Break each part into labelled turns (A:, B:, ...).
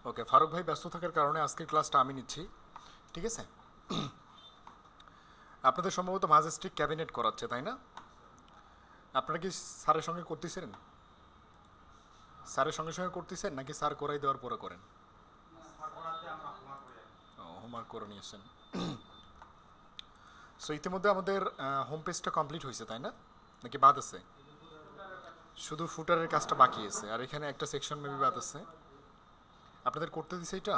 A: ওকে, ফারুক ভাই ব্যস্ত থাকার কারণে আজকের ক্লাসটা আমি নিচ্ছি। ঠিক আছে? আপনাদের সম্ভবত ম্যাজেস্টিক ক্যাবিনেট করাচ্ছে, তাই না? আপনারা কি স্যারের সঙ্গে করতেছেন? স্যারের সঙ্গে সঙ্গে করতেছেন নাকি স্যার করাই দেওয়ার পরে করেন? ও, হোমওয়ার্ক করে নিয়েছেন। সো ইতিমধ্যে আমাদের হোম পেজটা কমপ্লিট হয়েছে, তাই না? নাকি বাদ আছে? শুধু ফুটারের কাজটা বাকি আছে, আর এখানে একটা সেকশন মেবি বাদ আছে। আপনাদের করতে দিছে এটা?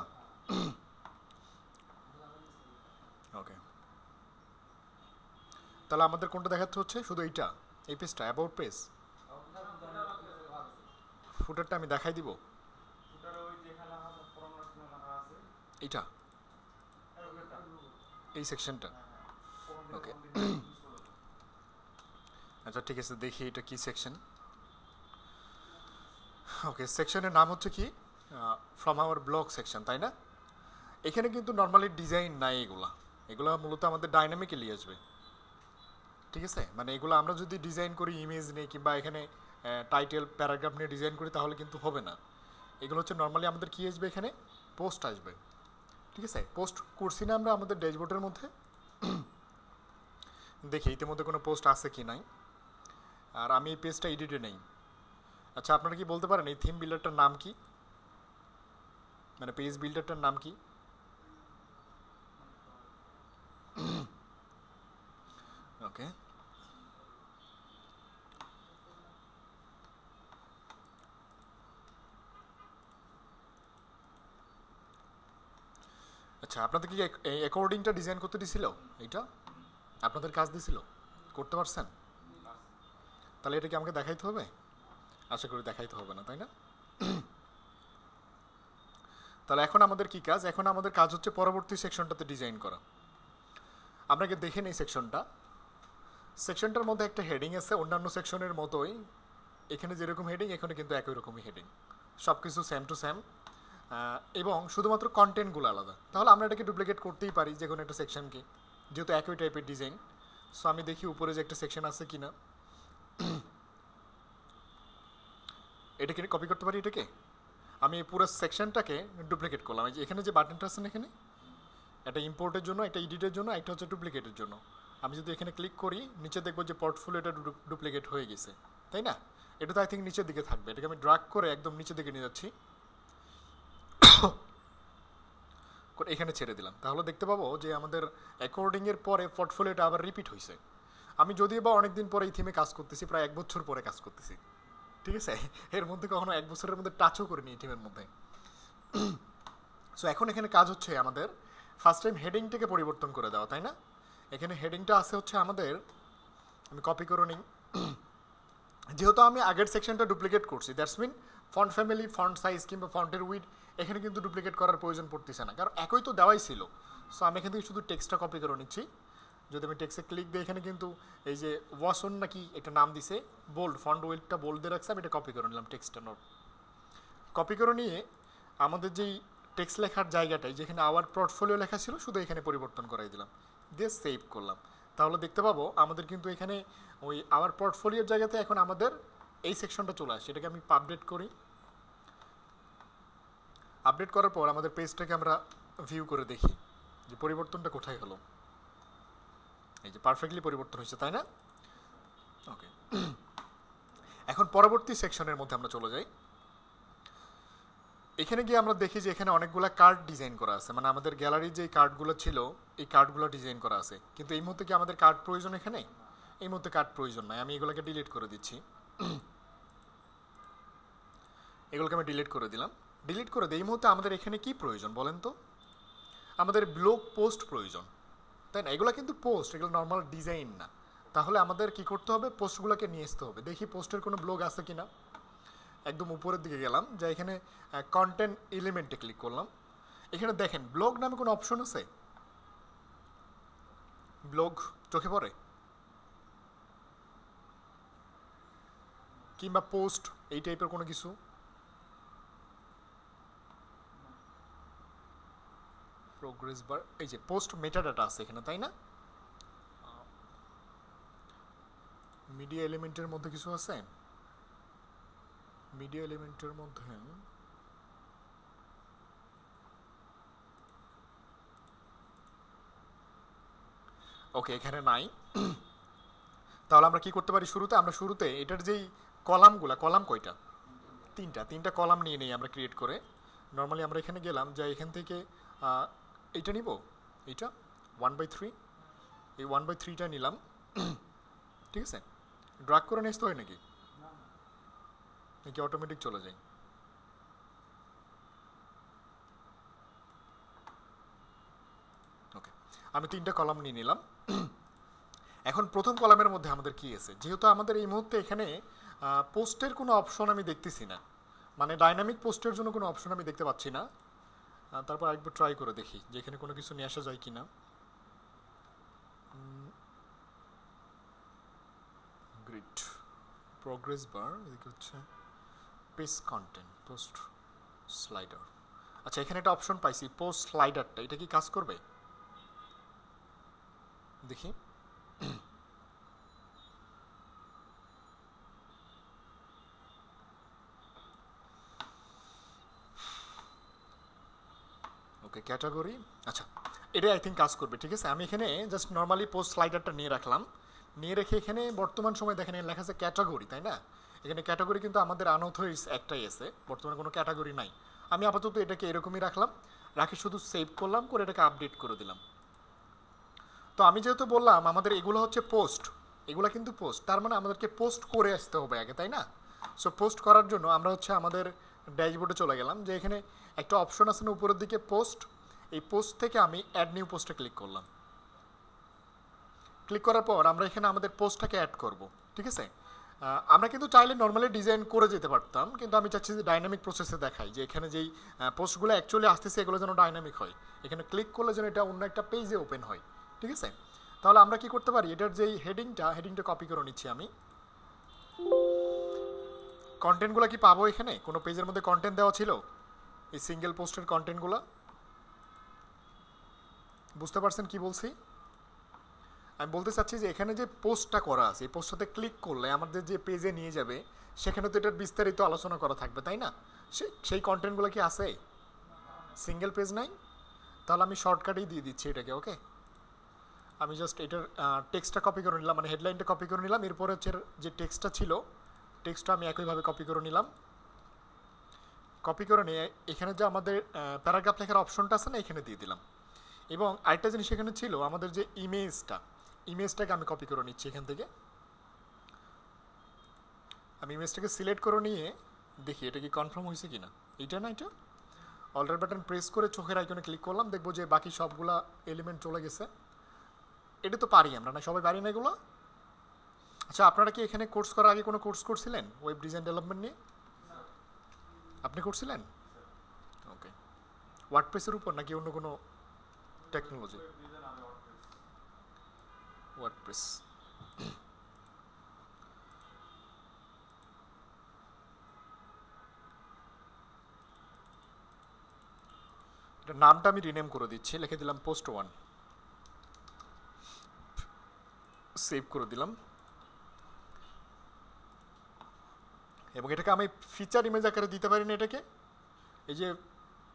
A: ওকে, তাহলে আমাদের কোনটা দেখাচ্ছে হচ্ছে? শুধু এইটা, এই পেজটা, অ্যাবাউট পেজ। ফুটারটা আমি দেখাই দিব। এইটা, এই সেকশনটা। ওকে, আচ্ছা ঠিক আছে, দেখি এটা কি সেকশন। ওকে, সেকশনের নাম হচ্ছে কি? ফ্রম আওয়ার ব্লগ সেকশন, তাই না? এখানে কিন্তু নর্মালি ডিজাইন নাই, এগুলা এগুলা মূলত আমাদের ডাইনামিক্যালি আসবে। ঠিক আছে, মানে এগুলো আমরা যদি ডিজাইন করি ইমেজ নিয়ে কিংবা এখানে টাইটেল প্যারাগ্রাফ নিয়ে ডিজাইন করি তাহলে কিন্তু হবে না। এগুলো হচ্ছে নর্মালি আমাদের কি আসবে, এখানে পোস্ট আসবে। ঠিক আছে, পোস্ট করছি না আমরা আমাদের ড্যাশবোর্ডের মধ্যে? দেখি ইতিমধ্যে কোনো পোস্ট আছে কি নাই। আর আমি এই পেজটা এডিটে নেই। আচ্ছা, আপনারা কি বলতে পারেন এই থিম বিল্ডারটার নাম কি? মানে পেজ বিল্ডারটার নাম কি? ওকে, আচ্ছা আপনাদের কি অ্যাকর্ডিংটা ডিজাইন করতে দিছিল? এইটা আপনাদের কাজ দিছিল, করতে পারছেন? তাহলে এটা কি আমাকে দেখাইতে হবে? আশা করি দেখাইতে হবে না, তাই না? তাহলে এখন আমাদের কি কাজ? এখন আমাদের কাজ হচ্ছে পরবর্তী সেকশনটাতে ডিজাইন করা। আপনাকে দেখে নেই সেকশনটা। সেকশনটার মধ্যে একটা হেডিং আছে অন্যান্য সেকশনের মতোই। এখানে যেরকম হেডিং এখানে কিন্তু একই রকমই হেডিং, সব কিছু সেম টু সেম, এবং শুধুমাত্র কন্টেন্টগুলো আলাদা। তাহলে আমরা এটাকে ডুপ্লিকেট করতেই পারি যে কোনো একটা সেকশনকে, যেহেতু একই টাইপের ডিজাইন। সো আমি দেখি উপরে যে একটা সেকশন আছে কি না, এটাকে কপি করতে পারি। এটাকে আমি পুরো সেকশনটাকে ডুপ্লিকেট করলাম। এই যে এখানে যে বাটনটা আছে না, এখানে একটা ইম্পোর্টের জন্য, একটা এডিটের জন্য, একটা হচ্ছে ডুপ্লিকেটের জন্য। আমি যদি এখানে ক্লিক করি নিচে দেখবো যে পোর্টফোলিওটা ডুপ্লিকেট হয়ে গেছে, তাই না? এটা তো আই থিঙ্ক নিচের দিকে থাকবে। এটাকে আমি ড্রাগ করে একদম নিচের দিকে নিয়ে যাচ্ছি, করে এখানে ছেড়ে দিলাম। তাহলে দেখতে পাবো যে আমাদের অ্যাকর্ডিংয়ের পরে পোর্টফোলিওটা আবার রিপিট হয়েছে। আমি যদিও বা অনেকদিন পরে এই থিমে কাজ করতেছি, প্রায় 1 বছর পরে কাজ করতেছি। ঠিক আছে, এর মধ্যে কখনো 1 বছরের মধ্যে টাচও করিনি এই থিমের মধ্যে। সো এখন এখানে কাজ হচ্ছে আমাদের ফার্স্ট টাইম হেডিংটাকে পরিবর্তন করে দেওয়া, তাই না? এখানে হেডিংটা আছে হচ্ছে আমাদের, আমি কপি করে নিই। যেহেতু আমি আগের সেকশনটা ডুপ্লিকেট করছি, that's mean font family, font size কিংবা ফন্টের উইড এখানে কিন্তু ডুপ্লিকেট করার প্রয়োজন পড়তেছে না, কারণ একই তো দেওয়াই ছিল। সো আমি এখান থেকে শুধু টেক্সটটা কপি করে নিচ্ছি। যদি আমি টেক্সটে ক্লিক দিই, এখানে কিন্তু এই যে ওয়াসন নাকি একটা নাম দিছে, বোল্ড, ফন্ট ওয়েলটা বোল্ড দিয়ে রাখছে, আমি এটা কপি করে নিলাম টেক্সটটা। নোট কপি করে নিয়ে আমাদের যেই টেক্সট লেখার জায়গাটায় যেখানে আওয়ার পোর্টফোলিও লেখা ছিল শুধু এখানে পরিবর্তন করাই দিলাম, দিয়ে সেভ করলাম। তাহলে দেখতে পাবো আমাদের কিন্তু এখানে ওই আওয়ার পোর্টফোলিওর জায়গাতে এখন আমাদের এই সেকশনটা চলে আসে। এটাকে আমি আপডেট করি। আপডেট করার পর আমাদের পেজটাকে আমরা ভিউ করে দেখি যে পরিবর্তনটা কোথায় হলো। এই যে পারফেক্টলি পরিবর্তন হয়েছে, তাই না? ওকে, এখন পরবর্তী সেকশনের মধ্যে আমরা চলে যাই। এখানে গিয়ে আমরা দেখি যে এখানে অনেকগুলো কার্ড ডিজাইন করা আছে, মানে আমাদের গ্যালারির যে কার্ডগুলো ছিল এই কার্ডগুলো ডিজাইন করা আছে। কিন্তু এই মুহূর্তে কি আমাদের কার্ড প্রয়োজন? এখানে এই মুহূর্তে কার্ড প্রয়োজন নাই, আমি এগুলোকে ডিলিট করে দিচ্ছি। এগুলোকে আমি ডিলিট করে দিলাম। ডিলিট করে দিই। এই মুহূর্তে আমাদের এখানে কি প্রয়োজন বলেন তো? আমাদের ব্লগ পোস্ট প্রয়োজন, তাই না? এগুলো কিন্তু পোস্ট, এগুলো নর্মাল ডিজাইন না। তাহলে আমাদের কি করতে হবে? পোস্টগুলোকে নিয়ে আসতে হবে। দেখি পোস্টের কোনো ব্লগ আছে কিনা। একদম উপরের দিকে গেলাম, যা এখানে কন্টেন্ট এলিমেন্টে ক্লিক করলাম। এখানে দেখেন ব্লগ নামে কোনো অপশন আছে? ব্লগ চোখে পড়ে? কিংবা পোস্ট এই টাইপের কোনো কিছু? প্রোগ্রেস বার, এই যে পোস্ট মেটাডাটা আছে এখানে, তাই না? মিডিয়া এলিমেন্টের মধ্যে কিছু আছে? মিডিয়া এলিমেন্টের মধ্যে ওকে, এখানে নাই। তাহলে আমরা কি করতে পারি, আমরা শুরুতে এটার যেই কলামগুলা, কলাম কয়টা, তিনটা কলাম নিয়ে নেই আমরা ক্রিয়েট করে। নর্মালি আমরা এখানে গেলাম, যে এখান থেকে এইটা নিব, এইটা 1/3, এই 1/3টা নিলাম। ঠিক আছে, ড্রাগ করে নিয়ে আসতে হয় নাকি নাকি অটোমেটিক চলে যায়? ওকে, আমি 3টা কলাম নিয়ে নিলাম। এখন প্রথম কলামের মধ্যে আমাদের কি আছে, যেহেতু আমাদের এই মুহূর্তে এখানে পোস্টের কোনো অপশন আমি দেখতেছি না, মানে ডাইনামিক পোস্টের জন্য কোনো অপশন আমি দেখতে পাচ্ছি না। তারপর একবার ট্রাই করে দেখি যে এখানে কোনো কিছু নিয়ে আসা যায় কি না। গ্রিড, প্রোগ্রেস বার, এদিকে হচ্ছে পেজ কন্টেন্ট, পোস্ট স্লাইডার। আচ্ছা, এখানে একটা অপশন পাইছি পোস্ট স্লাইডারটা, এটা কি কাজ করবে দেখি। ওকে, ক্যাটাগরি, আচ্ছা এটা আই থিঙ্ক কাজ করবে। ঠিক আছে, আমি এখানে জাস্ট নর্মালি পোস্ট স্লাইডারটা নিয়ে রাখলাম, নিয়ে রেখে এখানে বর্তমান সময় দেখেন লেখা আছে ক্যাটাগরি, তাই না? এখানে ক্যাটাগরি কিন্তু আমাদের আনঅথরাইজ একটাই আছে, বর্তমানে কোনো ক্যাটাগরি নাই। আমি আপাতত এটাকে এরকমই রাখলাম, রাখি শুধু সেভ করলাম, করে এটাকে আপডেট করে দিলাম। তো আমি যেহেতু বললাম আমাদের এগুলো হচ্ছে পোস্ট, এগুলো কিন্তু পোস্ট, তার মানে আমাদেরকে পোস্ট করে আসতে হবে আগে, তাই না? সো পোস্ট করার জন্য আমরা হচ্ছে আমাদের ড্যাশবোর্ডে চলে গেলাম, যে এখানে একটা অপশন আছে না উপরের দিকে পোস্ট, এই পোস্ট থেকে আমি অ্যাড নিউ পোস্টে ক্লিক করলাম। ক্লিক করার পর আমরা এখানে আমাদের পোস্টটাকে অ্যাড করব। ঠিক আছে, আমরা কিন্তু চাইলে নর্মালি ডিজাইন করে যেতে পারতাম, কিন্তু আমি চাচ্ছি যে ডাইনামিক প্রসেসে দেখাই, যে এখানে যেই পোস্টগুলো অ্যাকচুয়ালি আসতেছে এগুলো যেন ডাইনামিক হয়, এখানে ক্লিক করলে যেন এটা অন্য একটা পেজে ওপেন হয়। ঠিক আছে, তাহলে আমরা কি করতে পারি, এটার যেই হেডিংটা কপি করে নিচ্ছি আমি। কন্টেন্টগুলো কি পাবো এখানে, কোনো পেজের মধ্যে কন্টেন্ট দেওয়া ছিল এই সিঙ্গেল পোস্টের কন্টেন্টগুলো? বুঝতে পারছেন কি বলছি? আমি বলতে চাচ্ছি যে এখানে যে পোস্টটা করা আছে, এই পোস্টটাতে ক্লিক করলে আমাদের যে পেজে নিয়ে যাবে, সেখানে তো এটার বিস্তারিত আলোচনা করা থাকবে, তাই না? সেই কন্টেন্টগুলো কি আছে? সিঙ্গেল পেজ নাই? তাহলে আমি শর্টকাটেই দিয়ে দিচ্ছি এটাকে। ওকে, আমি জাস্ট এটার টেক্সটটা কপি করে নিলাম, মানে হেডলাইনটা কপি করে নিলাম, এরপরে হচ্ছে যে টেক্সটটা ছিল, টেক্সটটা আমি একইভাবে কপি করে নিলাম। কপি করে নিয়ে এখানে যে আমাদের প্যারাগ্রাফ লেখার অপশনটা আছে না, এখানে দিয়ে দিলাম। এবং আরেকটা জিনিস এখানে ছিল, আমাদের যে ইমেজটাকে আমি কপি করে নিচ্ছি এখান থেকে। আমি ইমেজটাকে সিলেক্ট করে নিয়ে দেখি এটা কি কনফার্ম হয়েছে কি না। এইটা না, এটা অল্টার বাটন প্রেস করে চোখের আইকনে ক্লিক করলাম, দেখবো যে বাকি সবগুলা এলিমেন্ট চলে গেছে। এটা তো পারি আমরা, না সবাই পারি না এগুলো? আচ্ছা, আপনারা কি এখানে কোর্স করার আগে কোনো কোর্স করছিলেন ওয়েব ডিজাইন ডেভেলপমেন্ট নিয়ে? আপনি করছিলেন? ওকে, ওয়ার্ডপ্রেসের উপর নাকি অন্য কোনো টেকনোলজি? ওয়ার্ডপ্রেস। এটার নামটা আমি রিনেম করে দিচ্ছি, লিখে দিলাম পোস্ট 1, সেভ করে দিলাম। এবং এটাকে আমি ফিচার ইমেজ আকারে দিতে পারি না এটাকে, এই যে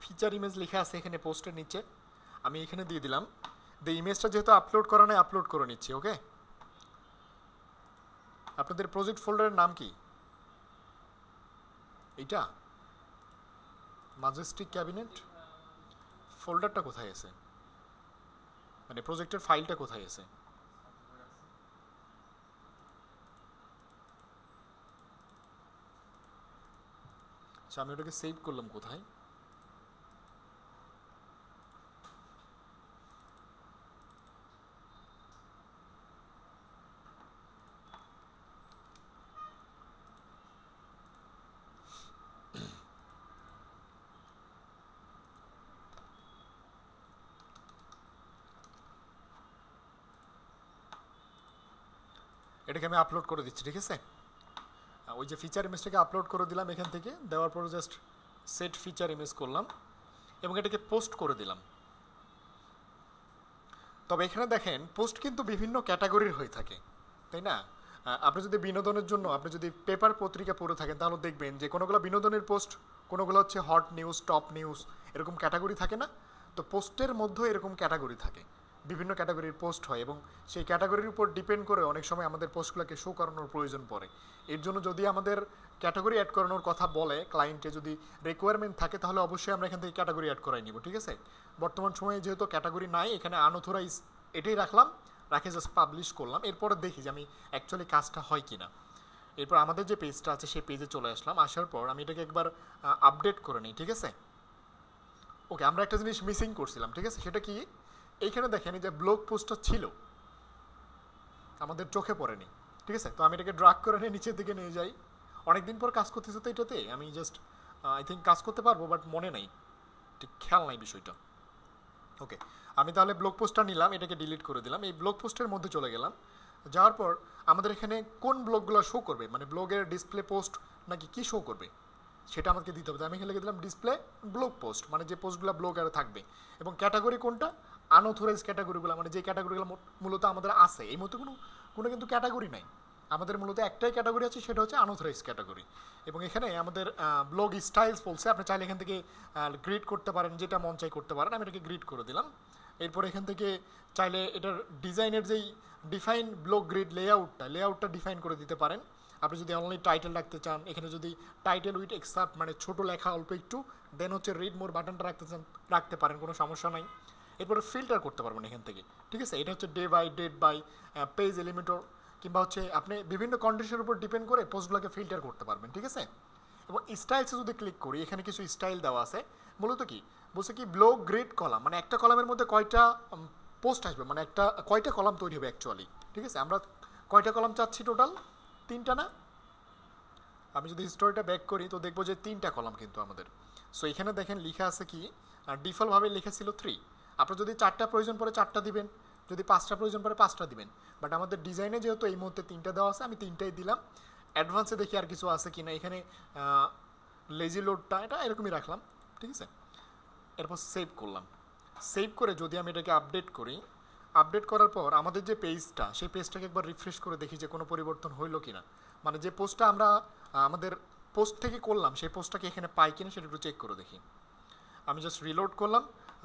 A: ফিচার ইমেজ লেখা আছে এখানে পোস্টের নিচে, আমি এখানে দিয়ে দিলাম। ইমেজটা যেহেতু আপলোড করা নাই, আপলোড করে নিচ্ছি। ওকে, আপনাদের প্রজেক্ট ফোল্ডারের নাম কি? এইটা ম্যাজেস্টিক ক্যাবিনেট। ফোল্ডারটা কোথায় আছে, মানে প্রজেক্টের ফাইলটা কোথায় আছে? আচ্ছা, আমি ওটাকে সেভ করলাম কোথায়? এটাকে আমি আপলোড করে দিচ্ছি। ঠিক আছে, ওই যে ফিচার ইমেজটাকে আপলোড করে দিলাম এখান থেকে, দেওয়ার পর জাস্ট সেট ফিচার ইমেজ করলাম এবং এটাকে পোস্ট করে দিলাম। তবে এখানে দেখেন পোস্ট কিন্তু বিভিন্ন ক্যাটাগরির হয়ে থাকে, তাই না? আপনি যদি বিনোদনের জন্য, আপনি যদি পেপার পত্রিকা পড়ে থাকেন, তাহলে দেখবেন যে কোনোগুলো বিনোদনের পোস্ট, কোনোগুলো হচ্ছে হট নিউজ, টপ নিউজ, এরকম ক্যাটাগরি থাকে না? তো পোস্টের মধ্যে এরকম ক্যাটাগরি থাকে, বিভিন্ন ক্যাটাগরির পোস্ট হয় এবং সেই ক্যাটাগরির উপর ডিপেন্ড করে অনেক সময় আমাদের পোস্টগুলোকে শো করানোর প্রয়োজন পড়ে। এর জন্য যদি আমাদের ক্যাটাগরি অ্যাড করানোর কথা বলে ক্লায়েন্টে, যদি রিকোয়ারমেন্ট থাকে, তাহলে অবশ্যই আমরা এখান থেকে ক্যাটাগরি অ্যাড করাই নিব। ঠিক আছে, বর্তমান সময়ে যেহেতু ক্যাটাগরি নাই, এখানে আনঅথরাইজ এটাই রাখলাম, রাখে জাস্ট পাবলিশ করলাম। এরপরে দেখি যে আমি অ্যাকচুয়ালি কাজটা হয় কি না। এরপর আমাদের যে পেজটা আছে সেই পেজে চলে আসলাম। আসার পর আমি এটাকে একবার আপডেট করে নিই। ঠিক আছে, ওকে, আমরা একটা জিনিস মিসিং করছিলাম। ঠিক আছে, সেটা কি, এইখানে দেখেন এই যে ব্লগ পোস্টটা ছিল আমাদের চোখে পড়েনি। ঠিক আছে, তো আমি এটাকে ড্রাগ করে নিয়ে নিচের দিকে নিয়ে যাই। অনেকদিন পর কাজ করতেছি তো এটাতে, আমি জাস্ট আই থিঙ্ক কাজ করতে পারবো, বাট মনে নাই, ঠিক খেয়াল নাই বিষয়টা। ওকে, আমি তাহলে ব্লগ পোস্টটা নিলাম, এটাকে ডিলিট করে দিলাম। এই ব্লগ পোস্টের মধ্যে চলে গেলাম। যাওয়ার পর আমাদের এখানে কোন ব্লগগুলো শো করবে, মানে ব্লগের ডিসপ্লে পোস্ট নাকি কি শো করবে সেটা আমাকে দিতে হবে। আমি এখানে লিখে দিলাম ডিসপ্লে ব্লগ পোস্ট, মানে যে পোস্টগুলো ব্লগারে থাকবে। এবং ক্যাটাগরি কোনটা, আনঅথরাইজ ক্যাটাগরিগুলো, মানে যে ক্যাটাগরিগুলো মূলত আমাদের আছে। এই মতো কোনো কোনো কিন্তু ক্যাটাগরি নাই, আমাদের মূলত একটাই ক্যাটাগরি আছে, সেটা হচ্ছে আনঅথরাইজ ক্যাটাগরি। এবং এখানে আমাদের ব্লগ স্টাইলস বলছে, আপনি চাইলে এখান থেকে গ্রিড করতে পারেন, যেটা মন চাই করতে পারেন। আমি এটাকে গ্রিড করে দিলাম। এরপর এখান থেকে চাইলে এটার ডিজাইনের যেই ডিফাইন ব্লগ গ্রিড লেআউটটা ডিফাইন করে দিতে পারেন। আপনি যদি অনলি টাইটেল রাখতে চান, এখানে যদি টাইটেল উইথ এক্সাপ্ট, মানে ছোটো লেখা অল্প একটু, দেন হচ্ছে রিড মোর বাটনটা রাখতে চান, রাখতে পারেন, কোনো সমস্যা নাই। এরপরে ফিল্টার করতে পারবেন এখান থেকে। ঠিক আছে, এটা হচ্ছে day by date by page Elementor, কিংবা হচ্ছে আপনি বিভিন্ন কন্ডিশনের উপর ডিপেন্ড করে পোস্টগুলোকে ফিল্টার করতে পারবেন। ঠিক আছে, এবং স্টাইলসে যদি ক্লিক করি, এখানে কিছু স্টাইল দেওয়া আছে। মূলত কি বলছে, কি ব্লগ গ্রেড কলাম, মানে একটা কলামের মধ্যে কয়টা পোস্ট আসবে, মানে একটা কয়টা কলাম তৈরি হবে অ্যাকচুয়ালি। ঠিক আছে, আমরা কয়টা কলাম চাচ্ছি টোটাল, 3টা না? আমি যদি হিস্টোরিটা ব্যাক করি তো দেখবো যে 3টা কলাম কিন্তু আমাদের। সো এখানে দেখেন লেখা আছে কি, ডিফল্টভাবে লেখা ছিল 3। আপনার যদি 4টা প্রয়োজন পড়ে 4টা দিবেন, যদি 5টা প্রয়োজন পড়ে 5টা দিবেন। বাট আমাদের ডিজাইনে যেহেতু এই মুহূর্তে 3টা দেওয়া আছে, আমি 3টাই দিলাম। অ্যাডভান্সে দেখি আর কিছু আছে কি না। এখানে লেজি লোডটা এটা এরকমই রাখলাম। ঠিক আছে, এরপর সেভ করলাম। সেভ করে যদি আমি এটাকে আপডেট করি, আপডেট করার পর আমাদের যে পেজটা, সেই পেজটাকে একবার রিফ্রেশ করে দেখি যে কোনো পরিবর্তন হইলো কিনা। মানে যে পোস্টটা আমরা আমাদের পোস্ট থেকে করলাম, সেই পোস্টটাকে এখানে পাই কিনা সেটা একটু চেক করে দেখি। আমি জাস্ট রিলোড করলাম।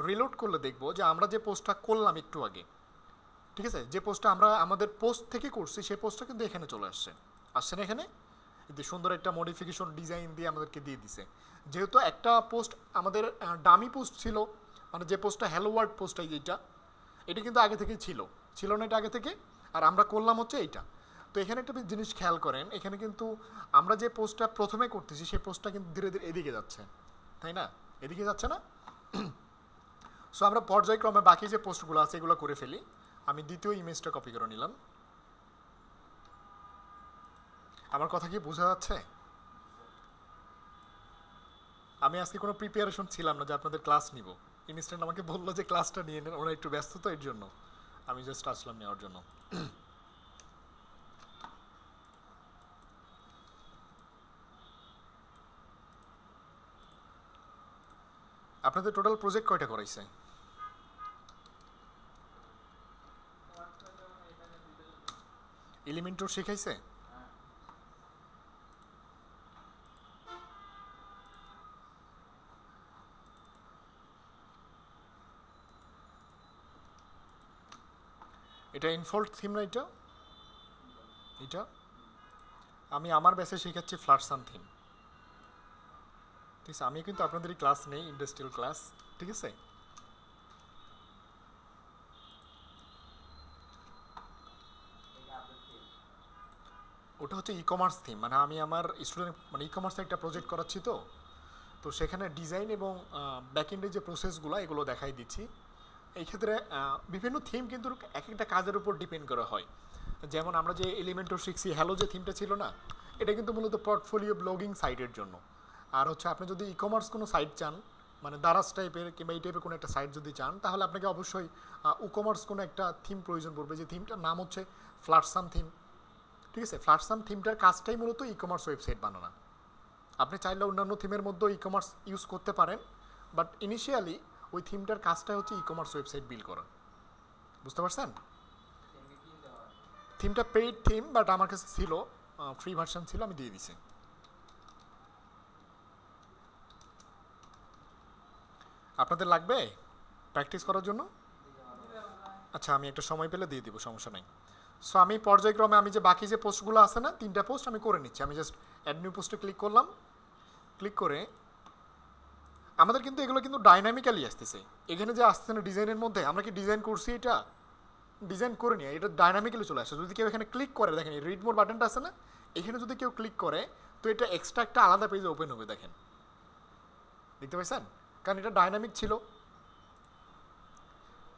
A: রিলোড করলে দেখবো যে আমরা যে পোস্টটা করলাম একটু আগে, ঠিক আছে, যে পোস্টটা আমরা আমাদের পোস্ট থেকে করছি, সেই পোস্টটা কিন্তু এখানে চলে আসছে। আসছে না এখানে? কিন্তু সুন্দর একটা মডিফিকেশন ডিজাইন দিয়ে আমাদেরকে দিয়ে দিছে। যেহেতু একটা পোস্ট আমাদের ডামি পোস্ট ছিল, মানে যে পোস্টটা হ্যালো ওয়ার্ল্ড পোস্টটা, এইটা এটা কিন্তু আগে থেকেই ছিল না এটা আগে থেকে, আর আমরা করলাম হচ্ছে এইটা। তো এখানে একটা জিনিস খেয়াল করেন, এখানে কিন্তু আমরা যে পোস্টটা প্রথমে করতেছি, সেই পোস্টটা কিন্তু ধীরে ধীরে এদিকে যাচ্ছে, তাই না? এদিকে যাচ্ছে না? সো আমরা পর্যায়ক্রমে বাকি যে পোস্টগুলো আছে এগুলো করে ফেলি। আমি দ্বিতীয় ইমেজটা কপি করে নিলাম। আমার কথা কি বোঝা যাচ্ছে? আমি আজকে কোনো প্রিপারেশন ছিলাম না যে আপনাদের ক্লাস নিব। ইনস্ট্যান্ট আমাকে বললো যে ক্লাসটা নিয়ে নেন, ওরা একটু ব্যস্ত, তো এর জন্য আমি জাস্ট আসলাম নেওয়ার জন্য। আপনাদের টোটাল প্রজেক্ট কয়টা করাইছে? এলিমেন্টর শিখাইছে? এটা ইনফল্ট থিম না? এটা এটা আমি আমার ব্যাচে শেখাচ্ছি ফ্লাটসান থিম। ঠিক আছে, আমি কিন্তু আপনাদেরই ক্লাস নেই, ইন্ডাস্ট্রিয়াল ক্লাস। ঠিক আছে, ওটা হচ্ছে ই কমার্স থিম। মানে আমি আমার স্টুডেন্ট, মানে ই কমার্সে একটা প্রজেক্ট করাচ্ছি, তো তো সেখানে ডিজাইন এবং ব্যাকএন্ডের যে প্রসেসগুলো এগুলো দেখাই দিচ্ছি। এই ক্ষেত্রে বিভিন্ন থিম কিন্তু এক একটা কাজের উপর ডিপেন্ড করা হয়। যেমন আমরা যে এলিমেন্টর শিখছি, হ্যালো যে থিমটা ছিল না, এটা কিন্তু মূলত পোর্টফোলিও ব্লগিং সাইটের জন্য। আর হচ্ছে আপনি যদি ই কমার্স কোনো সাইট চান, মানে দারাজ টাইপের কিংবা এই টাইপের কোনো একটা সাইট যদি চান, তাহলে আপনাকে অবশ্যই ই কমার্স কোনো একটা থিম প্রয়োজন পড়বে, যে থিমটার নাম হচ্ছে ফ্লাটসাম থিম। ঠিক আছে, ফ্লাটসাম থিমটার কাজটাই মূলত ই কমার্স ওয়েবসাইট বানানো। আপনি চাইলে অন্যান্য থিমের মধ্যেও ই কমার্স ইউজ করতে পারেন, বাট ইনিশিয়ালি ওই থিমটার কাজটা হচ্ছে ই কমার্স ওয়েবসাইট বিল্ড করা। বুঝতে পারছেন? থিমটা পেইড থিম, বাট আমার কাছে ছিল, ফ্রি ভার্সন ছিল, আমি দিয়ে দিছি। আপনাদের লাগবে প্র্যাকটিস করার জন্য? আচ্ছা আমি একটা সময় পেলে দিয়ে দিব, সমস্যা নাই। সো আমি পর্যায়ক্রমে আমি যে বাকি যে পোস্টগুলো আছে না, 3টা পোস্ট আমি করে নিচ্ছি। আমি জাস্ট অ্যাড নিউ পোস্টে ক্লিক করলাম, ক্লিক করে আমাদের কিন্তু এগুলো কিন্তু ডাইনামিক্যালি আসতেছে। এখানে যে আসছে না ডিজাইনের মধ্যে, আমরা কি ডিজাইন করছি এটা? ডিজাইন করে নিয়ে এটা ডাইনামিক্যালি চলে আসে। যদি কেউ এখানে ক্লিক করে, দেখেন রিড মোর বাটনটা আছে না, এখানে যদি কেউ ক্লিক করে তো এটা এক্সট্রা একটা আলাদা পেজে ওপেন হবে। দেখেন, দেখতে পাইছেন? কারণ এটা ডাইনামিক ছিল।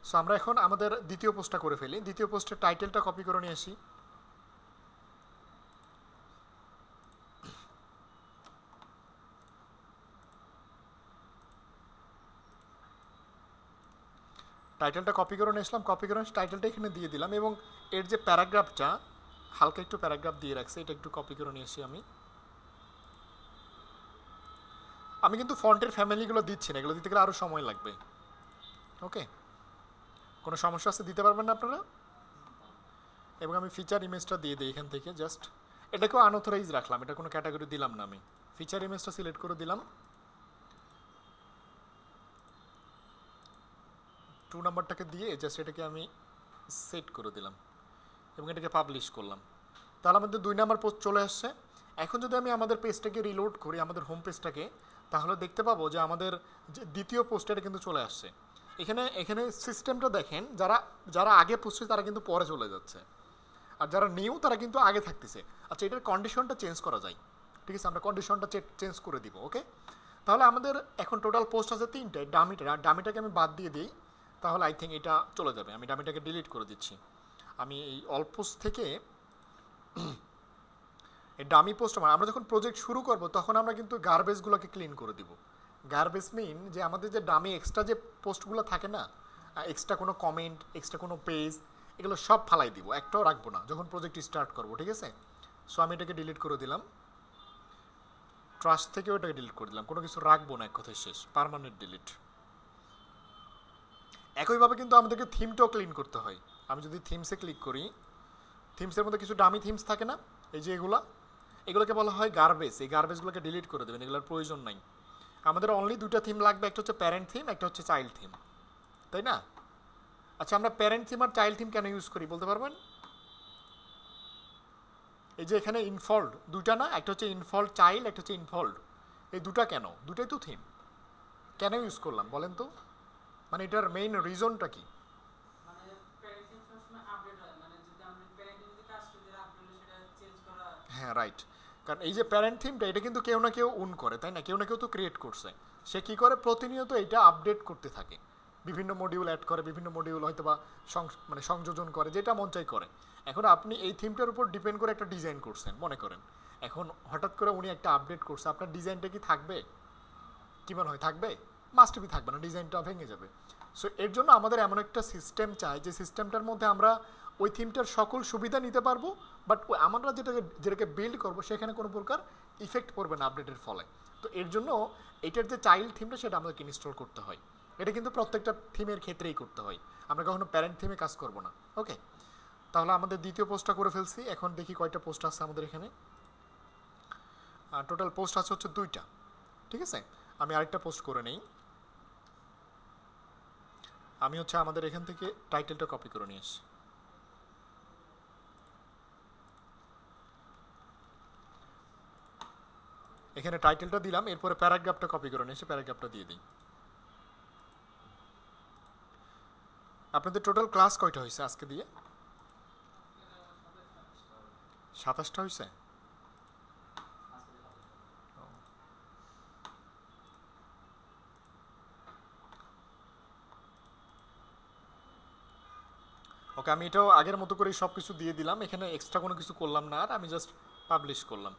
A: সো আমরা এখন আমাদের দ্বিতীয় পোস্টটা করে ফেলি। দ্বিতীয় পোস্টের টাইটেলটা কপি করে নিয়ে আসি। টাইটেলটা কপি করে নিয়ে আসলাম, কপি করে টাইটেলটা এখানে দিয়ে দিলাম এবং এর যে প্যারাগ্রাফটা হালকা একটু প্যারাগ্রাফ দিয়ে রাখছে, এটা একটু কপি করে নিয়ে আসি। আমি কিন্তু ফন্টের ফ্যামিলিগুলো দিচ্ছি না, এগুলো দিতে গেলে আরও সময় লাগবে। ওকে, কোনো সমস্যা আছে? দিতে পারবেন না আপনারা? এবং আমি ফিচার ইমেজটা দিয়ে দিই এখান থেকে। জাস্ট এটাকেও আনঅথরাইজ রাখলাম, এটা কোনো ক্যাটাগরি দিলাম না। আমি ফিচার ইমেজটা সিলেক্ট করে দিলাম, 2 নাম্বারটাকে দিয়ে জাস্ট এটাকে আমি সেট করে দিলাম এবং এটাকে পাবলিশ করলাম। তাহলে আমাদের 2 নাম্বার পোস্ট চলে আসছে। এখন যদি আমি আমাদের পেজটাকে রিলোড করি, আমাদের হোম পেজটাকে, তাহলে দেখতে পাবো যে আমাদের যে দ্বিতীয় পোস্টটা কিন্তু চলে আসছে। এখানে এখানে সিস্টেমটা দেখেন, যারা যারা আগে পোস্টে তারা কিন্তু পরে চলে যাচ্ছে, আর যারা নিউ তারা কিন্তু আগে থাকতেছে। আচ্ছা, এটার কন্ডিশনটা চেঞ্জ করা যায়, ঠিক আছে? আমরা কন্ডিশনটা চেঞ্জ করে দিব। ওকে, তাহলে আমাদের এখন টোটাল পোস্ট আছে 3টে। ডামিটাকে আমি বাদ দিয়ে দিই, তাহলে আই থিঙ্ক এটা চলে যাবে। আমি ডামিটাকে ডিলিট করে দিচ্ছি। আমি এই অল পোস্ট থেকে এই ডামি পোস্ট, আমরা যখন প্রজেক্ট শুরু করব তখন আমরা কিন্তু গার্বেজগুলোকে ক্লিন করে দিব। গার্বেজ মিন যে আমাদের যে ডামি এক্সট্রা যে পোস্টগুলো থাকে না, এক্সট্রা কোনো কমেন্ট, এক্সট্রা কোনো পেজ, এগুলো সব ফালাই দিব, একটাও রাখবো না যখন প্রজেক্ট স্টার্ট করব, ঠিক আছে? সো আমি এটাকে ডিলিট করে দিলাম, ট্রাস্ট থেকেও এটাকে ডিলিট করে দিলাম, কোনো কিছু রাখবো না, এক কথায় শেষ, পার্মানেন্ট ডিলিট। একইভাবে কিন্তু আমাদেরকে থিমটাও ক্লিন করতে হয়। আমি যদি থিমসে ক্লিক করি, থিমসের মধ্যে কিছু ডামি থিমস থাকে না, এই যে এগুলোকে বলা হয় গার্বেজ। এই গার্বেজগুলোকে ডিলিট করে দেবেন, এগুলোর প্রয়োজন নাই। আমাদের অনলি 2টা থিম লাগবে, একটা হচ্ছে প্যারেন্ট থিম, একটা হচ্ছে চাইল্ড থিম, তাই না? আচ্ছা, আমরা প্যারেন্ট থিম আর চাইল্ড থিম কেন ইউজ করি বলতে পারবেন? এই যে এখানে ইনফল্ড 2টা না, একটা হচ্ছে ইনফল্ড চাইল্ড, একটা হচ্ছে ইনফল্ড। এই 2টা কেন? 2টাই তো থিম, কেন ইউজ করলাম বলেন তো? মানে এটার মেইন রিজনটা কি? হ্যাঁ, রাইট। কারণ এই যে প্যারেন্ট থিমটা, এটা কিন্তু কেউ না কেউ উন করে, তাই না? কেউ না কেউ তো ক্রিয়েট করছে। সে কী করে? প্রতিনিয়ত এটা আপডেট করতে থাকে, বিভিন্ন মডিউল অ্যাড করে, বিভিন্ন মডিউল হয়তো বা মানে সংযোজন করে, যেটা মন চাই করে। এখন আপনি এই থিমটার উপর ডিপেন্ড করে একটা ডিজাইন করছেন মনে করেন, এখন হঠাৎ করে উনি একটা আপডেট করছে, আপনার ডিজাইনটা কি থাকবে? কি মনে হয় থাকবে? মাস্ট বি থাকবে না, ডিজাইনটা ভেঙে যাবে। সো এর জন্য আমাদের এমন একটা সিস্টেম চাই যে সিস্টেমটার মধ্যে আমরা ওই থিমটার সকল সুবিধা নিতে পারবো, বাট আমরা যেটাকে বিল্ড করবো সেখানে কোনো প্রকার ইফেক্ট পড়বে না আপডেটের ফলে। তো এর জন্য এটার যে চাইল্ড থিমটা সেটা আমাদেরকে ইনস্টল করতে হয়। এটা কিন্তু প্রত্যেকটা থিমের ক্ষেত্রেই করতে হয়, আমরা কখনো প্যারেন্ট থিমে কাজ করবো না। ওকে, তাহলে আমাদের দ্বিতীয় পোস্টটা করে ফেলছি। এখন দেখি কয়টা পোস্ট আছে আমাদের এখানে। টোটাল পোস্ট আছে হচ্ছে 2টা, ঠিক আছে? আমি আরেকটা পোস্ট করে নেই। আমি হচ্ছে আমাদের এখান থেকে টাইটেলটা কপি করে নিয়ে আসি। এখানে টাইটেলটা দিলাম, এরপরে প্যারাগ্রাফটা কপি করে নিয়ে এসে প্যারাগ্রাফটা দিয়ে দিই। আপনাদের টোটাল ক্লাস কয়টা হয়েছে আজকে দিয়ে? 27টা হয়েছে। ওকে, আমি এটাও আগের মতো করে সব কিছু দিয়ে দিলাম, এখানে এক্সট্রা কোনো কিছু করলাম না, আর আমি জাস্ট পাবলিশ করলাম।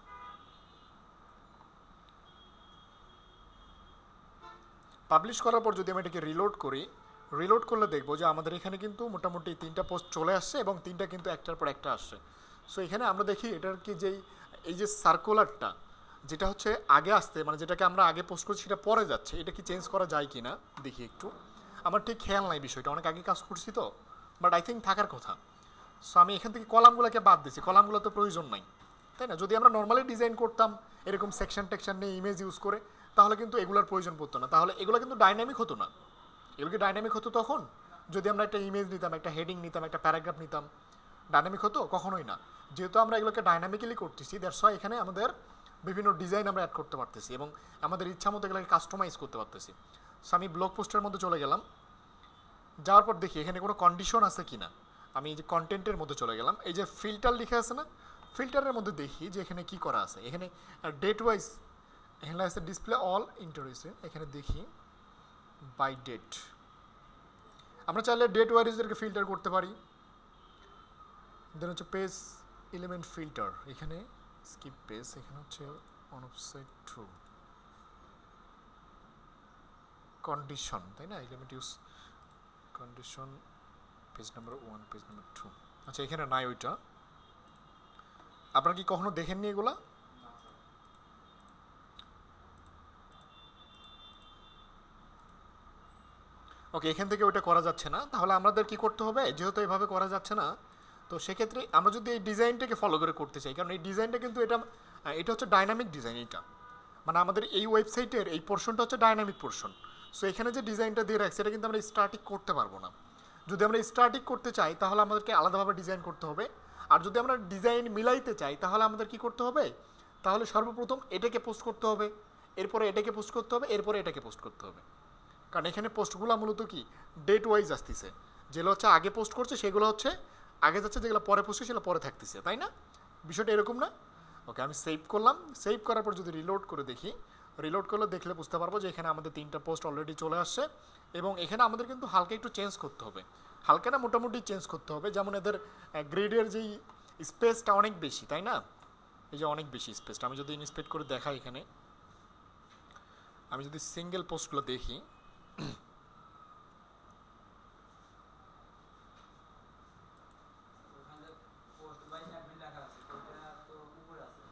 A: পাবলিশ করার পর যদি আমি এটাকে রিলোড করি, রিলোড করলে দেখবো যে আমাদের এখানে কিন্তু মোটামুটি 3টা পোস্ট চলে আসছে এবং 3টা কিন্তু একটার পর একটা আসছে। সো এখানে আমরা দেখি এটার কি যেই এই যে সার্কুলারটা যেটা হচ্ছে আগে আসতে, মানে যেটাকে আমরা আগে পোস্ট করছি সেটা পরে যাচ্ছে, এটা কি চেঞ্জ করা যায় কি না দেখি একটু। আমার ঠিক খেয়াল নাই বিষয়টা, অনেক আগে কাজ করছি তো, বাট আই থিঙ্ক থাকার কথা। সো আমি এখান থেকে কলামগুলোকে বাদ দিচ্ছি, কলামগুলো তো প্রয়োজন নাই, তাই না? যদি আমরা নর্মালি ডিজাইন করতাম এরকম সেকশন টেকশন নিয়ে ইমেজ ইউজ করে, তাহলে কিন্তু এগুলোর প্রয়োজন পড়তো না, তাহলে এগুলো কিন্তু ডাইনামিক হতো না। এগুলো কি ডাইনামিক হতো তখন যদি আমরা একটা ইমেজ নিতাম, একটা হেডিং নিতাম, একটা প্যারাগ্রাফ নিতাম, ডাইনামিক হতো? কখনোই না। যেহেতু আমরা এগুলোকে ডাইনামিক্যালি করতেছি, দ্যাটস ওয়াই এখানে আমাদের বিভিন্ন ডিজাইন আমরা অ্যাড করতে পারতেছি এবং আমাদের ইচ্ছা মতো এগুলোকে কাস্টমাইজ করতে পারতেছি। সো আমি ব্লগ পোস্টের মধ্যে চলে গেলাম, যাওয়ার পর দেখি এখানে কোনো কন্ডিশন আছে কি না। আমি এই যে কন্টেন্টের মধ্যে চলে গেলাম, এই যে ফিল্টার লিখে আছে না, ফিল্টারের মধ্যে দেখি যে এখানে কি করা আছে। এখানে ডেট ওয়াইজ এখানে আছে ডিসপ্লে অল ইন্টারেস্টে, এখানে দেখি বাই ডেট। আমরা চাইলে ডেট ওয়াইজদেরকে ফিল্টার করতে পারি। দেন হচ্ছে পেজ এলিমেন্ট ফিল্টার, এখানে স্কিপ পেজ, এখানে হচ্ছে on of side true condition, তাই না? Element use condition page number 1, page number 2। আচ্ছা এখানে নাই ওইটা। আপনারা কি কখনো দেখেননি এগুলা? ওকে, এখান থেকে ওইটা করা যাচ্ছে না। তাহলে আমাদের কি করতে হবে, যেহেতু এভাবে করা যাচ্ছে না, তো সেক্ষেত্রে আমরা যদি এই ডিজাইনটাকে ফলো করে করতে চাই, কারণ এই ডিজাইনটা কিন্তু এটা হচ্ছে ডাইনামিক ডিজাইন। এটা মানে আমাদের এই ওয়েবসাইটের এই পোর্শনটা হচ্ছে ডাইনামিক পোর্শন। সো এখানে যে ডিজাইনটা দিয়ে রাখছে এটা কিন্তু আমরা স্ট্যাটিক করতে পারবো না। যদি আমরা স্ট্যাটিক করতে চাই তাহলে আমাদেরকে আলাদাভাবে ডিজাইন করতে হবে। আর যদি আমরা ডিজাইন মিলাইতে চাই তাহলে আমাদের কি করতে হবে, তাহলে সর্বপ্রথম এটাকে পোস্ট করতে হবে, এরপরে এটাকে পোস্ট করতে হবে, এরপরে এটাকে পোস্ট করতে হবে। কারণ এখানে পোস্টগুলো মূলত কি ডেট ওয়াইজ আসতেছে। যেগুলো হচ্ছে আগে পোস্ট করছে সেগুলো হচ্ছে আগে যাচ্ছে, যেগুলো পরে পোস্ট করছে সেগুলো পরে থাকতেছে, তাই না? বিষয়টা এরকম না? ওকে, আমি সেভ করলাম। সেভ করার পর যদি রিলোড করে দেখি, রিলোড করলে দেখলে বুঝতে পারবো যে এখানে আমাদের 3টা পোস্ট অলরেডি চলে আসছে। এবং এখানে আমাদের কিন্তু হালকা একটু চেঞ্জ করতে হবে, হালকা না মোটামুটি চেঞ্জ করতে হবে। যেমন এদের গ্রিডের যেই স্পেসটা অনেক বেশি, তাই না? এই যে অনেক বেশি স্পেসটা, আমি যদি ইন্সপেক্ট করে দেখাই, এখানে আমি যদি সিঙ্গেল পোস্টগুলো দেখি,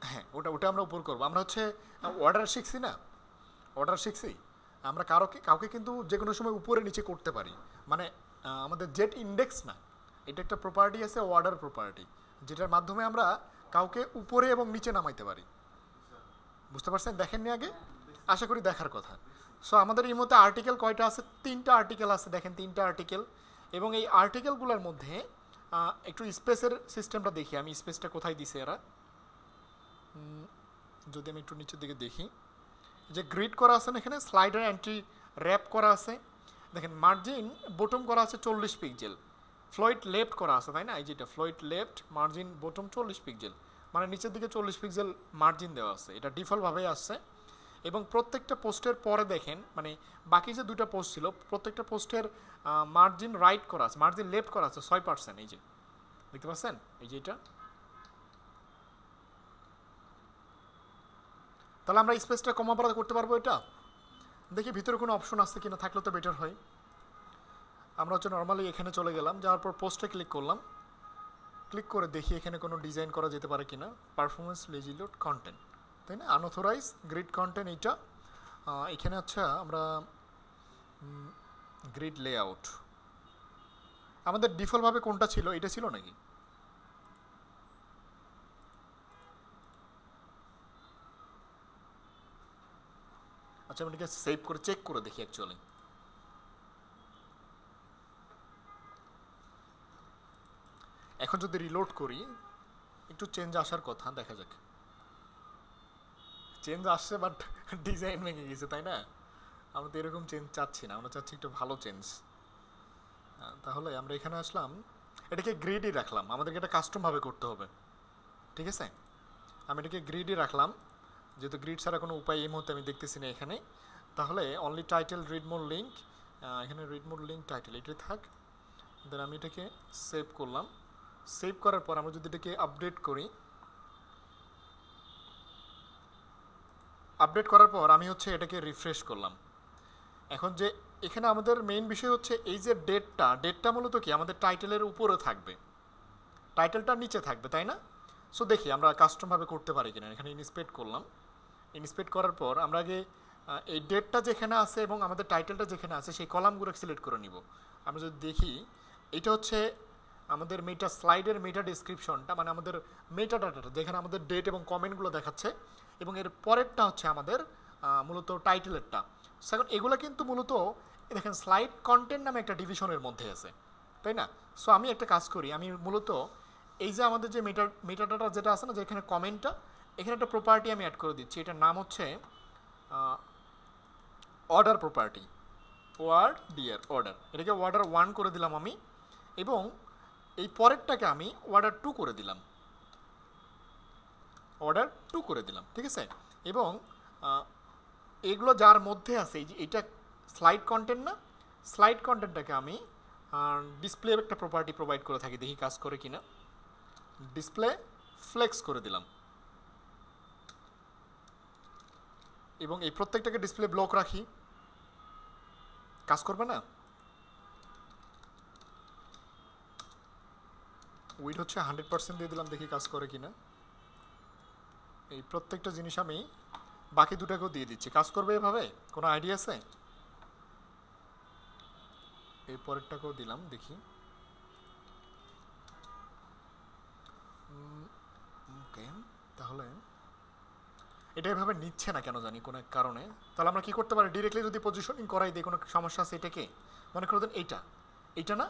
A: হ্যাঁ ওটা আমরা উপর করবো। আমরা হচ্ছে অর্ডার শিখছি না, অর্ডার শিখছি আমরা কাউকে কিন্তু যে কোনো সময় উপরে নিচে করতে পারি। মানে আমাদের জেট ইন্ডেক্স না, এটা একটা প্রপার্টি আছে অর্ডার প্রপার্টি, যেটার মাধ্যমে আমরা কাউকে উপরে এবং নিচে নামাইতে পারি। বুঝতে পারছেন? দেখেননি আগে? আশা করি দেখার কথা। সো আমাদের এই মধ্যে আর্টিকেল কয়টা আছে? 3টা আর্টিকেল আছে, দেখেন 3টা আর্টিকেল। এবং এই আর্টিকেলগুলোর মধ্যে একটু স্পেসের সিস্টেমটা দেখি, আমি স্পেসটা কোথায় দিছে এরা। যদি আমি একটু নিচের দিকে দেখি, যে গ্রিড করা আছে না এখানে, স্লাইডার এন্ট্রি র্যাপ করা আছে, দেখেন মার্জিন বটম করা আছে 40 পিক্সেল, ফ্লোইট লেফট করা আছে, তাই না? এই যেটা ফ্লোইট লেফট, মার্জিন বটম 40 পিক্সেল, মানে নিচের দিকে 40 পিক্সেল মার্জিন দেওয়া আছে। এটা ডিফল্টভাবেই আসছে। এবং প্রত্যেকটা পোস্টের পরে দেখেন, মানে বাকি যে 2টা পোস্ট ছিল প্রত্যেকটা পোস্টের মার্জিন রাইট করা আছে, মার্জিন লেফট করা আছে 6%। এই যে দেখতে পাচ্ছেন, এই যে এটা। তাহলে আমরা স্পেসটা কমাপাড়া করতে পারবো এটা। দেখি ভিতরে কোনো অপশন আছে কিনা, থাকলে তো বেটার হয়। আমরা হচ্ছে নর্মালি এখানে চলে গেলাম, যাওয়ার পর পোস্টে ক্লিক করলাম। ক্লিক করে দেখি এখানে কোনো ডিজাইন করা যেতে পারে কিনা। পারফরমেন্স লেজি লোড কন্টেন্ট, তাই না? আনঅথরাইজ গ্রিড কন্টেন্ট এইটা। এখানে আচ্ছা আমরা গ্রিড লেআউট, আমাদের ডিফল্টভাবে কোনটা ছিল, এটা ছিল নাকি? আচ্ছা আমি এটাকে সেভ করে চেক করে দেখি অ্যাকচুয়ালি। এখন যদি রিলোড করি, একটু চেঞ্জ আসার কথা, দেখা যাক। চেঞ্জ আসছে বাট ডিজাইন ভেঙে গেছে, তাই না? আমরা তো এরকম চেঞ্জ চাচ্ছি না, আমরা চাচ্ছি একটু ভালো চেঞ্জ। তাহলে আমরা এখানে আসলাম, এটাকে গ্রিডই রাখলাম, আমাদেরকে এটা কাস্টমভাবে করতে হবে, ঠিক আছে? আমি এটাকে গ্রিডই রাখলাম, যেহেতু গ্রিড ছাড়া কোনো উপায় এই মুহূর্তে আমি দেখতেছি না এখানে। তাহলে only title read more link, এখানে রিড মোর লিঙ্ক টাইটেল এটাই থাক। দেন আমি এটাকে সেভ করলাম। সেভ করার পর আমরা যদি এটাকে আপডেট করি, আপডেট করার পর আমি হচ্ছে এটাকে রিফ্রেশ করলাম। এখন যে এখানে আমাদের মেইন বিষয় হচ্ছে এই যে ডেটটা মূলত কি আমাদের টাইটেলের উপরে থাকবে, টাইটেলটা নিচে থাকবে, তাই না? সো দেখি আমরা কাস্টমভাবে করতে পারি কিনা। এখানে ইনস্পেক্ট করলাম। ইনস্পেক্ট করার পর আমরা আগে এই ডেটটা যেখানে আছে এবং আমাদের টাইটেলটা যেখানে আছে সেই কলামগুলো সিলেক্ট করে নিব। আমরা যদি দেখি, এটা হচ্ছে আমাদের মেটা স্লাইডের মেটা ডেসক্রিপশনটা, মানে আমাদের মেটা ডাটাটা যেখানে আমাদের ডেট এবং কমেন্টগুলো দেখাচ্ছে, এবং এর পরেরটা হচ্ছে আমাদের মূলত টাইটেলেরটা। এখন এগুলো কিন্তু মূলত দেখেন স্লাইড কন্টেন্ট নামে একটা ডিভিশনের মধ্যে আছে, তাই না? সো আমি একটা কাজ করি, আমি মূলত এই যে আমাদের যে মেটাডাটা যেটা আছে না, যে এখানে কমেন্টটা, এখানে একটা প্রপার্টি আমি অ্যাড করে দিচ্ছি, এটার নাম হচ্ছে order property, word dear order, এটাকে অর্ডার 1 করে দিলাম আমি, এবং এই পরেরটাকে আমি অর্ডার 2 করে দিলাম, অর্ডার 2 করে দিলাম, ঠিক আছে? এবং এগুলো যার মধ্যে আছে, এই যে এটা স্লাইড কন্টেন্ট না, স্লাইড কন্টেন্টটাকে আমি ডিসপ্লে একটা প্রপার্টি প্রোভাইড করে থাকি, দেখি কাজ করে কিনা। ডিসপ্লে ফ্লেক্স করে দিলাম, এবং এই প্রত্যেকটাকে ডিসপ্লে ব্লক রাখি, কাজ করবে না? উইড হচ্ছে 100% দিয়ে দিলাম, দেখি কাজ করে কিনা। এই প্রত্যেকটা জিনিস আমি বাকি দুটাকেও দিয়ে দিচ্ছি, কাজ করবে এভাবে? কোনো আইডিয়া আছে? এই পরেরটাকেও দিলাম, দেখি। ওকে, তাহলে এটা এভাবে নিচ্ছে না কেন জানি, কোনো এক কারণে। তাহলে আমরা কি করতে পারি, ডিরেক্টলি যদি পজিশনিং করাই দিই, কোনো সমস্যা আছে এটাকে? মনে করে দেন এইটা না,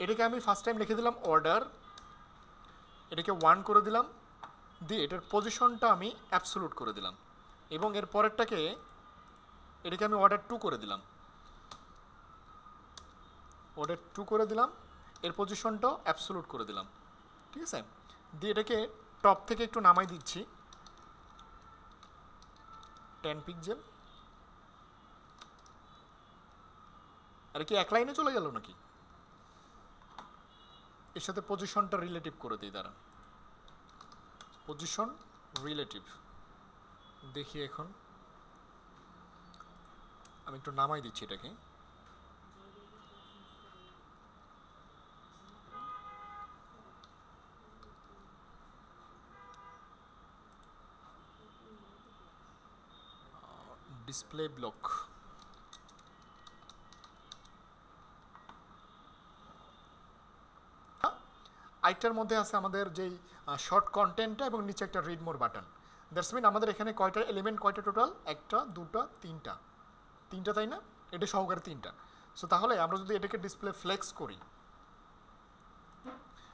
A: এটাকে আমি ফার্স্ট টাইম লিখে দিলাম অর্ডার, এটাকে 1 করে দিলাম, দিয়ে এটার পজিশনটা আমি অ্যাবসোলুট করে দিলাম, এবং এর পরেরটাকে এটাকে আমি অর্ডার 2 করে দিলাম, অর্ডার 2 করে দিলাম, এর পজিশনটাও অ্যাবসোলুট করে দিলাম, ঠিক আছে? দিয়ে এটাকে টপ থেকে একটু নামাই দিচ্ছি 10 পিক্সেল। আর কি এক লাইনে চলে গেল নাকি? এর সাথে পজিশনটা রিলেটিভ করে দিই, দাঁড়ান, পজিশন রিলেটিভ, দেখি এখন আমি একটু নামাই দিচ্ছি এটাকে। ডিসপ্লে ব্লক, আইটার মধ্যে আছে আমাদের যেই শর্ট কন্টেন্টটা, এবং নিচে একটা read more button. That's mean আমাদের এখানে কয়টা এলিমেন্ট, কয়টা টোটাল? একটা, দুটা, তিনটা, তাই না? এটা সহকারে 3টা। সো তাহলে আমরা যদি এটাকে ডিসপ্লে ফ্লেক্স করি,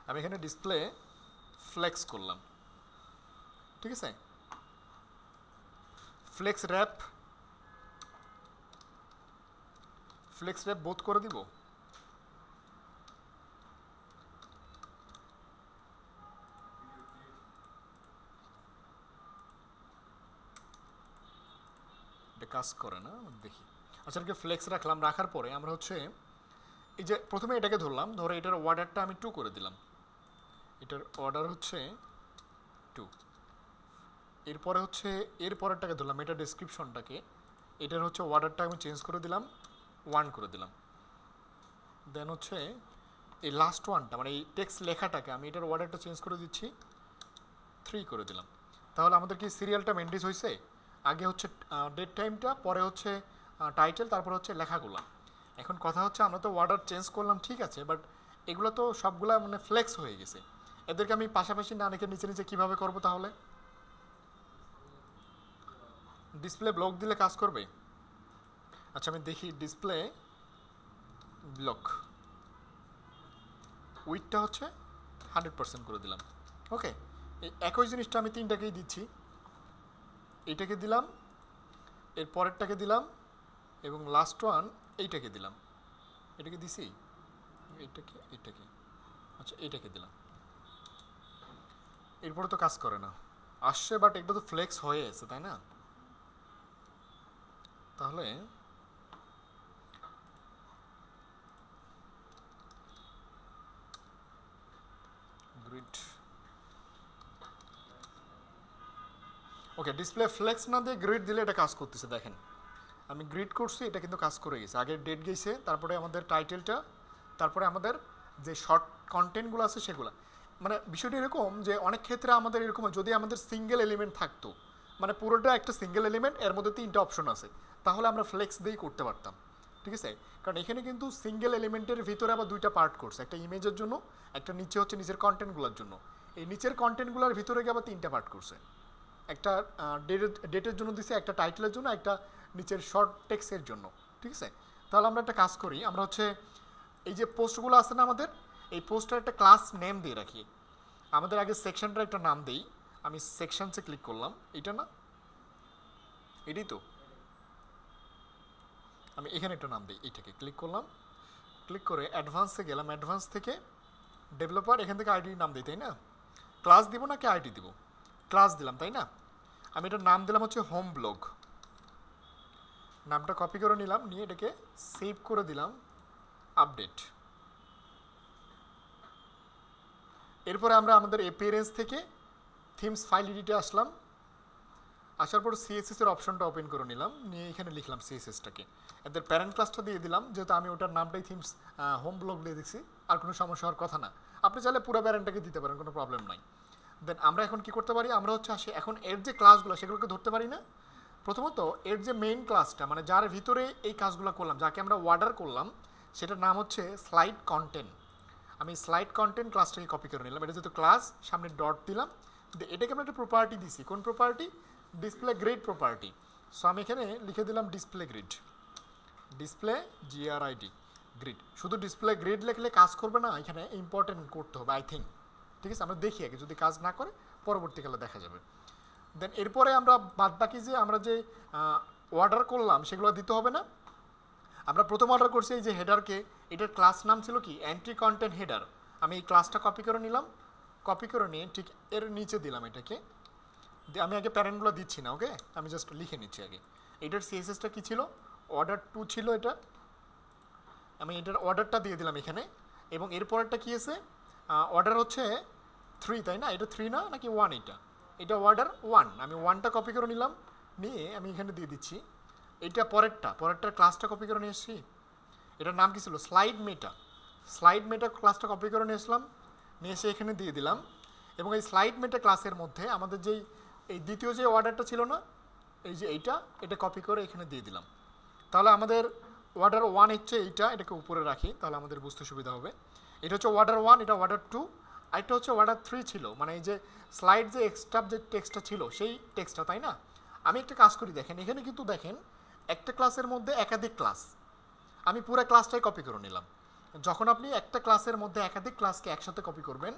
A: আমি এখানে ডিসপ্লে ফ্লেক্স করলাম, ঠিক আছে? ফ্লেক্স র্যাপ বোথ করে দিব, এটা কাজ করে না, দেখি। আচ্ছা, এটাকে ফ্লেক্স রাখলাম, রাখার পরে আমরা হচ্ছে এই যে প্রথমে এটাকে ধরলাম, ধরে এটার অর্ডারটা আমি 2 করে দিলাম, এটার অর্ডার হচ্ছে 2। এরপরে হচ্ছে এর পরেরটাকে ধরলাম, এটা ডেসক্রিপশনটাকে, এটার হচ্ছে অর্ডারটা আমি চেঞ্জ করে দিলাম, 1 করে দিলাম। দেন হচ্ছে এই লাস্ট ওয়ানটা, মানে এই টেক্সট লেখাটাকে আমি এটার অর্ডারটা চেঞ্জ করে দিচ্ছি, 3 করে দিলাম। তাহলে আমাদের কি সিরিয়ালটা মেনটেন হয়েছে? আগে হচ্ছে ডেট টাইমটা, পরে হচ্ছে টাইটেল, তারপর হচ্ছে লেখাগুলো। এখন কথা হচ্ছে আমরা তো অর্ডার চেঞ্জ করলাম, ঠিক আছে, বাট এগুলো তো সবগুলা মানে ফ্লেক্স হয়ে গেছে, এদেরকে আমি পাশাপাশি না রেখে নিচে নিচে কীভাবে করবো? তাহলে ডিসপ্লে ব্লক দিলে কাজ করবে? আচ্ছা, আমি দেখি, ডিসপ্লে ব্লক উইথটা হচ্ছে 100% করে দিলাম। ওকে, এই একই জিনিসটা আমি 3টাকেই দিচ্ছি, এইটাকে দিলাম, এর পরেরটাকে দিলাম, এবং লাস্ট ওয়ান এইটাকে দিলাম। এটাকে দিছি, এটাকে আচ্ছা এইটাকে দিলাম। এরপরে তো কাজ করে না, আসছে, বাট এটা তো ফ্লেক্স হয়ে আছে, তাই না? তাহলে গ্রিড, ওকে, ডিসপ্লে ফ্লেক্স না দিয়ে গ্রিড দিলে এটা কাজ করতেছে। দেখেন আমি গ্রিড করছি, এটা কিন্তু কাজ করে গেছে। আগে ডেট গেছে, তারপরে আমাদের টাইটেলটা, তারপরে আমাদের যে শর্ট কন্টেন্টগুলো আছে সেগুলো। মানে বিষয়টা এরকম যে অনেক ক্ষেত্রে আমাদের এরকম যদি আমাদের সিঙ্গেল এলিমেন্ট থাকতো, মানে পুরোটা একটা সিঙ্গেল এলিমেন্ট, এর মধ্যে 3টা অপশন আছে, তাহলে আমরা ফ্লেক্স দিয়েই করতে পারতাম, ঠিক আছে? কারণ এখানে কিন্তু সিঙ্গেল এলিমেন্টের ভিতরে আবার 2টা পার্ট করছে, একটা ইমেজের জন্য, একটা নিচে হচ্ছে নিচের কন্টেন্টগুলোর জন্য। এই নিচের কন্টেন্টগুলোর ভিতরে গিয়ে আবার 3টা পার্ট করছে, একটা ডেটের জন্য দিছে, একটা টাইটেলের জন্য, একটা নিচের শর্ট টেক্সটের জন্য, ঠিক আছে? তাহলে আমরা একটা কাজ করি, আমরা হচ্ছে এই যে পোস্টগুলো আছে না আমাদের, এই পোস্টের একটা ক্লাস নেম দিয়ে রাখি। আমাদের আগে সেকশনটার একটা নাম দেই। আমি সেকশনসে ক্লিক করলাম, এটা না, এটাই তো, আমি এখানে একটা নাম দিই, এইটাকে ক্লিক করলাম। ক্লিক করে অ্যাডভান্সে গেলাম, অ্যাডভান্স থেকে ডেভেলপার, এখান থেকে আইডি নাম দিই, তাই না? ক্লাস দিব নাকি আইডি দিব? ক্লাস দিলাম, তাই না? আমি এটার নাম দিলাম হচ্ছে হোম ব্লগ। নামটা কপি করে নিলাম, নিয়ে এটাকে সেভ করে দিলাম, আপডেট। এরপরে আমরা আমাদের অ্যাপিয়ারেন্স থেকে থিমস ফাইল এডিটে আসলাম। আসার পর সিএসএস এর অপশনটা ওপেন করে নিলাম, নিয়ে এখানে লিখলাম সিএসএসটাকে, এদের প্যারেন্ট ক্লাসটা দিয়ে দিলাম, যেহেতু আমি ওটার নামটাই থিমস হোম ব্লগ দিয়ে দিচ্ছি, আর কোনো সমস্যা হওয়ার কথা না। আপনি চাইলে পুরো প্যারেন্টটাকে দিতে পারেন, কোনো প্রবলেম নাই। দেন আমরা এখন কি করতে পারি, আমরা হচ্ছে আসি এখন এর যে ক্লাসগুলো সেগুলোকে ধরতে পারি না। প্রথমত এর যে মেইন ক্লাসটা, মানে যার ভিতরে এই কাজগুলো করলাম, যাকে আমরা অর্ডার করলাম, সেটার নাম হচ্ছে স্লাইড কন্টেন্ট। আমি স্লাইড কন্টেন্ট ক্লাসটাকে কপি করে নিলাম, এটা যেহেতু ক্লাস, সামনে ডট দিলাম, এটাকে আমরা একটা প্রপার্টি দিছি। কোন property? Display grid property. So আমি এখানে লিখে দিলাম ডিসপ্লে গ্রিড, ডিসপ্লে জিআরআইডি গ্রিড। শুধু ডিসপ্লে গ্রিড লিখলে কাজ করবে না, এখানে ইম্পর্টেন্ট করতে হবে আই থিঙ্ক। ঠিক আছে, আমরা দেখি আগে, যদি কাজ না করে পরবর্তীকালে দেখা যাবে। দেন এরপরে আমরা বাদ বাকি যে আমরা যে অর্ডার করলাম সেগুলো দিতে হবে না। আমরা প্রথম অর্ডার করছি এই যে হেডারকে, এটার ক্লাস নাম ছিল কি এন্ট্রি কন্টেন্ট হেডার। আমি এই ক্লাসটা কপি করে নিলাম, কপি করে নিয়ে ঠিক এর নিচে দিলাম এটাকে। আমি আগে প্যারেন্টগুলো দিচ্ছি না, ওকে, আমি জাস্ট লিখে নিচ্ছি আগে। এটার সিএসএসটা কী ছিল? অর্ডার 2 ছিল এটা, আমি এটার অর্ডারটা দিয়ে দিলাম এখানে। এবং এরপরেরটা কী আছে? অর্ডার হচ্ছে 3, তাই না? এটা 3 না, নাকি 1? এটা অর্ডার 1, আমি 1টা কপি করে নিলাম, নিয়ে আমি এখানে দিয়ে দিচ্ছি। এটা পরেরটার ক্লাসটা কপি করে নিয়ে এসেছি, এটার নাম কী ছিল? স্লাইড মেটা। স্লাইড মেটা ক্লাসটা কপি করে নিয়ে আসলাম, নিয়ে এসে এখানে দিয়ে দিলাম। এবং এই স্লাইড মেটা ক্লাসের মধ্যে আমাদের যেই এই দ্বিতীয় যে অর্ডারটা ছিল না, এই যে এটা কপি করে এখানে দিয়ে দিলাম। তাহলে আমাদের অর্ডার 1 হচ্ছে এইটা, এটাকে উপরে রাখি তাহলে আমাদের বুঝতে সুবিধা হবে। এটা হচ্ছে অর্ডার 1, এটা অর্ডার 2, আর এটা হচ্ছে অর্ডার 3 ছিল, মানে এই যে স্লাইড যে এক্সট্রা যে টেক্সটটা ছিল সেই টেক্সটটা, তাই না? আমি একটা কাজ করি, দেখেন এখানে কিন্তু দেখেন একটা ক্লাসের মধ্যে একাধিক ক্লাস, আমি পুরো ক্লাসটাই কপি করে নিলাম। যখন আপনি একটা ক্লাসের মধ্যে একাধিক ক্লাসকে একসাথে কপি করবেন,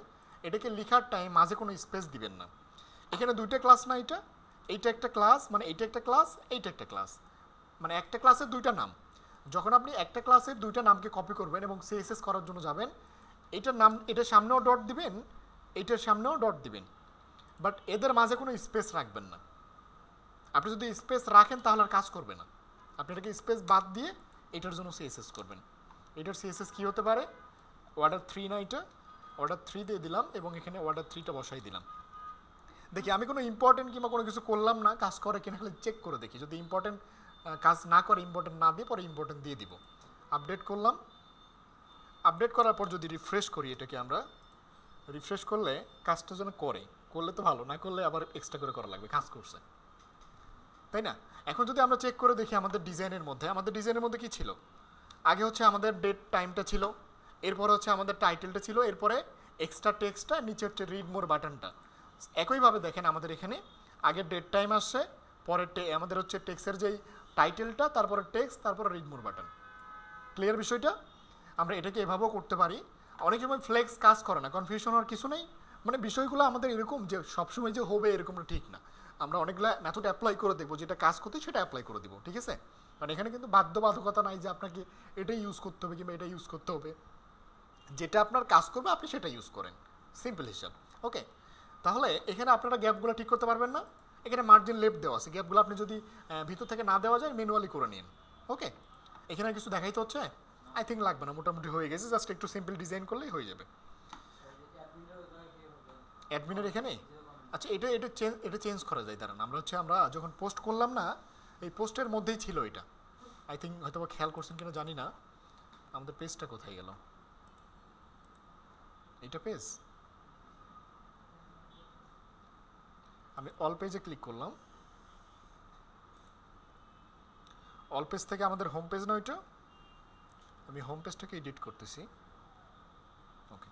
A: এটাকে লেখার টাইম মাঝে কোনো স্পেস দিবেন না। এখানে 2টা ক্লাস না, এইটা একটা ক্লাস, মানে এইটা একটা ক্লাস, এইটা একটা ক্লাস, মানে একটা ক্লাসের 2টা নাম। যখন আপনি একটা ক্লাসের 2টা নামকে কপি করবেন এবং সিএসএস করার জন্য যাবেন, এইটার নাম, এটার সামনেও ডট দিবেন, এইটার সামনেও ডট দিবেন, বাট এদের মাঝে কোনো স্পেস রাখবেন না। আপনি যদি স্পেস রাখেন তাহলে আর কাজ করবে না। আপনি এটাকে স্পেস বাদ দিয়ে এটার জন্য সিএসএস করবেন। এটার সিএসএস কী হতে পারে? অর্ডার 3 না, এটা অর্ডার 3 দিয়ে দিলাম এবং এখানে অর্ডার 3টা বসাই দিলাম। দেখি আমি কোনো ইম্পর্টেন্ট কিংবা কোনো কিছু করলাম না, কাজ করে কিনা খালি চেক করে দেখি। যদি ইম্পর্টেন্ট কাজ না করে, ইম্পর্টেন্ট না দিয়ে পরে ইম্পর্টেন্ট দিয়ে দিব। আপডেট করলাম, আপডেট করার পর যদি রিফ্রেশ করি, এটাকে আমরা রিফ্রেশ করলে কাজটা যেন করলে তো ভালো, না করলে আবার এক্সট্রা করে করা লাগবে, কাজ করছে, তাই না? এখন যদি আমরা চেক করে দেখি আমাদের ডিজাইনের মধ্যে কী ছিল? আগে হচ্ছে আমাদের ডেট টাইমটা ছিল, এরপরে হচ্ছে আমাদের টাইটেলটা ছিল, এরপরে এক্সট্রা টেক্সটটা, নিচে হচ্ছে রিড মোর বাটনটা। একইভাবে দেখেন আমাদের এখানে আগে ডেট টাইম আসছে, পরে আমাদের হচ্ছে টেক্সের যেই টাইটেলটা, তারপরে টেক্সট, তারপরে রিড মোর বাটন। ক্লিয়ার বিষয়টা? আমরা এটাকে এভাবেও করতে পারি। অনেক সময় ফ্লেক্স কাজ করে না, কনফিউশন হওয়ার কিছু নেই। মানে বিষয়গুলো আমাদের এরকম যে সবসময় যে হবে এরকমটা ঠিক না। আমরা অনেকগুলো মেথড অ্যাপ্লাই করে দেখবো, যেটা কাজ করতে সেটা অ্যাপ্লাই করে দিব, ঠিক আছে? মানে এখানে কিন্তু বাধ্যবাধকতা নাই যে আপনাকে এটাই ইউজ করতে হবে কিংবা এটা ইউজ করতে হবে। যেটা আপনার কাজ করবে আপনি সেটা ইউজ করেন, সিম্পল হিসাব। ওকে, তাহলে এখানে আপনারা গ্যাপগুলো ঠিক করতে পারবেন না। এখানে মার্জিন লেফট দেওয়া আছে, গ্যাপগুলো আপনি যদি ভিতর থেকে না দেওয়া যায় ম্যানুয়ালি করে নিন। ওকে, এখানে কিছু দেখাইতে হচ্ছে? আই থিঙ্ক লাগবে না, মোটামুটি হয়ে গেছে, জাস্ট একটু সিম্পল ডিজাইন করলেই হয়ে যাবে। অ্যাডমিনের এখানে, আচ্ছা, এটা চেঞ্জ করা যায়। দাঁড়ান, আমরা যখন পোস্ট করলাম না, এই পোস্টের মধ্যেই ছিল এটা। আই থিঙ্ক হয়তো বা খেয়াল করছেন কিনা জানি না। আমাদের পেজটা কোথায় গেল? এটা পেজ, আমি অল পেজে ক্লিক করলাম। অল পেজ থেকে আমাদের হোম পেজ না ওইটা, আমি হোম পেজটাকে এডিট করতেছি। ওকে,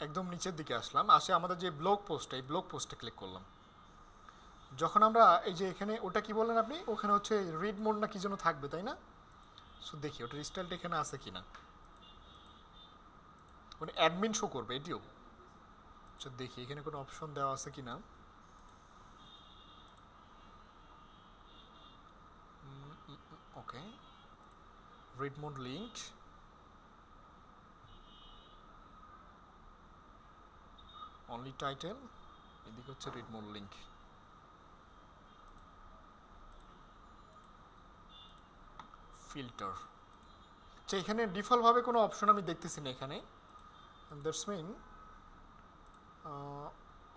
A: একদম নিচের দিকে আসলাম, আসে আমাদের যে ব্লগ পোস্ট, এই ব্লগ পোস্টে ক্লিক করলাম। যখন আমরা এই যে এখানে, ওটা কি বললেন আপনি? ওখানে হচ্ছে রিড মোড না কি যেন থাকবে, তাই না? সো দেখি ওটার স্টাইলটা এখানে আছে কিনা, মানে অ্যাডমিন শো করবে এটিও। আচ্ছা দেখি এখানে কোনো অপশন দেওয়া আছে কিনা। Okay, read mode link, only title, এদিকে হচ্ছে রিড মোড লিঙ্ক। ফিল্টার, আচ্ছা এখানে ডিফল্টভাবে কোনো অপশন আমি দেখতেছি না এখানে। দ্যাটস মিন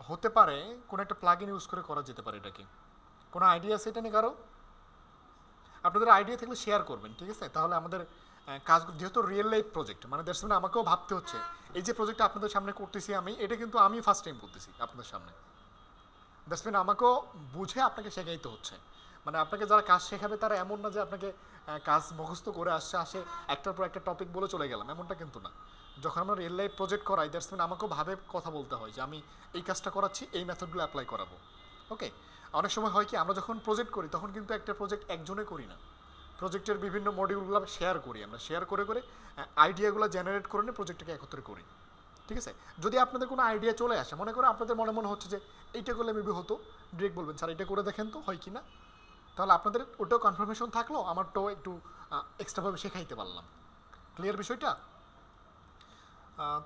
A: হতে পারে কোনো একটা প্লাগ ইন ইউজ করে করা যেতে পারে এটাকে। কোনো আইডিয়া আছে এটা নিয়ে কারো? আপনাদের আইডিয়া থাকলে শেয়ার করবেন, ঠিক আছে? তাহলে আমাদের কাজ, যেহেতু রিয়েল লাইফ প্রজেক্ট, মানে দ্যাটস মিন আমাকেও ভাবতে হচ্ছে এই যে প্রজেক্টটা আপনাদের সামনে করতেছি আমি, এটা কিন্তু আমি ফার্স্ট টাইম করতেছি আপনাদের সামনে। দ্যাটস মিন আমাকেও বুঝে আপনাকে শেখাইতে হচ্ছে। মানে আপনাকে যারা কাজ শেখাবে তারা এমন না যে আপনাকে কাজ মুখস্থ করে আসে একটার পর একটা টপিক বলে চলে গেলাম, এমনটা কিন্তু না। যখন আমরা রিয়েল লাইফ প্রজেক্ট করাই, দ্যাটস মিন আমাকেও ভাবে কথা বলতে হয় যে আমি এই কাজটা করাচ্ছি, এই মেথডগুলো অ্যাপ্লাই করাবো। ওকে, অনেক সময় হয় কি আমরা যখন প্রজেক্ট করি তখন কিন্তু একটা প্রজেক্ট একজনে করি না, প্রজেক্টের বিভিন্ন মডিউলগুলো শেয়ার করি, আমরা শেয়ার করে করে আইডিয়াগুলো জেনারেট করে নিয়ে প্রজেক্টটাকে একত্রে করি, ঠিক আছে? যদি আপনাদের কোনো আইডিয়া চলে আসে, মনে করে আপনাদের মনে হচ্ছে যে এইটা করলে মেবি হতো, ডিরেক্ট বলবেন স্যার এটা করে দেখেন তো হয় কি না, তাহলে আপনাদের ওটাও কনফার্মেশন থাকলো, আমারটাও একটু এক্সট্রাভাবে শেখাইতে পারলাম। ক্লিয়ার বিষয়টা?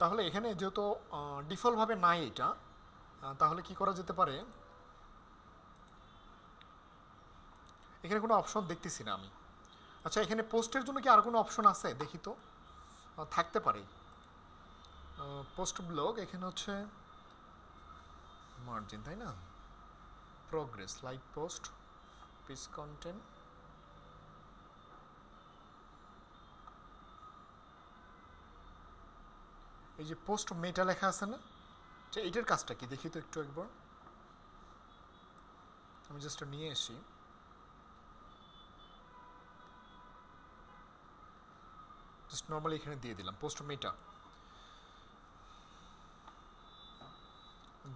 A: তাহলে এখানে যেহেতু ডিফল্টভাবে নাই এটা, তাহলে কি করা যেতে পারে, এখানে কোনো অপশন দেখতেছি না আমি। আচ্ছা এখানে পোস্টের জন্য কি আর কোনো অপশন আছে দেখি তো, থাকতে পারে। পোস্ট ব্লগ, এখানে হচ্ছে মার্জিন, তাই না? Progress, like post, piece content, এই যে পোস্ট মেটা লেখা আছে না, আচ্ছা এইটার কাজটা কি দেখি তো একটু একবার, আমি জাস্ট নিয়ে আসি। জাস্ট নর্মালি এখানে দিয়ে দিলাম পোস্ট মেটা,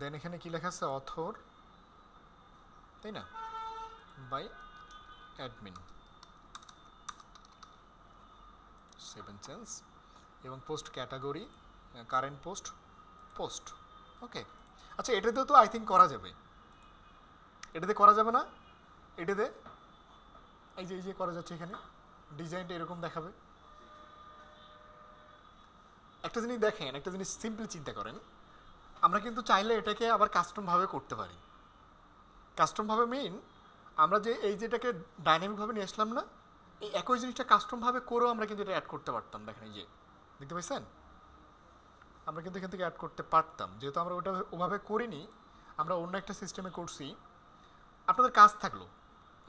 A: দেন এখানে কি লেখা আছে, অথর, তাই না, বাই অ্যাডমিন, 7 সেন্স, এবং post category, current post, post. Okay, আচ্ছা এটাতেও তো আই থিঙ্ক করা যাবে, এটাতে করা যাবে না? এটাতে এই যে করা যাচ্ছে, এখানে ডিজাইনটা এরকম দেখাবে। একটা জিনিস দেখেন, একটা জিনিস সিম্পল চিন্তা করেন, আমরা কিন্তু চাইলে এটাকে আবার কাস্টমভাবে করতে পারি। কাস্টমভাবে মিন আমরা যে এই যেটাকে ডাইনামিকভাবে নিয়ে আসলাম না, এই একই জিনিসটা কাস্টমভাবে করেও আমরা কিন্তু এটা অ্যাড করতে পারতাম। দেখেন এই যে, দেখতে পাইছেন, আমরা কিন্তু এখান থেকে অ্যাড করতে পারতাম, যেহেতু আমরা ওটা ওভাবে করিনি, আমরা অন্য একটা সিস্টেমে করছি। আপনাদের কাজ থাকলো,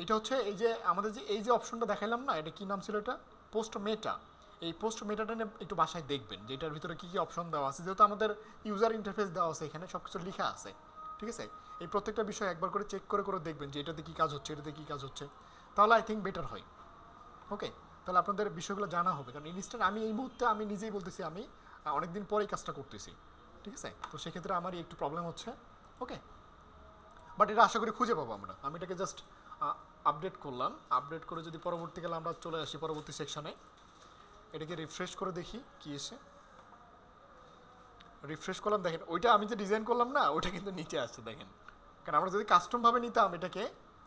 A: এটা হচ্ছে এই যে আমাদের যে এই যে অপশনটা দেখাইলাম না, এটা কি নাম ছিল, এটা পোস্ট মেটা। এই পোস্ট মেটাটা নিয়ে একটু বাসায় দেখবেন যে এটার ভিতরে কী কী অপশন দেওয়া আছে, যেহেতু আমাদের ইউজার ইন্টারফেস দেওয়া আছে, এখানে সব কিছু লেখা আছে, ঠিক আছে? এই প্রত্যেকটা বিষয় একবার করে চেক করে করে দেখবেন যে এটাতে কী কাজ হচ্ছে, এটাতে কী কাজ হচ্ছে, তাহলে আই থিঙ্ক বেটার হয়। ওকে, তাহলে আপনাদের বিষয়গুলো জানা হবে, কারণ ইনস্ট্যান্ট আমি এই মুহূর্তে আমি নিজেই বলতেছি আমি অনেকদিন পরেই কাজটা করতেছি, ঠিক আছে? তো সেক্ষেত্রে আমারই একটু প্রবলেম হচ্ছে। ওকে, বাট এটা আশা করি খুঁজে পাবো আমরা। আমি এটাকে জাস্ট আপডেট করলাম, আপডেট করে যদি পরবর্তীকালে আমরা চলে আসি পরবর্তী সেকশনে, এটাকে রিফ্রেশ করে দেখি কি এসে। রিফ্রেশ করলাম, দেখেন ওইটা আমি যে ডিজাইন করলাম না, ওইটা কিন্তু নিচে আসছে দেখেন। কারণ আমরা যদি কাস্টমভাবে নিতাম এটাকে,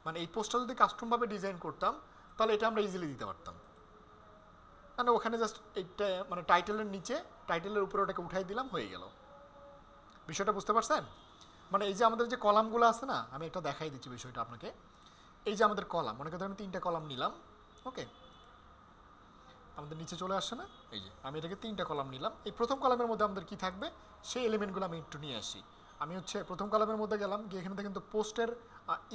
A: মানে এই পোস্টটা যদি কাস্টমভাবে ডিজাইন করতাম, তাহলে এটা আমরা ইজিলি দিতে পারতাম। মানে ওখানে জাস্ট এইটা মানে টাইটেলের নিচে, টাইটেলের উপরে ওটাকে উঠাই দিলাম, হয়ে গেল। বিষয়টা বুঝতে পারছেন? মানে এই যে আমাদের যে কলামগুলো আছে না, আমি এটা দেখাই দিচ্ছি বিষয়টা আপনাকে। এই যে আমাদের কলাম, মনে করেন আমি 3টা কলাম নিলাম, ওকে, আমাদের নিচে চলে আসছে না, এই যে আমি এটাকে 3টা কলাম নিলাম। এই প্রথম কলামের মধ্যে আমাদের কি থাকবে সেই এলিমেন্টগুলো আমি একটু নিয়ে আসি। আমি হচ্ছে প্রথম কলামের মধ্যে গেলাম, গিয়ে এখানে কিন্তু পোস্টের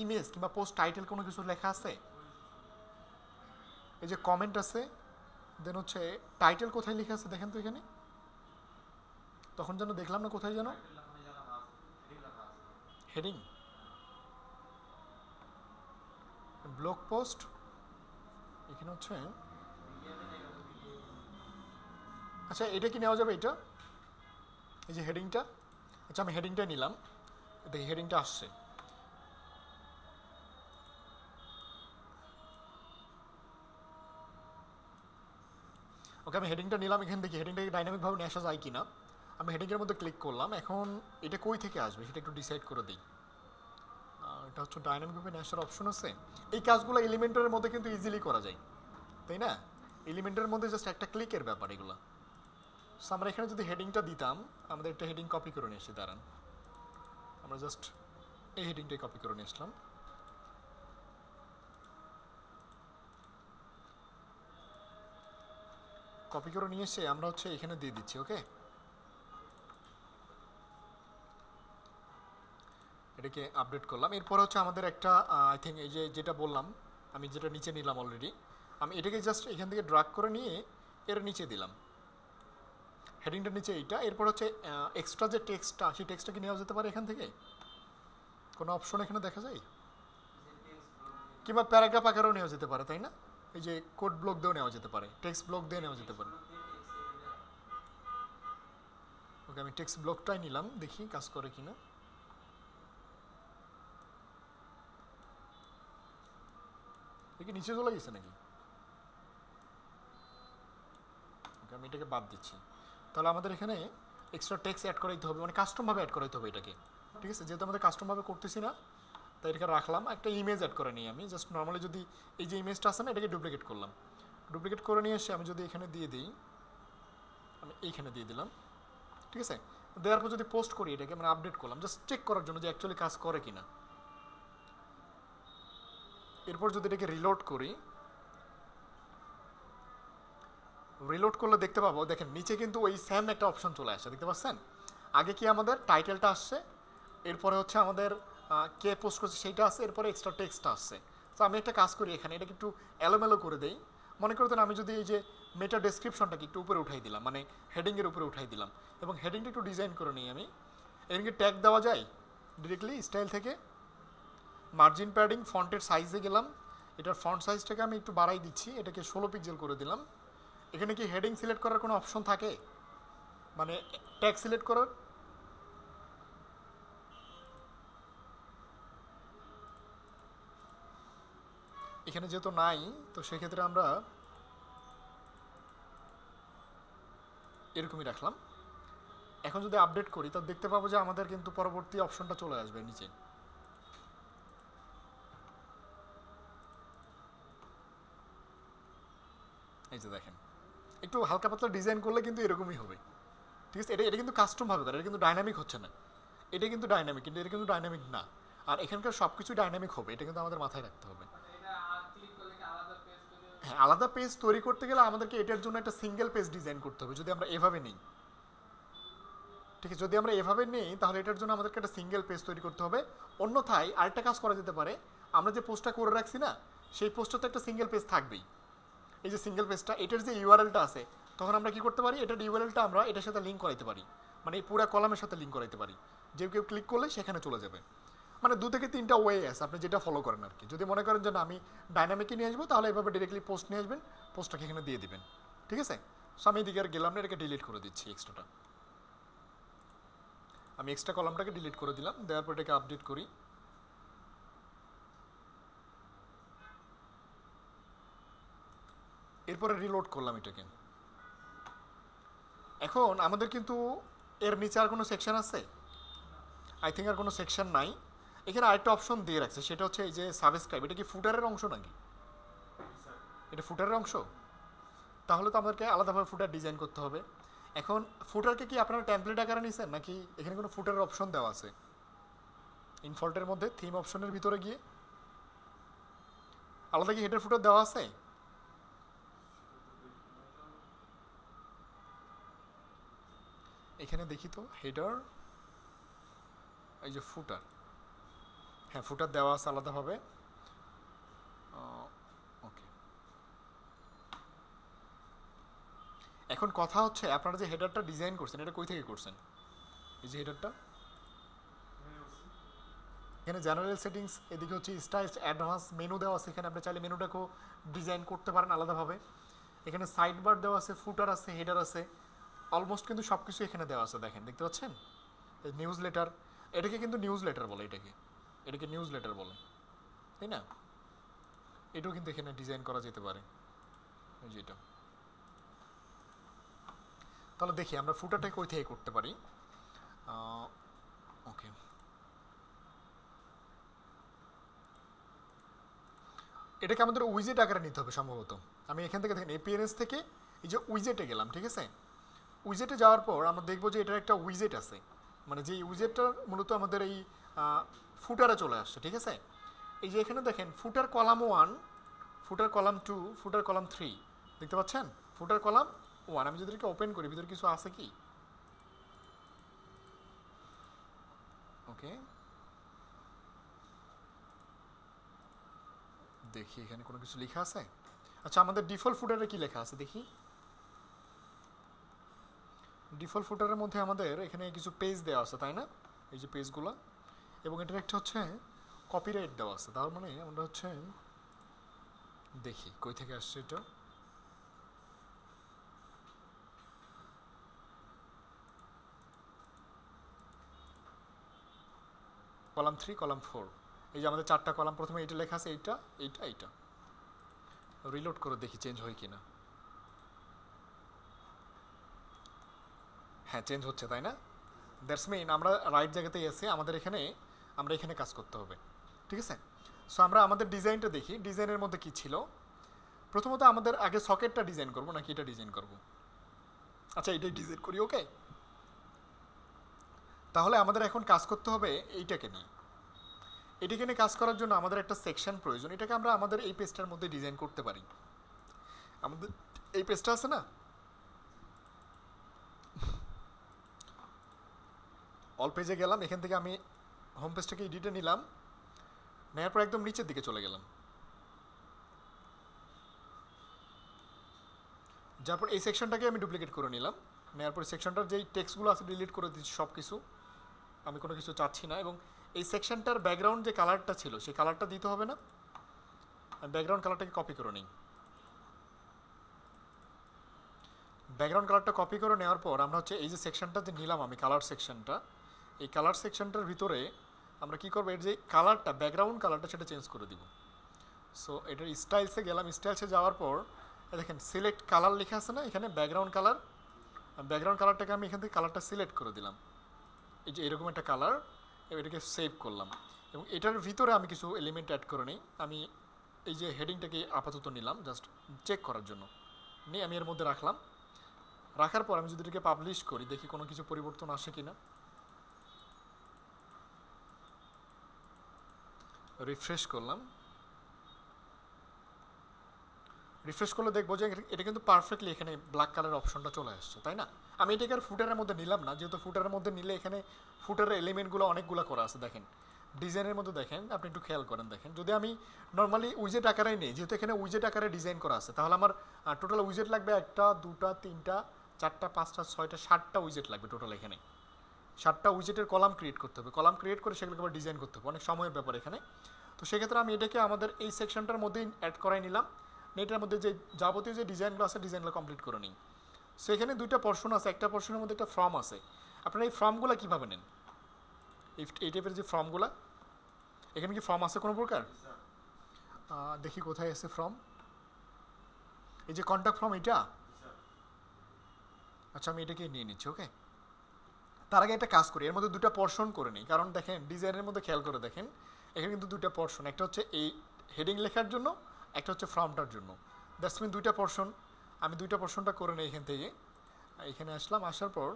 A: ইমেজ কিংবা পোস্ট টাইটেল কোনো কিছু লেখা আছে, এই যে কমেন্ট আছে, দেন হচ্ছে টাইটেল কোথায় লেখা আছে দেখেন তো এখানে, তখন যেন দেখলাম না কোথায় যেন, হেডিং, ব্লগ পোস্ট, এখানে হচ্ছে, আচ্ছা এটা কি নেওয়া যাবে, এটা এই যে হেডিংটা, আচ্ছা আমি হেডিংটা নিলাম, দেখি হেডিংটা আসছে। ওকে, আমি হেডিংটা নিলাম, এখান থেকে হেডিংটাকে ডাইনামিকভাবে নিয়ে আসা যায় কি না। আমি হেডিংয়ের মধ্যে ক্লিক করলাম, এখন এটা কই থেকে আসবে সেটা একটু ডিসাইড করে দিই। এটা হচ্ছে ডাইনামিকভাবে নিয়ে আসার অপশন আছে। এই কাজগুলো এলিমেন্টারের মধ্যে কিন্তু ইজিলি করা যায়, তাই না? এলিমেন্টের মধ্যে জাস্ট একটা ক্লিকের ব্যাপার এগুলো। সো আমরা এখানে যদি হেডিংটা দিতাম, আমাদের একটা হেডিং কপি করে নিয়ে এসে দাঁড়ান, আমরা জাস্ট এই হেডিংটাই কপি করে নিয়ে আসলাম। কপি করে নিয়ে এসে আমরা হচ্ছে এখানে দিয়ে দিচ্ছি। ওকে, এটাকে আপডেট করলাম। এরপর হচ্ছে আমাদের একটা আই থিঙ্ক এই যে যেটা বললাম, আমি যেটা নিচে নিলাম অলরেডি, আমি এটাকে জাস্ট এখান থেকে ড্রাগ করে নিয়ে এর নিচে দিলাম, হেডিংটার নিচে এইটা। এরপর হচ্ছে এক্সট্রা যে টেক্সটটা, সেই টেক্সটটা কি নেওয়া যেতে পারে এখান থেকে? কোনো অপশন এখানে দেখা যায়? কিংবা প্যারাগ্রাফ আকারেও নেওয়া যেতে পারে, তাই না? এই যে কোড ব্লক দিয়েও নেওয়া যেতে পারে, টেক্সট ব্লক দিয়ে নেওয়া যেতে পারে। ওকে, আমি টেক্সট ব্লকটাই নিলাম, দেখি কাজ করে কিনা। দেখি নিচে চলে গেছে নাকি? ওকে, আমি এটাকে বাদ দিচ্ছি। তাহলে আমাদের এখানে এক্সট্রা টেক্সট অ্যাড করাইতে হবে, মানে কাস্টমভাবে অ্যাড করাইতে হবে এটাকে। ঠিক আছে, যেহেতু আমাদের কাস্টমভাবে করতেছি না, তাই এটাকে রাখলাম। একটা ইমেজ অ্যাড করে নিই আমি, জাস্ট নর্মালি যদি এই যে ইমেজটা আছে না, এটাকে ডুপ্লিকেট করলাম। ডুপ্লিকেট করে নিয়ে এসে আমি যদি এখানে দিয়ে দিই, আমি এইখানে দিয়ে দিলাম। ঠিক আছে, দেওয়ার পর যদি পোস্ট করি এটাকে, মানে আপডেট করলাম জাস্ট চেক করার জন্য যে অ্যাকচুয়ালি কাজ করে কিনা। এরপর যদি এটাকে রিলোড করি, রিলোড করলে দেখতে পাবো, দেখেন নিচে কিন্তু ওই সেম একটা অপশন চলে আসে, দেখতে পাচ্ছেন? আগে কি আমাদের টাইটেলটা আসছে, এরপরে হচ্ছে আমাদের কে পোস্ট করছে সেইটা আসছে, এরপরে এক্সট্রা টেক্সটটা আসছে। তো আমি একটা কাজ করি এখানে, এটাকে একটু এলোমেলো করে দেই। মনে করতেন আমি যদি এই যে মেটা ডেসক্রিপশনটাকে একটু উপরে উঠাই দিলাম, মানে হেডিংয়ের উপরে উঠাই দিলাম, এবং হেডিংটা একটু ডিজাইন করে নিই আমি। এখানে ট্যাগ দেওয়া যায় ডিরেক্টলি স্টাইল থেকে, মার্জিন প্যাডিং ফন্টের সাইজে গেলাম, এটার ফন্ট সাইজটাকে আমি একটু বাড়াই দিচ্ছি, এটাকে 16 পিক্সেল করে দিলাম। এখানে কি হেডিং সিলেক্ট করার কোনো অপশন থাকে, মানে ট্যাগ সিলেক্ট করার? এখানে যেহেতু নাই, তো সেক্ষেত্রে আমরা এরকমই রাখলাম। এখন যদি আপডেট করি তো দেখতে পাবো যে আমাদের কিন্তু পরবর্তী অপশনটা চলে আসবে নিচে। এই যে দেখেন, একটু হালকা পাতলা ডিজাইন করলে কিন্তু এরকমই হবে। ঠিক আছে, এটা এটা কিন্তু কাস্টম ভাবে করে, এটা কিন্তু ডাইনামিক হচ্ছে না। এটা কিন্তু ডাইনামিক, কিন্তু এটা কিন্তু ডাইনামিক না। আর এখানকার সব কিছু ডাইনামিক হবে, এটা কিন্তু আমাদের মাথায় রাখতে হবে। হ্যাঁ, আলাদা পেজ তৈরি করতে গেলে আমাদেরকে এটার জন্য একটা সিঙ্গেল পেজ ডিজাইন করতে হবে, যদি আমরা এভাবে নিই। ঠিক আছে, যদি আমরা এভাবে নিই তাহলে এটার জন্য আমাদেরকে একটা সিঙ্গেল পেজ তৈরি করতে হবে। অন্যথায় আরেকটা কাজ করা যেতে পারে, আমরা যে পোস্টটা করে রাখছি না, সেই পোস্টটা তো একটা সিঙ্গেল পেজ থাকবেই। এই যে সিঙ্গেল পেজটা, এটার যে ইউআরএলটা আছে, তখন আমরা কি করতে পারি, এটার ইউআরএলটা আমরা এটার সাথে লিঙ্ক করাইতে পারি, মানে এই পুরো কলামের সাথে লিঙ্ক করাইতে পারি। যে কেউ ক্লিক করলে সেখানে চলে যাবে। মানে 2 থেকে 3টা ওয়ে আছে, আপনি যেটা ফলো করেন আর কি। যদি মনে করেন যে না আমি ডাইনামিকে নিয়ে আসবো, তাহলে এভাবে ডিরেক্টলি পোস্ট নিয়ে আসবেন, পোস্টটাকে এখানে দিয়ে দিবেন। ঠিক আছে, সো আমি এদিকে আর গেলাম না, এটাকে ডিলিট করে দিচ্ছি। এক্সট্রাটা আমি এক্সট্রা কলামটাকে ডিলিট করে দিলাম, দেওয়ার পর এটাকে আপডেট করি। এরপরে রিলোড করলাম এটাকে। এখন আমাদের কিন্তু এর নিচে আর কোনো সেকশন আছে? আই থিঙ্ক আর কোনো সেকশন নাই। এখানে আরেকটা অপশন দিয়ে রাখছে, সেটা হচ্ছে এই যে সাবস্ক্রাইব। এটা কি ফুটারের অংশ নাকি? এটা ফুটারের অংশ? তাহলে তো আমাদেরকে আলাদাভাবে ফুটার ডিজাইন করতে হবে। এখন ফুটারকে কি আপনারা টেমপ্লেট আকারে নিছেন, নাকি এখানে কোনো ফুটারের অপশন দেওয়া আছে? ইনফল্টের মধ্যে থিম অপশনের ভিতরে গিয়ে আলাদা কি হেডার ফুটার দেওয়া আছে? এখানে দেখি তো হেডার, এই যে ফুটার, হ্যাঁ ফুটার দেওয়া আছে আলাদাভাবে। ওকে, এখন কথা হচ্ছে আপনারা যে হেডারটা ডিজাইন করছেন, এটা কই থেকে করছেন? এই যে হেডারটা, এখানে জেনারেল সেটিংস, এদিকে হচ্ছে স্টাইল অ্যাডভান্স মেনু দেওয়া আছে, এখানে আপনি চাইলে মেনুটাকেও ডিজাইন করতে পারেন আলাদাভাবে। এখানে সাইড বার দেওয়া আছে, ফুটার আছে, হেডার আছে, অলমোস্ট কিন্তু সব কিছু এখানে দেওয়া আছে। দেখেন, দেখতে পাচ্ছেন নিউজ লেটার, এটাকে কিন্তু নিউজ লেটার বলে, এটাকে নিউজ লেটার বলে, তাই না? এটাও কিন্তু এখানে ডিজাইন করা যেতে পারে, এই যে এটা। তাহলে দেখি আমরা ফুটারটা কই থেকে করতে পারি। ওকে, এটাকে আমাদের উইজেট আকারে নিতে হবে সম্ভবত। আমি এখান থেকে দেখেন এপিয়ারেন্স থেকে এই যে উইজেটে গেলাম, ঠিক আছে। উইজেটে যাওয়ার পর আমরা দেখবো যে এটার একটা উইজেট আছে, মানে যে উইজেটটা মূলত আমাদের এই ফুটারে চলে আসছে, ঠিক আছে। এই যে এখানে দেখেন ফুটার কলাম 1, ফুটার কলাম 2, ফুটার কলাম 3 দেখতে পাচ্ছেন। ফুটার কলাম 1 আমি যদি এটাকে ওপেন করি ভিতরে কিছু আছে কি? ওকে, দেখি এখানে কোনো কিছু লেখা আছে। আচ্ছা, আমাদের ডিফল্ট ফুটারে কি লেখা আছে দেখি। ডিফল্ট ফুটারের মধ্যে আমাদের এখানে কিছু পেজ দেওয়া আছে, তাই না? এই যে পেজগুলো, এবং এটার একটা হচ্ছে কপিরাইট দেওয়া আছে। তার মানে আমরা হচ্ছে দেখি কই থেকে আসছে এটা। কলাম 3, কলাম 4, এই যে আমাদের 4টা কলাম। প্রথমে এটা লেখা আছে, এইটা এইটা এইটা। রিলোড করে দেখি চেঞ্জ হয় কিনা। হ্যাঁ, চেঞ্জ হচ্ছে, তাই না? দ্যাটস মিন আমরা রাইট জায়গাতেই আছি। আমাদের এখানে আমরা এখানে কাজ করতে হবে, ঠিক আছে। সো আমরা আমাদের ডিজাইনটা দেখি, ডিজাইনের মধ্যে কি ছিল। প্রথমত আমাদের আগে সকেটটা ডিজাইন করব নাকি এটা ডিজাইন করব? আচ্ছা, এটাই ডিজাইন করি। ওকে, তাহলে আমাদের এখন কাজ করতে হবে এইটাকে নিয়ে। এটাকে নিয়ে কাজ করার জন্য আমাদের একটা সেকশন প্রয়োজন। এটাকে আমরা আমাদের এই পেজটার মধ্যে ডিজাইন করতে পারি। আমাদের এই পেজটা আছে না, অল পেজে গেলাম, এখান থেকে আমি হোম পেজটাকে এডিটে নিলাম, নেওয়ার পর একদম নিচের দিকে চলে গেলাম, যার পর এই সেকশনটাকে আমি ডুপ্লিকেট করে নিলাম। নেওয়ার পর সেকশনটার যেই টেক্সটগুলো আছে ডিলিট করে দিচ্ছি সব কিছু, আমি কোনো কিছু চাচ্ছি না। এবং এই সেকশনটার ব্যাকগ্রাউন্ড যে কালারটা ছিল সেই কালারটা দিতে হবে না, আমি ব্যাকগ্রাউন্ড কালারটাকে কপি করে নিই। ব্যাকগ্রাউন্ড কালারটা কপি করে নেওয়ার পর আমরা হচ্ছে এই যে সেকশনটা যে নিলাম আমি কালার সেকশনটা, এই কালার সেকশনটার ভিতরে আমরা কী করবো, এর যে কালারটা ব্যাকগ্রাউন্ড কালারটা সেটা চেঞ্জ করে দিব। সো এটার স্টাইলসে গেলাম, স্টাইলসে যাওয়ার পর দেখেন সিলেক্ট কালার লেখা আছে না এখানে, ব্যাকগ্রাউন্ড কালার। ব্যাকগ্রাউন্ড কালারটাকে আমি এখান থেকে কালারটা সিলেক্ট করে দিলাম, এই যে এরকম একটা কালার, এটাকে সেভ করলাম। এবং এটার ভিতরে আমি কিছু এলিমেন্ট অ্যাড করে নিই। আমি এই যে হেডিংটাকে আপাতত নিলাম জাস্ট চেক করার জন্য, নিয়ে আমি এর মধ্যে রাখলাম। রাখার পর আমি যদি এটাকে পাবলিশ করি দেখি কোনো কিছু পরিবর্তন আসে কি না। রিফ্রেশ করলাম, রিফ্রেশ করলে দেখবো যে এটা কিন্তু পারফেক্টলি এখানে ব্ল্যাক কালার অপশনটা চলে আসছে, তাই না? আমি এটাকে আর ফুটারের মধ্যে নিলাম না, যেহেতু ফুটারের মধ্যে নিলে এখানে ফুটারের এলিমেন্টগুলো অনেকগুলো করা আছে। দেখেন ডিজাইনের মধ্যে দেখেন, আপনি একটু খেয়াল করেন, দেখেন যদি আমি নর্মালি উইজেট আকারেই নেই, যেহেতু এখানে উইজেট আকারে ডিজাইন করা আছে, তাহলে আমার টোটাল উইজেট লাগবে 1টা 2টা 3টা 4টা 5টা 6টা 7টা উইজেট লাগবে টোটাল। এখানে 7টা উইজেটের কলাম ক্রিয়েট করতে হবে, কলাম ক্রিয়েট করে সেগুলোকে আবার ডিজাইন করতে হবে, অনেক সময়ের ব্যাপার এখানে। তো সেক্ষেত্রে আমি এটাকে আমাদের এই সেকশনটার মধ্যেই অ্যাড করাই নিলাম, এটার মধ্যে যে যাবতীয় যে ডিজাইনগুলো আছে ডিজাইনগুলো কমপ্লিট করে নিই। সো এখানে 2টা পোর্শন আছে, একটা পোর্শনের মধ্যে একটা ফর্ম আছে। আপনারা এই ফর্মগুলো কীভাবে নেন, এই টাইপের যে ফর্মগুলো, এখানে কি ফর্ম আছে কোনো প্রকার? দেখি কোথায় আছে ফর্ম, এই যে কন্ট্যাক্ট ফর্ম এটা। আচ্ছা, আমি এটাকে নিয়ে নিচ্ছি। ওকে, তার আগে একটা কাজ করি, এর মধ্যে 2টা পোর্শন করে নিই, কারণ দেখেন ডিজাইনের মধ্যে খেয়াল করে দেখেন এখানে কিন্তু 2টা পোর্শন, একটা হচ্ছে এই হেডিং লেখার জন্য, একটা হচ্ছে ফর্মটার জন্য। দ্যাটস মিন 2টা পোর্শন। আমি 2টা পোর্শনটা করে নিই এখান থেকে। এখানে আসলাম, আসার পর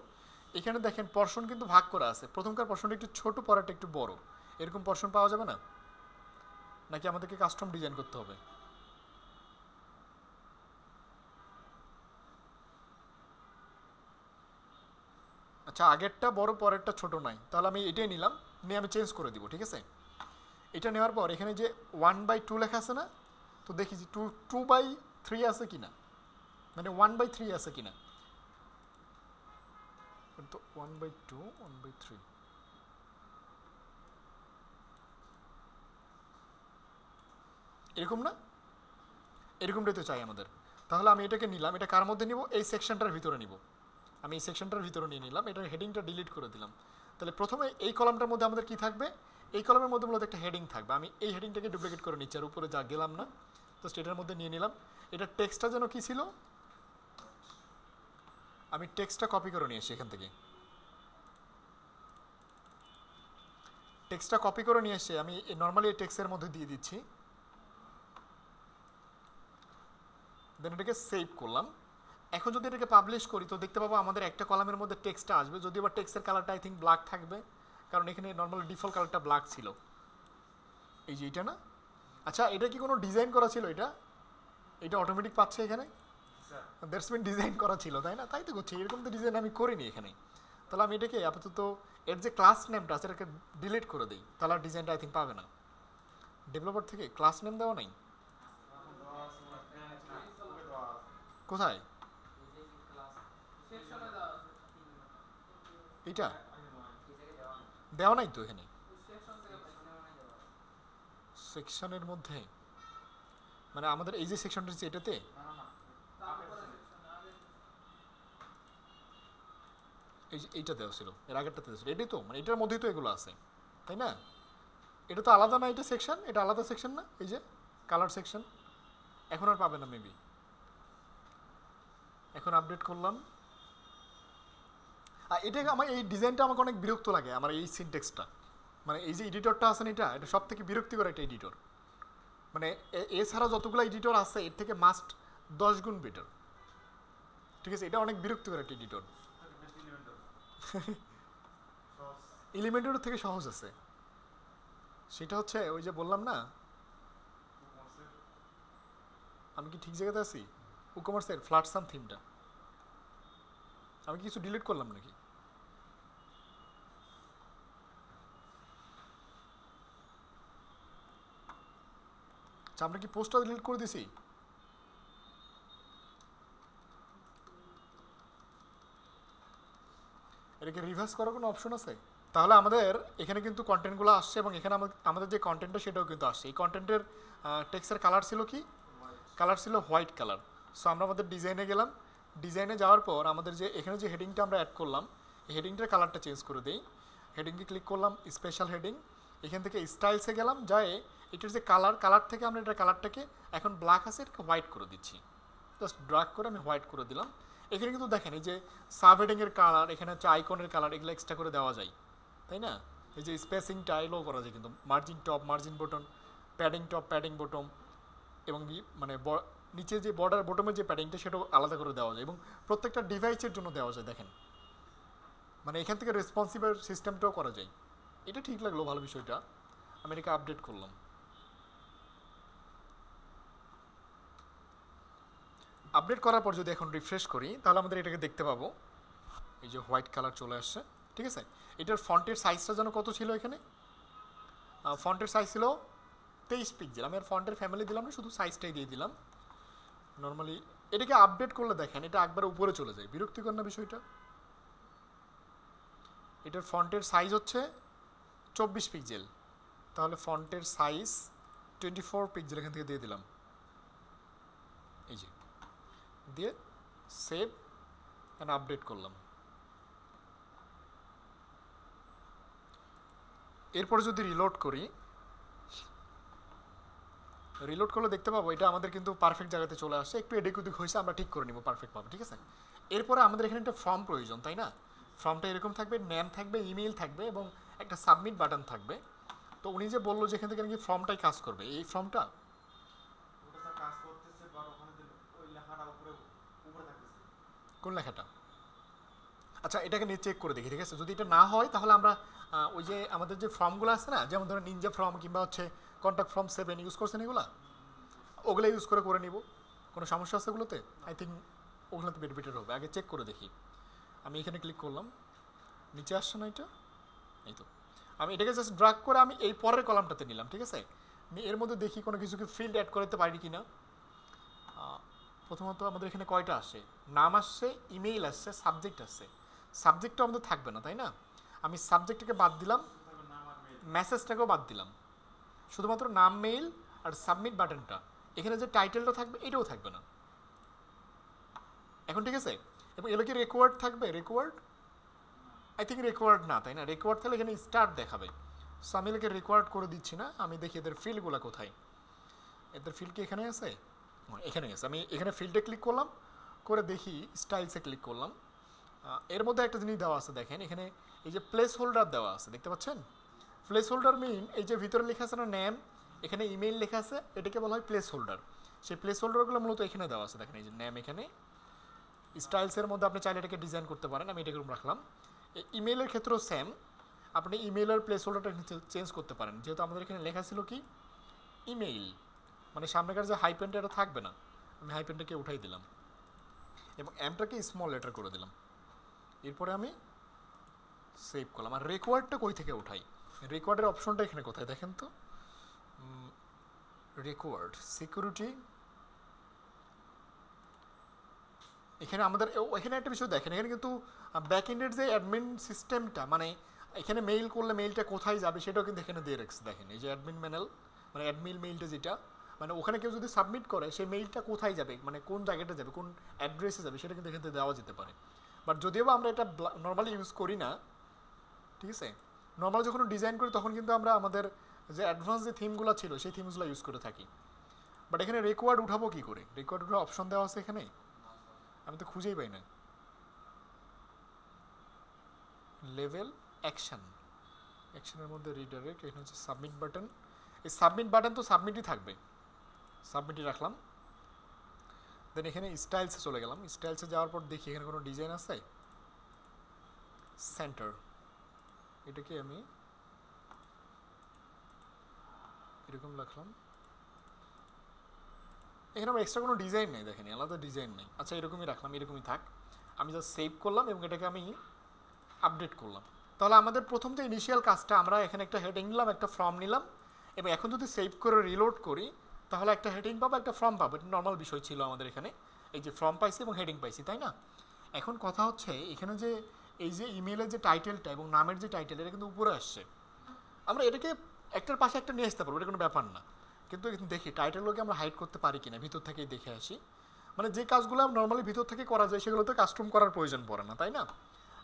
A: এখানে দেখেন পোর্শন কিন্তু ভাগ করা আছে, প্রথমকার পোর্শনটা একটু ছোট, পরেরটা একটু বড়, এরকম পোর্শন পাওয়া যাবে না? নাকি আমাদেরকে কাস্টম ডিজাইন করতে হবে? আচ্ছা, আগেরটা বড় পরেরটা ছোট নাই, তাহলে আমি এটাই নিলাম, নিয়ে আমি চেঞ্জ করে দিব, ঠিক আছে। এটা নেওয়ার পর এখানে যে 1/2 লেখা আছে না, তো দেখি যে 2/3 আছে কিনা, মানে 1/3 আছে কিনা। তো 1/2 1/3 এরকম না, এরকমটাই তো চাই আমাদের। তাহলে আমি এটাকে নিলাম, এটা কার মধ্যে নিব, এই সেকশনটার ভিতরে নিব। আমি এই সেকশনটার ভিতরে নিয়ে নিলাম, এটার হেডিংটা ডিলিট করে দিলাম। তাহলে প্রথমে এই কলামটার মধ্যে আমাদের কি থাকবে, এই কলামের মধ্যে মূলত একটা হেডিং থাকবে। আমি এই হেডিংটাকে ডুপ্লিকেট করে নিচ্ছি, আর উপরে যা গেলাম না, তো এটার মধ্যে নিয়ে নিলাম। এটার টেক্সটটা যেন কি ছিল, আমি টেক্সটটা কপি করে নিয়ে আসি এখান থেকে, টেক্সটটা কপি করে নিয়ে এসে আমি নর্মালি এই টেক্সটের মধ্যে দিয়ে দিচ্ছি, দেন এটাকে সেভ করলাম। এখন যদি এটাকে পাবলিশ করি তো দেখতে পাবো আমাদের একটা কলামের মধ্যে টেক্সটটা আসবে, যদিও বা টেক্সটের কালারটা আই থিঙ্ক ব্ল্যাক থাকবে, কারণ এখানে নর্মাল ডিফল্ট কালারটা ব্ল্যাক ছিল। এই যে এটা না, আচ্ছা এটা কি কোনো ডিজাইন করা ছিল? এটা এটা অটোমেটিক পাচ্ছে এখানে, দ্যাটস মিন ডিজাইন করা ছিল, তাই না? তাই তো করছি, এরকম তো ডিজাইন আমি করিনি এখানে। তাহলে আমি এটাকে আপাতত এর যে ক্লাস নেমটা আছে এটাকে ডিলিট করে দিই, তাহলে আর ডিজাইনটা আই থিঙ্ক পাবে না। ডেভেলপার থেকে ক্লাস নেম দেওয়া নাই কোথায়? এটা দেওয়া নাই তো এখানে সেকশনের মধ্যে, মানে আমাদের এই যে সেকশনটা আছে এটাতে এই যে এইটা দেওয়া ছিল, এর আগেরটাতে দেওয়া ছিল, এটাই তো, মানে এটার মধ্যেই তো এগুলো আছে, তাই না? এটা তো আলাদা না, এটা সেকশন, এটা আলাদা সেকশন না, এই যে কালার সেকশন। এখন আর পাবে না মেবি। এখন আপডেট করলাম, আর এটা আমার এই ডিজাইনটা আমাকে অনেক বিরক্ত লাগে, আমার এই সিনটেক্সটা, মানে এই যে এডিটরটা আছে না, এটা সব থেকে বিরক্তিকর একটা এডিটর। মানে এছাড়া যতগুলো এডিটর আছে এর থেকে মাস্ট 10 গুণ বেটার, ঠিক আছে? এটা অনেক বিরক্তিকর একটা এডিটর। এলিমেন্টের থেকে সহজ আছে, সেটা হচ্ছে ওই যে বললাম না, আমি কি ঠিক জায়গাতে আছি? উকমার্সের ফ্ল্যাটসাম থিমটা আমি কি কিছু ডিলিট করলাম নাকি? আচ্ছা, আমরা কি পোস্টটা ডিলিট করে দিছি? এটাকে রিভার্স করার কোনো অপশন আছে? তাহলে আমাদের এখানে কিন্তু কন্টেন্টগুলো আসছে, এবং এখানে আমাদের যে কন্টেন্টটা সেটাও কিন্তু আসছে। এই কন্টেন্টের টেক্সটের কালার ছিল কি? কালার ছিল হোয়াইট কালার। সো আমরা আমাদের ডিজাইনে গেলাম, ডিজাইনে যাওয়ার পর আমাদের যে এখানে যে হেডিংটা আমরা অ্যাড করলাম, এই হেডিংটার কালারটা চেঞ্জ করে দিই। হেডিংকে ক্লিক করলাম, স্পেশাল হেডিং, এখান থেকে স্টাইলসে গেলাম, যায় এটার যে কালার থেকে আমরা এটার কালারটাকে এখন ব্ল্যাক আছে এটাকে হোয়াইট করে দিচ্ছি, জাস্ট ড্রাগ করে আমি হোয়াইট করে দিলাম। এখানে কিন্তু দেখেন এই যে সাব হেডিংয়ের কালার, এখানে হচ্ছে আইকনের কালার, এগুলো এক্সট্রা করে দেওয়া যায়, তাই না? এই যে স্পেসিংটা এগুলো করা যায় কিন্তু, margin top margin button, padding top padding bottom, এবং মানে নিচে যে বর্ডার বটমের যে প্যাডিংটা সেটাও আলাদা করে দেওয়া যায়, এবং প্রত্যেকটা ডিভাইসের জন্য দেওয়া যায়। দেখেন মানে এখান থেকে রেসপন্সিভ সিস্টেমটাও করা যায়। এটা ঠিক লাগলো, ভালো বিষয়টা। আমি এটাকে আপডেট করলাম। আপডেট করার পর যদি এখন রিফ্রেশ করি তাহলে আমাদের এটাকে দেখতে পাবো, এই যে হোয়াইট কালার চলে আসছে, ঠিক আছে? এটার ফন্টের সাইজটা যেন কত ছিল? এখানে ফন্টের সাইজ ছিল 23 পিক্সেল। আমি আর ফন্টের ফ্যামিলি দিলাম না, শুধু সাইজটাই দিয়ে দিলাম। নর্মালি এটাকে আপডেট করলে দেখেন এটা একবার উপরে চলে যায়, বিরক্তিকর না বিষয়টা? এটার ফন্টের সাইজ হচ্ছে 24 পিক্সেল, তাহলে ফন্টের সাইজ 24 পিক্সেল এখান থেকে দিয়ে দিলাম, এই যে দিয়ে সেভ অ্যান্ড আপডেট করলাম। এরপরে যদি রিলোড করি, রিলোড করলে দেখতে পাবো এটা আমাদের কিন্তু পারফেক্ট জায়গাতে চলে আসছে। একটু এদিক ওদিক হয়েছে, আমরা ঠিক করে নিব, পারফেক্ট পাবো, ঠিক আছে? এরপরে আমাদের এখানে একটা ফর্ম প্রয়োজন, তাই না? ফর্মটা এরকম থাকবে, নেম থাকবে, ইমেইল থাকবে, এবং একটা সাবমিট বাটন থাকবে। তো উনি যে বললো যে এখান থেকে নাকি ফর্মটাই কাজ করবে, এই ফর্মটা কোন লেখাটা? আচ্ছা এটাকে নিয়ে চেক করে দেখি, ঠিক আছে? যদি এটা না হয় তাহলে আমরা ওই যে আমাদের যে ফর্মগুলো আছে না, যেমন ধরুন নিনজা ফর্ম কিংবা হচ্ছে কন্ট্যাক্ট ফর্ম 7 ইউজ করছেন, এগুলো ওগুলো ইউজ করে নিব। কোনো সমস্যা আছে ওগুলোতে? আই থিঙ্ক ওগুলোতে বেটার হবে, আগে চেক করে দেখি। আমি এখানে ক্লিক করলাম, নিচে আসছে না এটা, এই তো। আমি এটাকে জাস্ট ড্রাগ করে আমি এই পরের কলামটাতে নিলাম, ঠিক আছে? এর মধ্যে দেখি কোনো কিছুকে ফিল্ড অ্যাড করতে পারি কি না। প্রথমত আমাদের এখানে কয়টা আসে? নাম আসছে, ইমেইল আসছে, সাবজেক্ট আসছে। সাবজেক্টটা আমাদের থাকবে না, তাই না? আমি সাবজেক্টটাকে বাদ দিলাম, মেসেজটাকেও বাদ দিলাম, শুধুমাত্র নাম, মেইল আর সাবমিট বাটনটা। এখানে যে টাইটেলটা থাকবে এটাও থাকবে না। এখন ঠিক আছে? এবং এগুলো কি রেকোয়ার্ড থাকবে? রেকোয়ার্ড আই থিঙ্ক রেকোয়ার্ড না, তাই না? রেকোয়ার্ড তাহলে এখানে স্টার্ট দেখাবে। সো আমি এটাকে রেকোয়ার্ড করে দিচ্ছি না। আমি দেখি এদের ফিল্ডগুলো কোথায়। এদের ফিল্ড কি এখানে আছে? এখানে আছে। আমি এখানে ফিল্ডে ক্লিক করলাম, করে দেখি স্টাইলসে ক্লিক করলাম, এর মধ্যে একটা জিনিস দেওয়া আছে দেখেন, এখানে এই যে প্লেস হোল্ডার দেওয়া আছে দেখতে পাচ্ছেন। প্লেস হোল্ডার মিন এই যে ভিতরে লেখা আছে না নেম, এখানে ইমেইল লেখা আছে, এটাকে বলা হয় প্লেস হোল্ডার। সেই প্লেস হোল্ডারগুলো মূলত এখানে দেওয়া আছে দেখেন, এই যে নেম এখানে, স্টাইলসের মধ্যে আপনি চাইলে এটাকে ডিজাইন করতে পারেন, আমি এটাকে রাখলাম। ইমেইলের ক্ষেত্রেও সেম, আপনি ইমেইলের প্লেস হোল্ডারটা চেঞ্জ করতে পারেন, যেহেতু আমাদের এখানে লেখা ছিল কি ইমেইল, মানে সামনেকার যে হাইপেনটা এটা থাকবে না, আমি হাইপেনটাকে উঠাই দিলাম এবং এমটাকে স্মল লেটার করে দিলাম। এরপরে আমি সেভ করলাম। আর রেকওয়ার্ডটা কই থেকে উঠাই, রেকওয়ার্ডের অপশনটা এখানে কোথায় দেখেন তো, রেকওয়ার্ড সিকিউরিটি, এখানে আমাদের এখানে একটা বিষয় দেখেন, এখানে কিন্তু ব্যাক এন্ডের যে অ্যাডমিন সিস্টেমটা, মানে এখানে মেইল করলে মেইলটা কোথায় যাবে সেটাও কিন্তু এখানে দিয়ে রাখছে দেখেন, এই যে অ্যাডমিন ম্যানেল, মানে অ্যাডমিন মেইলটা যেটা, মানে ওখানে কেউ যদি সাবমিট করে সেই মেইলটা কোথায় যাবে, মানে কোন জায়গাটা যাবে, কোন অ্যাড্রেসে যাবে, সেটা কিন্তু এখানে দেওয়া যেতে পারে। বাট যদিও বা আমরা এটা নর্মালি ইউজ করি না, ঠিক আছে, নর্মাল যখন ডিজাইন করি তখন কিন্তু আমরা আমাদের যে অ্যাডভান্স যে থিমগুলো ছিল সেই থিমসগুলো ইউজ করে থাকি। বাট এখানে রেকওয়ার্ড উঠাবো কী করে, রেকওয়ার্ড উঠার অপশন দেওয়া আছে এখানে, আমি তো খুঁজেই পাই না। লেভেল অ্যাকশন, অ্যাকশনের মধ্যে রিডাইরেক্ট, এখানে হচ্ছে সাবমিট বাটন, এই সাবমিট বাটন তো সাবমিটই থাকবে, সাবমিটই রাখলাম। দেন এখানে স্টাইলসে চলে গেলাম, স্টাইলসে যাওয়ার পর দেখি এখানে কোনো ডিজাইন আছে, সেন্টার, এটাকে আমি এরকম রাখলাম। এখানে আমার এক্সট্রা কোনো ডিজাইন নেই দেখেন, আলাদা ডিজাইন নেই, আচ্ছা এরকমই রাখলাম, এরকমই থাক। আমি জাস্ট সেভ করলাম এবং এটাকে আমি আপডেট করলাম। তাহলে আমাদের প্রথম যে ইনিশিয়াল কাজটা, আমরা এখানে একটা হেডিং নিলাম, একটা ফর্ম নিলাম, এবং এখন যদি সেভ করে রিলোড করি তাহলে একটা হেডিং পাবো, একটা ফর্ম পাবো, এটা নর্মাল বিষয় ছিল আমাদের এখানে, এই যে ফর্ম পাইছি এবং হেডিং পাইছি, তাই না? এখন কথা হচ্ছে এখানে যে এই যে ইমেলের যে টাইটেলটা এবং নামের যে টাইটেল, এটা কিন্তু উপরে আসছে, আমরা এটাকে একটার পাশে একটা নিয়ে আসতে পারবো, এটা কোনো ব্যাপার না। কিন্তু দেখি টাইটেলগুলোকে আমরা হাইড করতে পারি কিনা, ভিতর থেকেই দেখে আসি। মানে যে কাজগুলো নর্মালি ভিতর থেকে করা যায় সেগুলো তো কাস্টম করার প্রয়োজন পড়ে না, তাই না?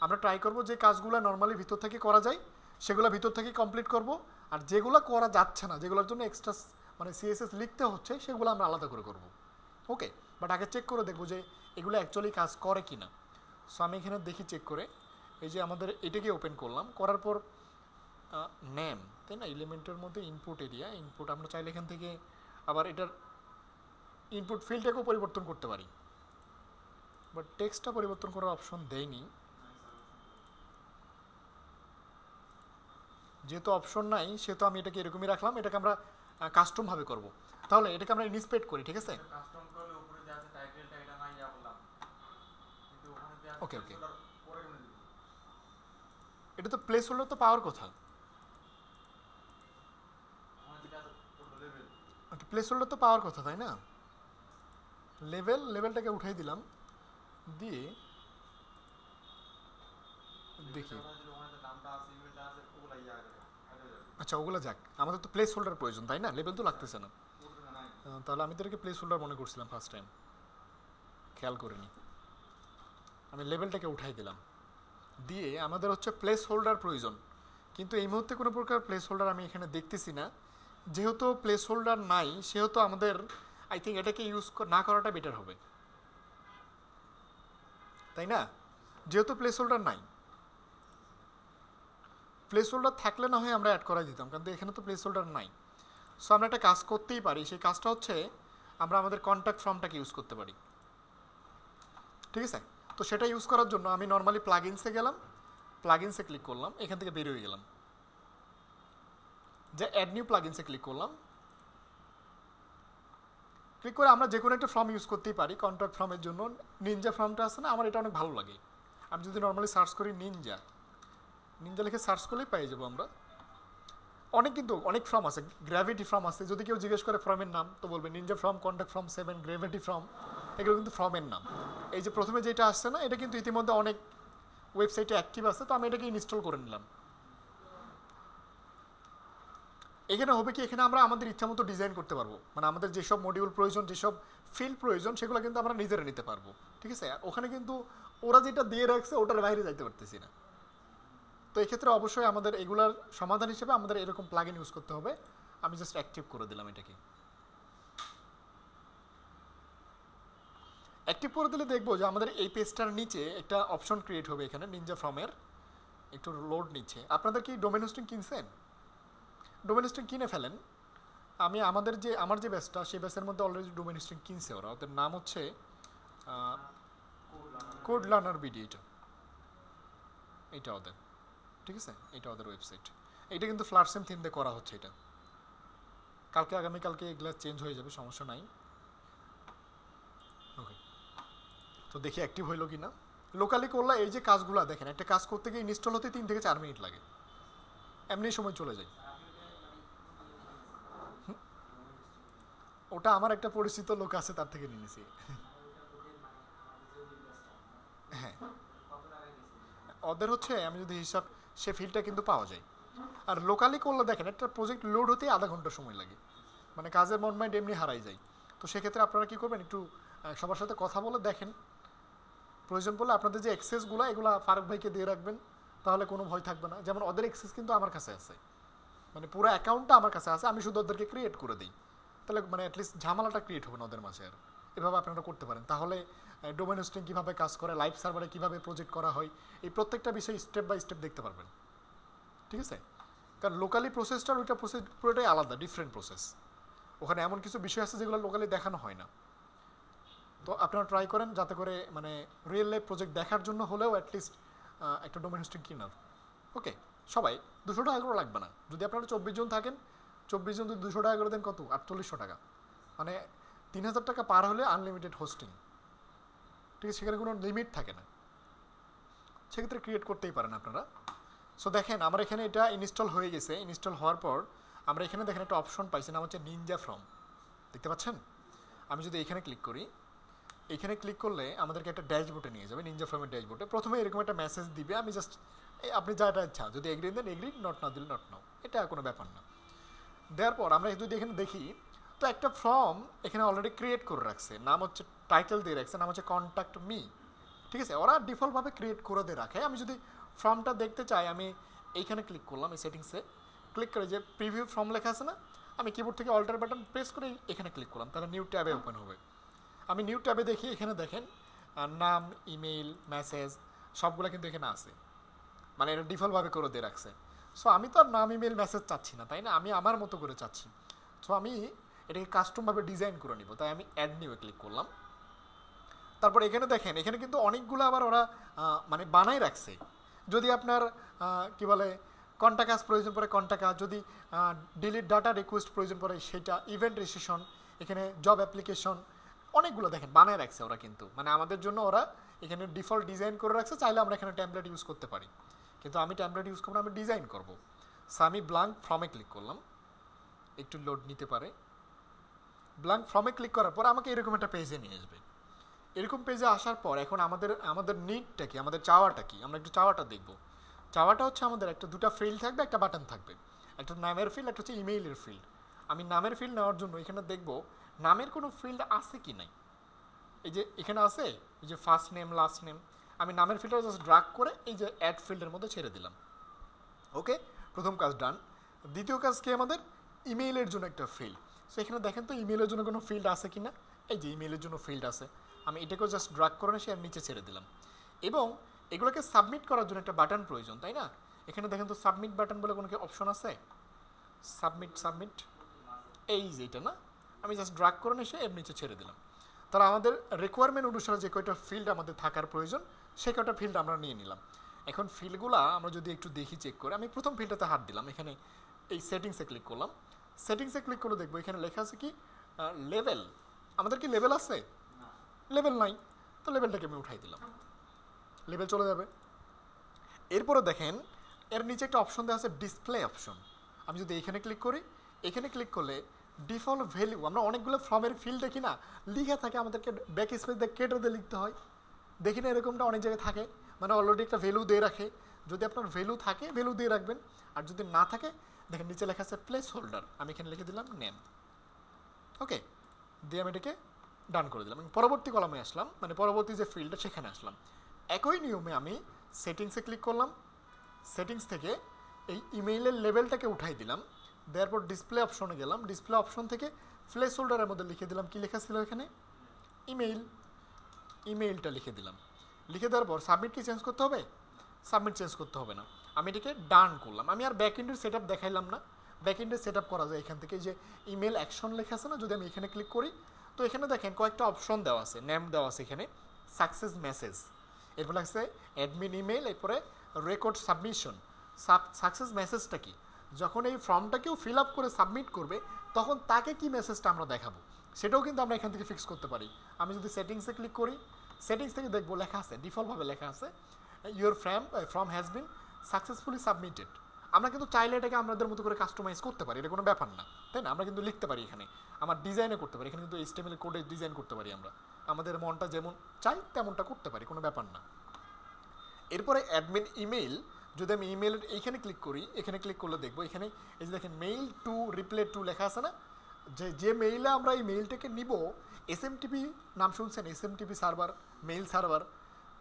A: আমরা ট্রাই করব যে কাজগুলো নর্মালি ভিতর থেকে করা যায় সেগুলো ভিতর থেকে কমপ্লিট করব, আর যেগুলো করা যাচ্ছে না, যেগুলোর জন্য এক্সট্রা মানে সিএসএস লিখতে হচ্ছে, সেগুলো আমরা আলাদা করে করব। ওকে, বাট আগে চেক করে দেখবো যে এগুলো অ্যাকচুয়ালি কাজ করে কি না। সো আমি এখানে দেখি চেক করে, এই যে আমাদের এটাকে ওপেন করলাম, করার পর নেম, তাই না, এলিমেন্টের মধ্যে ইনপুট এরিয়া, ইনপুট আমরা চাইলে এখান থেকে আবার এটার ইনপুট ফিল্ডটাকেও পরিবর্তন করতে পারি, বাট টেক্সটটা পরিবর্তন করার অপশন দেয়নি, যেহেতু অপশন নাই সেহেতু আমি এটাকে এরকমই রাখলাম, এটাকে আমরা কাস্টমভাবে করব। তাহলে এটাকে আমরা ইনস্পেক্ট করি, ঠিক আছে? ওকে ওকে, এটা তো প্লেস হোল্ডার তো পাওয়ার কথা, প্লেস হোল্ডার তো পাওয়ার কথা, তাই না? লেভেলটাকে উঠাই দিলাম, দিয়ে দেখি, আচ্ছা ওগুলো যাক, আমাদের তো প্লেস হোল্ডার প্রয়োজন, তাই না? লেভেল তো লাগতেছে না। তাহলে আমি তো এটাকে প্লেস হোল্ডার মনে করছিলাম ফার্স্ট টাইম, খেয়াল করিনি। আমি লেভেলটাকে উঠাই দিলাম, দিয়ে আমাদের হচ্ছে প্লেস হোল্ডার প্রয়োজন, কিন্তু এই মুহূর্তে কোনো প্রকার প্লেস হোল্ডার আমি এখানে দেখতেছি না। যেহেতু প্লেস হোল্ডার নাই সেহেতু আমাদের আই থিঙ্ক এটাকে ইউজ না করাটা বেটার হবে, তাই না? যেহেতু প্লেস হোল্ডার নাই, প্লেস হোল্ডার থাকলে না হয় আমরা অ্যাড করাই দিতাম, কিন্তু এখানে তো প্লেস হোল্ডার নাই। সো আমরা একটা কাজ করতেই পারি, সেই কাজটা হচ্ছে আমরা আমাদের কন্ট্যাক্ট ফর্মটাকে ইউজ করতে পারি, ঠিক আছে? তো সেটা ইউজ করার জন্য আমি নর্মালি প্লাগইনসে গেলাম, প্লাগইনসে ক্লিক করলাম, এখান থেকে বের হয়ে গেলাম, যে অ্যাড নিউ প্লাগইনসে ক্লিক করলাম, ক্লিক করে আমরা যে কোনো একটা ফর্ম ইউজ করতেই পারি। কন্ট্যাক্ট ফর্মের জন্য নিনজা ফর্মটা আছে না, আমার এটা অনেক ভালো লাগে। আমি যদি নর্মালি সার্চ করি নিনজা লিখে সার্চ করলেই পেয়ে যাবো আমরা। কিন্তু অনেক ফর্ম আছে, গ্র্যাভিটি ফর্ম আছে, যদি কেউ জিজ্ঞেস করে ফর্মের নাম তো বলবে Ninja form, contact form 7, gravity form, এগুলো কিন্তু ফর্মের নাম। এই যে প্রথমে যেটা আসছে না, এটা কিন্তু ইতিমধ্যে অনেক ওয়েবসাইটে অ্যাক্টিভ আছে, তো আমি এটাকে ইনস্টল করে নিলাম। এখানে হবে কি, এখানে আমরা আমাদের ইচ্ছা মতো ডিজাইন করতে পারবো, মানে আমাদের যেসব মডিউল প্রয়োজন, যেসব ফিল্ড প্রয়োজন, সেগুলো কিন্তু আমরা নিজেরা নিতে পারবো, ঠিক আছে? ওখানে কিন্তু ওরা যেটা দিয়ে রাখছে ওটার বাইরে যাইতে পারতেছি না। তো এক্ষেত্রে অবশ্যই আমাদের এগুলার সমাধান হিসেবে আমাদের এরকম প্লাগইন ইউজ করতে হবে। আমি জাস্ট অ্যাক্টিভ করে দিলাম এটাকে। অ্যাক্টিভ করে দিলে দেখবো যে আমাদের এই পেজটার নিচে একটা অপশন ক্রিয়েট হবে এখানে নিনজা ফ্রমের। একটু লোড নিচ্ছে। আপনাদের কি ডোমেন হোস্টিং কিনছেন? ডোমেন হোস্টিং কিনে ফেলেন। আমার যে ব্যাচটা সেই ব্যাচের মধ্যে অলরেডি ডোমেন হোস্টিং কিনছে ওরা। ওদের নাম হচ্ছে কোড লার্নার বিডি। এটা ওদের, ঠিক আছে, এটা ওদের ওয়েবসাইট। এটা কিন্তু ফ্লারসেম থিম দিয়ে করা হচ্ছে। এটা আগামীকালকে এগুলো চেঞ্জ হয়ে যাবে, সমস্যা নাই। ওকে, তো দেখি অ্যাক্টিভ হইলো কি না। লোকালি করলে এই যে কাজগুলো দেখেন, একটা কাজ করতে গিয়ে ইনস্টল হতে 3 থেকে 4 মিনিট লাগে, এমনি সময় চলে যায়। ওটা আমার একটা পরিচিত লোক আছে, তার থেকে নিয়েছি। হ্যাঁ, ওদের হচ্ছে আমি যদি হিসাব, সে ফিল্ডটা কিন্তু পাওয়া যায়। আর লোকালি করলে দেখেন একটা প্রজেক্ট লোড হতে আধা ঘন্টা সময় লাগে, মানে কাজের মন মাইন্ড এমনি হারাই যায়। তো সেক্ষেত্রে আপনারা কী করবেন, একটু সবার সাথে কথা বলে দেখেন, প্রয়োজন পড়লে আপনাদের যে এক্সেসগুলো এগুলো ফারুক ভাইকে দিয়ে রাখবেন, তাহলে কোনো ভয় থাকবে না। যেমন ওদের এক্সেস কিন্তু আমার কাছে আছে, মানে পুরো অ্যাকাউন্টটা আমার কাছে আছে, আমি শুধু ওদেরকে ক্রিয়েট করে দিই। তাহলে মানে অ্যাটলিস্ট ঝামেলাটা ক্রিয়েট হবে না ওদের মাঝে। আর এভাবে আপনারা করতে পারেন। তাহলে ডোমেন হোস্টিং কীভাবে কাজ করে, লাইভ সার্ভারে কীভাবে প্রজেক্ট করা হয়, এই প্রত্যেকটা বিষয় স্টেপ বাই স্টেপ দেখতে পারবেন, ঠিক আছে। কারণ লোকালি প্রসেসটার ওইটা প্রসেস পুরোটাই আলাদা, ডিফারেন্ট প্রসেস। ওখানে এমন কিছু বিষয় আছে যেগুলো লোকালি দেখানো হয় না। তো আপনারা ট্রাই করেন যাতে করে মানে রিয়েল লাইফ প্রজেক্ট দেখার জন্য হলেও অ্যাটলিস্ট একটা ডোমেন হোস্টিং কিনার। ওকে, সবাই 200 টাকা করে লাগবে না। যদি আপনারা 24 জন থাকেন, 24 জন যদি 200 টাকা করে দেন, কত? 4800 টাকা, মানে 3000 টাকা পার হলে আনলিমিটেড হোস্টিং, ঠিক আছে। সেখানে কোনো লিমিট থাকে না, সেক্ষেত্রে ক্রিয়েট করতেই পারেন আপনারা। সো দেখেন আমার এখানে এটা ইনস্টল হয়ে গেছে। ইনস্টল হওয়ার পর আমরা এখানে দেখেন একটা অপশন পাইছি, নাম হচ্ছে নিনজা ফ্রম, দেখতে পাচ্ছেন। আমি যদি এখানে ক্লিক করি, এখানে ক্লিক করলে আমাদেরকে একটা ড্যাশবোর্ডে নিয়ে যাবে, নিনজা ফ্রমের ড্যাশবোর্ডে। প্রথমে এরকম একটা মেসেজ দিবে, আমি জাস্ট আপনি যাটা ইচ্ছা, যদি এগ্রি দেন এগ্রি, নট না দিলে নট নাও, এটা কোনো ব্যাপার না। দেওয়ার পর আমরা যদি এখানে দেখি, তো একটা ফর্ম এখানে অলরেডি ক্রিয়েট করে রাখছে, নাম হচ্ছে টাইটেল দিয়ে রাখছে, নাম হচ্ছে কন্ট্যাক্ট মি, ঠিক আছে। ওরা ডিফল্টভাবে ক্রিয়েট করে দিয়ে রাখে। আমি যদি ফর্মটা দেখতে চাই, আমি এইখানে ক্লিক করলাম, এই সেটিংসে ক্লিক করে যে প্রিভিউ ফর্ম লেখা আছে না, আমি কিবোর্ড থেকে অল্টার বাটন প্রেস করে এখানে ক্লিক করলাম, তাহলে নিউ ট্যাবে ওপেন হবে। আমি নিউ ট্যাবে দেখি, এখানে দেখেন নাম, ইমেইল, মেসেজ সবগুলো কিন্তু এখানে আছে, মানে এটা ডিফল্টভাবে করে দিয়ে রাখছে। সো আমি তো আর নাম, ইমেল, মেসেজ চাচ্ছি না, তাই না, আমি আমার মতো করে চাচ্ছি। সো আমি এটাকে কাস্টমভাবে ডিজাইন করে নিব, তাই আমি অ্যাড নিউয়ে ক্লিক করলাম। তারপর এখানে দেখেন, এখানে কিন্তু অনেকগুলো আবার ওরা মানে বানাই রাখছে। যদি আপনার কি বলে কন্টাক্ট প্রয়োজন পড়ে কন্টাক্ট, যদি ডিলিট ডাটা রিকোয়েস্ট প্রয়োজন পড়ে সেটা, ইভেন্ট রেজিস্ট্রেশন, এখানে জব অ্যাপ্লিকেশন, অনেকগুলো দেখেন বানায় রাখছে ওরা কিন্তু, মানে আমাদের জন্য ওরা এখানে ডিফল্ট ডিজাইন করে রাখছে। চাইলে আমরা এখানে ট্যাম্পলেট ইউজ করতে পারি, কিন্তু আমি ট্যাম্পলেট ইউজ করবো না, আমি ডিজাইন করব। সো আমি ব্ল্যাঙ্ক ফর্মে ক্লিক করলাম, একটু লোড নিতে পারে। ব্ল্যাঙ্ক ফর্মে ক্লিক করার পর আমাকে এরকম একটা পেজে নিয়ে আসবে। এরকম পেজে আসার পর এখন আমাদের নিডটা কি, আমাদের চাওয়াটা কি, আমরা একটু চাওয়াটা দেখব। চাওয়াটা হচ্ছে আমাদের একটা দুটা ফিল্ড থাকবে, একটা বাটন থাকবে, একটা নামের ফিল্ড, একটা হচ্ছে ইমেইলের ফিল্ড। আমি নামের ফিল্ড নেওয়ার জন্য এখানে দেখব নামের কোনো ফিল্ড আছে কি নাই। এই যে এখানে আছে, এই যে ফার্স্ট নেম, লাস্ট নেম, আমি নামের ফিল্ডটা জাস্ট ড্রাগ করে এই যে অ্যাড ফিল্ডের মধ্যে ছেড়ে দিলাম। ওকে, প্রথম কাজ ডান। দ্বিতীয় কাজ কি, আমাদের ইমেইলের জন্য একটা ফিল্ড। সো এখানে দেখেন তো ইমেইলের জন্য কোনো ফিল্ড আছে কি না, এই যে ইমেইলের জন্য ফিল্ড আছে, আমি এটাকেও জাস্ট ড্রাগ করে এসে আর নিচে ছেড়ে দিলাম। এবং এগুলোকে সাবমিট করার জন্য একটা বাটন প্রয়োজন, তাই না। এখানে দেখেন তো সাবমিট বাটন বলে কোনো কি অপশন আছে, সাবমিট, এই যে এটা না, আমি জাস্ট ড্রাগ করে এসে এর নিচে ছেড়ে দিলাম। তাহলে আমাদের রিকোয়ারমেন্ট অনুসারে যে কয়টা ফিল্ড আমাদের থাকার প্রয়োজন, সে কয়টা ফিল্ড আমরা নিয়ে নিলাম। এখন ফিল্ডগুলো আমরা যদি একটু দেখি, চেক করে, আমি প্রথম ফিল্ডটাতে হাত দিলাম, এখানে এই সেটিংসে ক্লিক করলাম। সেটিংসে ক্লিক করে দেখবো এখানে লেখা আছে কি লেভেল। আমাদের কি লেভেল আছে? লেভেল নাই, তো লেভেলটাকে আমি উঠাই দিলাম, লেভেল চলে যাবে। এরপরে দেখেন এর নিচে একটা অপশন দেওয়া আছে ডিসপ্লে অপশন। আমি যদি এখানে ক্লিক করি, এখানে ক্লিক করলে ডিফল্ট ভ্যালু, আমরা অনেকগুলো ফর্মের ফিল্ড দেখি না, লিখে থাকে, আমাদেরকে ব্যাক স্পেস দিয়ে কেটে দিয়ে লিখতে হয়, দেখি না এরকমটা অনেক জায়গায় থাকে, মানে অলরেডি একটা ভ্যালু দিয়ে রাখে। যদি আপনার ভ্যালু থাকে ভ্যালু দিয়ে রাখবেন, আর যদি না থাকে দেখেন নিচে লেখা আছে প্লেস হোল্ডার, আমি এখানে লিখে দিলাম নেম। ওকে, দিয়ে আমি এটাকে ডান করে দিলাম। পরবর্তী কলামে আসলাম, মানে পরবর্তী যে ফিল্ডটা সেখানে আসলাম। একই নিয়মে আমি সেটিংসে ক্লিক করলাম, সেটিংস থেকে এই ইমেইলের লেভেলটাকে উঠাই দিলাম, দেওয়ার পর ডিসপ্লে অপশনে গেলাম, ডিসপ্লে অপশন থেকে প্লেস হোল্ডারের মধ্যে লিখে দিলাম, কি লেখা ছিল এখানে, ইমেইল। ইমেইলটা লিখে দিলাম। লিখে দেওয়ার পর সাবমিট কি চেঞ্জ করতে হবে? সাবমিট চেঞ্জ করতে হবে না। আমি এটাকে ডান করলাম। আমি আর ব্যাক এন্ডের সেট আপ দেখাইলাম না। ব্যাক এন্ডের সেট আপ করা যায় এখান থেকে। যে ইমেল অ্যাকশন লেখা আছে না, যদি আমি এখানে ক্লিক করি তো এখানে দেখেন কয়েকটা অপশন দেওয়া আছে, নেম দেওয়া আছে এখানে, সাকসেস মেসেজ, এরপর লাগছে অ্যাডমিন ইমেল, এরপরে রেকর্ড সাবমিশন। সাকসেস মেসেজটা কি? যখন এই ফর্মটা কেউ ফিল আপ করে সাবমিট করবে তখন তাকে কি মেসেজটা আমরা দেখাবো সেটাও কিন্তু আমরা এখান থেকে ফিক্স করতে পারি। আমি যদি সেটিংসে ক্লিক করি, সেটিংস থেকে দেখবো লেখা আছে, ডিফল্টভাবে লেখা আছে your form has been successfully submitted. আমরা কিন্তু চাইলে এটাকে আমাদের মতো করে কাস্টমাইজ করতে পারি, এটা কোনো ব্যাপার না, তাই না? আমরা কিন্তু লিখতে পারি এখানে, আমার ডিজাইনে করতে পারি, এখানে কিন্তু HTML কোডে ডিজাইন করতে পারি আমরা, আমাদের মনটা যেমন চাই তেমনটা করতে পারি, কোনো ব্যাপার না। এরপরে অ্যাডমিন ইমেল, যদি আমি ইমেলের এইখানে ক্লিক করি, এখানে ক্লিক করলে দেখবো এখানে এই যে দেখেন মেইল টু রিপ্লে টু লেখা আছে না, যে মেইলে আমরা এই মেইলটাকে নিব, SMTP নাম শুনছেন? SMTP সার্ভার, মেইল সার্ভার,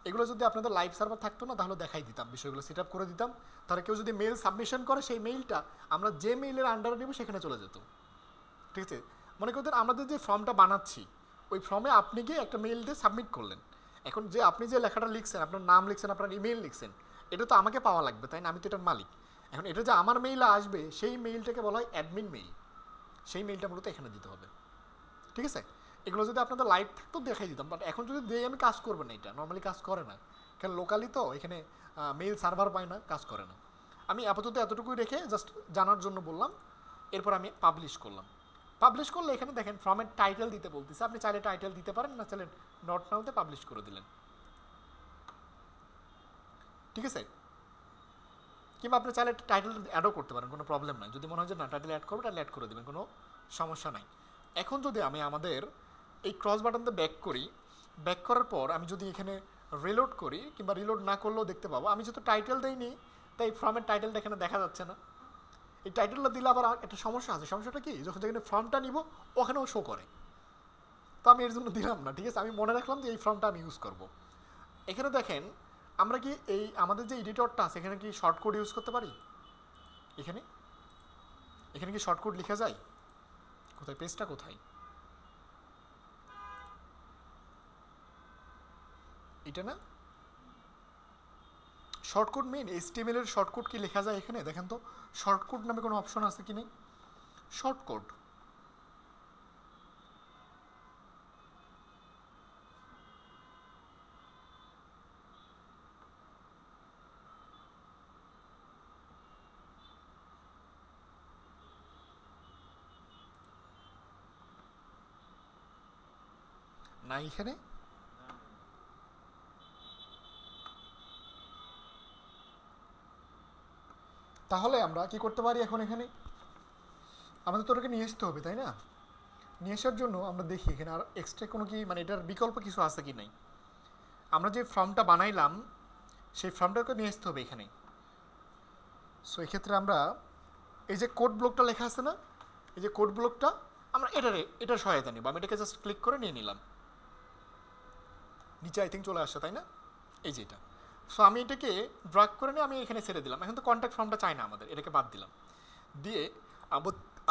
A: এগুলো যদি আপনাদের লাইভ সার্ভার থাকতো না তাহলে দেখাই দিতাম, বিষয়গুলো সেট আপ করে দিতাম। তাহলে কেউ যদি মেইল সাবমিশন করে সেই মেইলটা আমরা যে মেইলের আন্ডারে নেব সেখানে চলে যেত। ঠিক আছে, মনে করতেন আমাদের যে ফর্মটা বানাচ্ছি ওই ফর্মে আপনি গিয়ে একটা মেইল দিয়ে সাবমিট করলেন, এখন যে আপনি যে লেখাটা লিখছেন, আপনার নাম লিখছেন, আপনার ইমেল লিখছেন, এটা তো আমাকে পাওয়া লাগবে, তাই না? আমি তো এটার মালিক। এখন এটা যে আমার মেইলে আসবে সেই মেইলটাকে বলা হয় অ্যাডমিন মেইল, সেই মেইলটা মূলত এখানে দিতে হবে। ঠিক আছে, এগুলো যদি আপনাদের লাইভ থাকতো দেখাই দিতাম, বাট এখন যদি দিয়ে আমি কাজ করবো না, এটা নর্মালি কাজ করে না, কারণ লোকালি তো এখানে মেইল সার্ভার পায় না, কাজ করে না। আমি আপাতত এতটুকুই রেখে জাস্ট জানার জন্য বললাম। এরপর আমি পাবলিশ করলাম। পাবলিশ করলে এখানে দেখেন ফর্মের টাইটেল দিতে বলতেছে, আপনি চাইলে টাইটেল দিতে পারেন, না চাইলে নট নাওতে পাবলিশ করে দিলেন। ঠিক আছে, কিংবা আপনি চাইলে টাইটেল অ্যাডও করতে পারেন, কোনো প্রবলেম নাই। যদি মনে হয় যে না টাইটেল অ্যাড করবো, টাইটেল অ্যাড করে দেবেন, কোনো সমস্যা নাই। এখন যদি আমি আমাদের এই ক্রস বাটনতে ব্যাক করি, ব্যাক করার পর আমি যদি এখানে রিলোড করি, কিংবা রিলোড না করলেও দেখতে পাবো আমি যেহেতু টাইটেল দেইনি তাই ফর্মের টাইটেলটা এখানে দেখা যাচ্ছে না। এই টাইটেলটা দিলে আবার একটা সমস্যা আছে। সমস্যাটা কি? যখন যেখানে ফর্মটা নিব ওখানেও শো করে, তো আমি এর জন্য দিলাম না। ঠিক আছে, আমি মনে রাখলাম যে এই ফর্মটা আমি ইউজ করব। এখানে দেখেন আমরা কি এই আমাদের যে এডিটরটা আছে এখানে কি শর্টকট ইউজ করতে পারি? এখানে এখানে কি শর্টকট লেখা যায়? কোথায় পেজটা কোথায়? এটা না, শর্টকট মেইন HTML এর শর্টকট কি লেখা যায় এখানে? দেখেন তো শর্টকট নামে কোনো অপশন আছে কি নেই? শর্টকট না এখানে। তাহলে আমরা কি করতে পারি এখন? এখানে আমাদের তো ওটাকে নিয়ে আসতে হবে, তাই না? নিয়ে আসার জন্য আমরা দেখি এখানে আর এক্সট্রা কোনো কি মানে এটার বিকল্প কিছু আছে কি নাই। আমরা যে ফর্মটা বানাইলাম সেই ফর্মটাকে নিয়ে আসতে হবে এখানে। সো এক্ষেত্রে আমরা এই যে কোড ব্লকটা লেখা আছে না, এই যে কোড ব্লকটা আমরা এটার সহায়তা নিব। আমি এটাকে জাস্ট ক্লিক করে নিয়ে নিলাম, নিচে আই থিঙ্ক চলে আসছে, তাই না? এই যে এটা। সো আমি এটাকে ড্রাগ করে নিয়ে আমি এখানে ছেড়ে দিলাম। এখন তো কন্ট্যাক্ট ফর্মটা চাই না আমাদের, এটাকে বাদ দিলাম। দিয়ে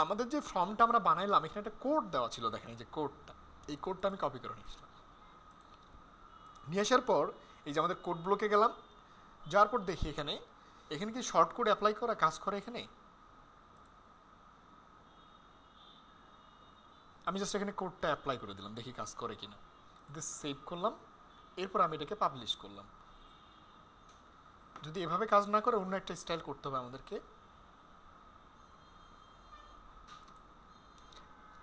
A: আমাদের যে ফর্মটা আমরা বানাইলাম এখানে একটা কোড দেওয়া ছিল, দেখেন এই যে কোডটা, এই কোডটা আমি কপি করে নিয়ে আসলাম। নিয়ে আসার পর এই যে আমাদের কোড ব্লকে গেলাম, যাওয়ার পর দেখি এখানে এখানে কি শর্ট কোড অ্যাপ্লাই করা কাজ করে এখানে? আমি জাস্ট এখানে কোডটা অ্যাপ্লাই করে দিলাম, দেখি কাজ করে কিনা। দিস সেভ করলাম, এরপর আমি এটাকে পাবলিশ করলাম। যদি এভাবে কাজ না করে অন্য একটা স্টাইল করতে হবে আমাদেরকে।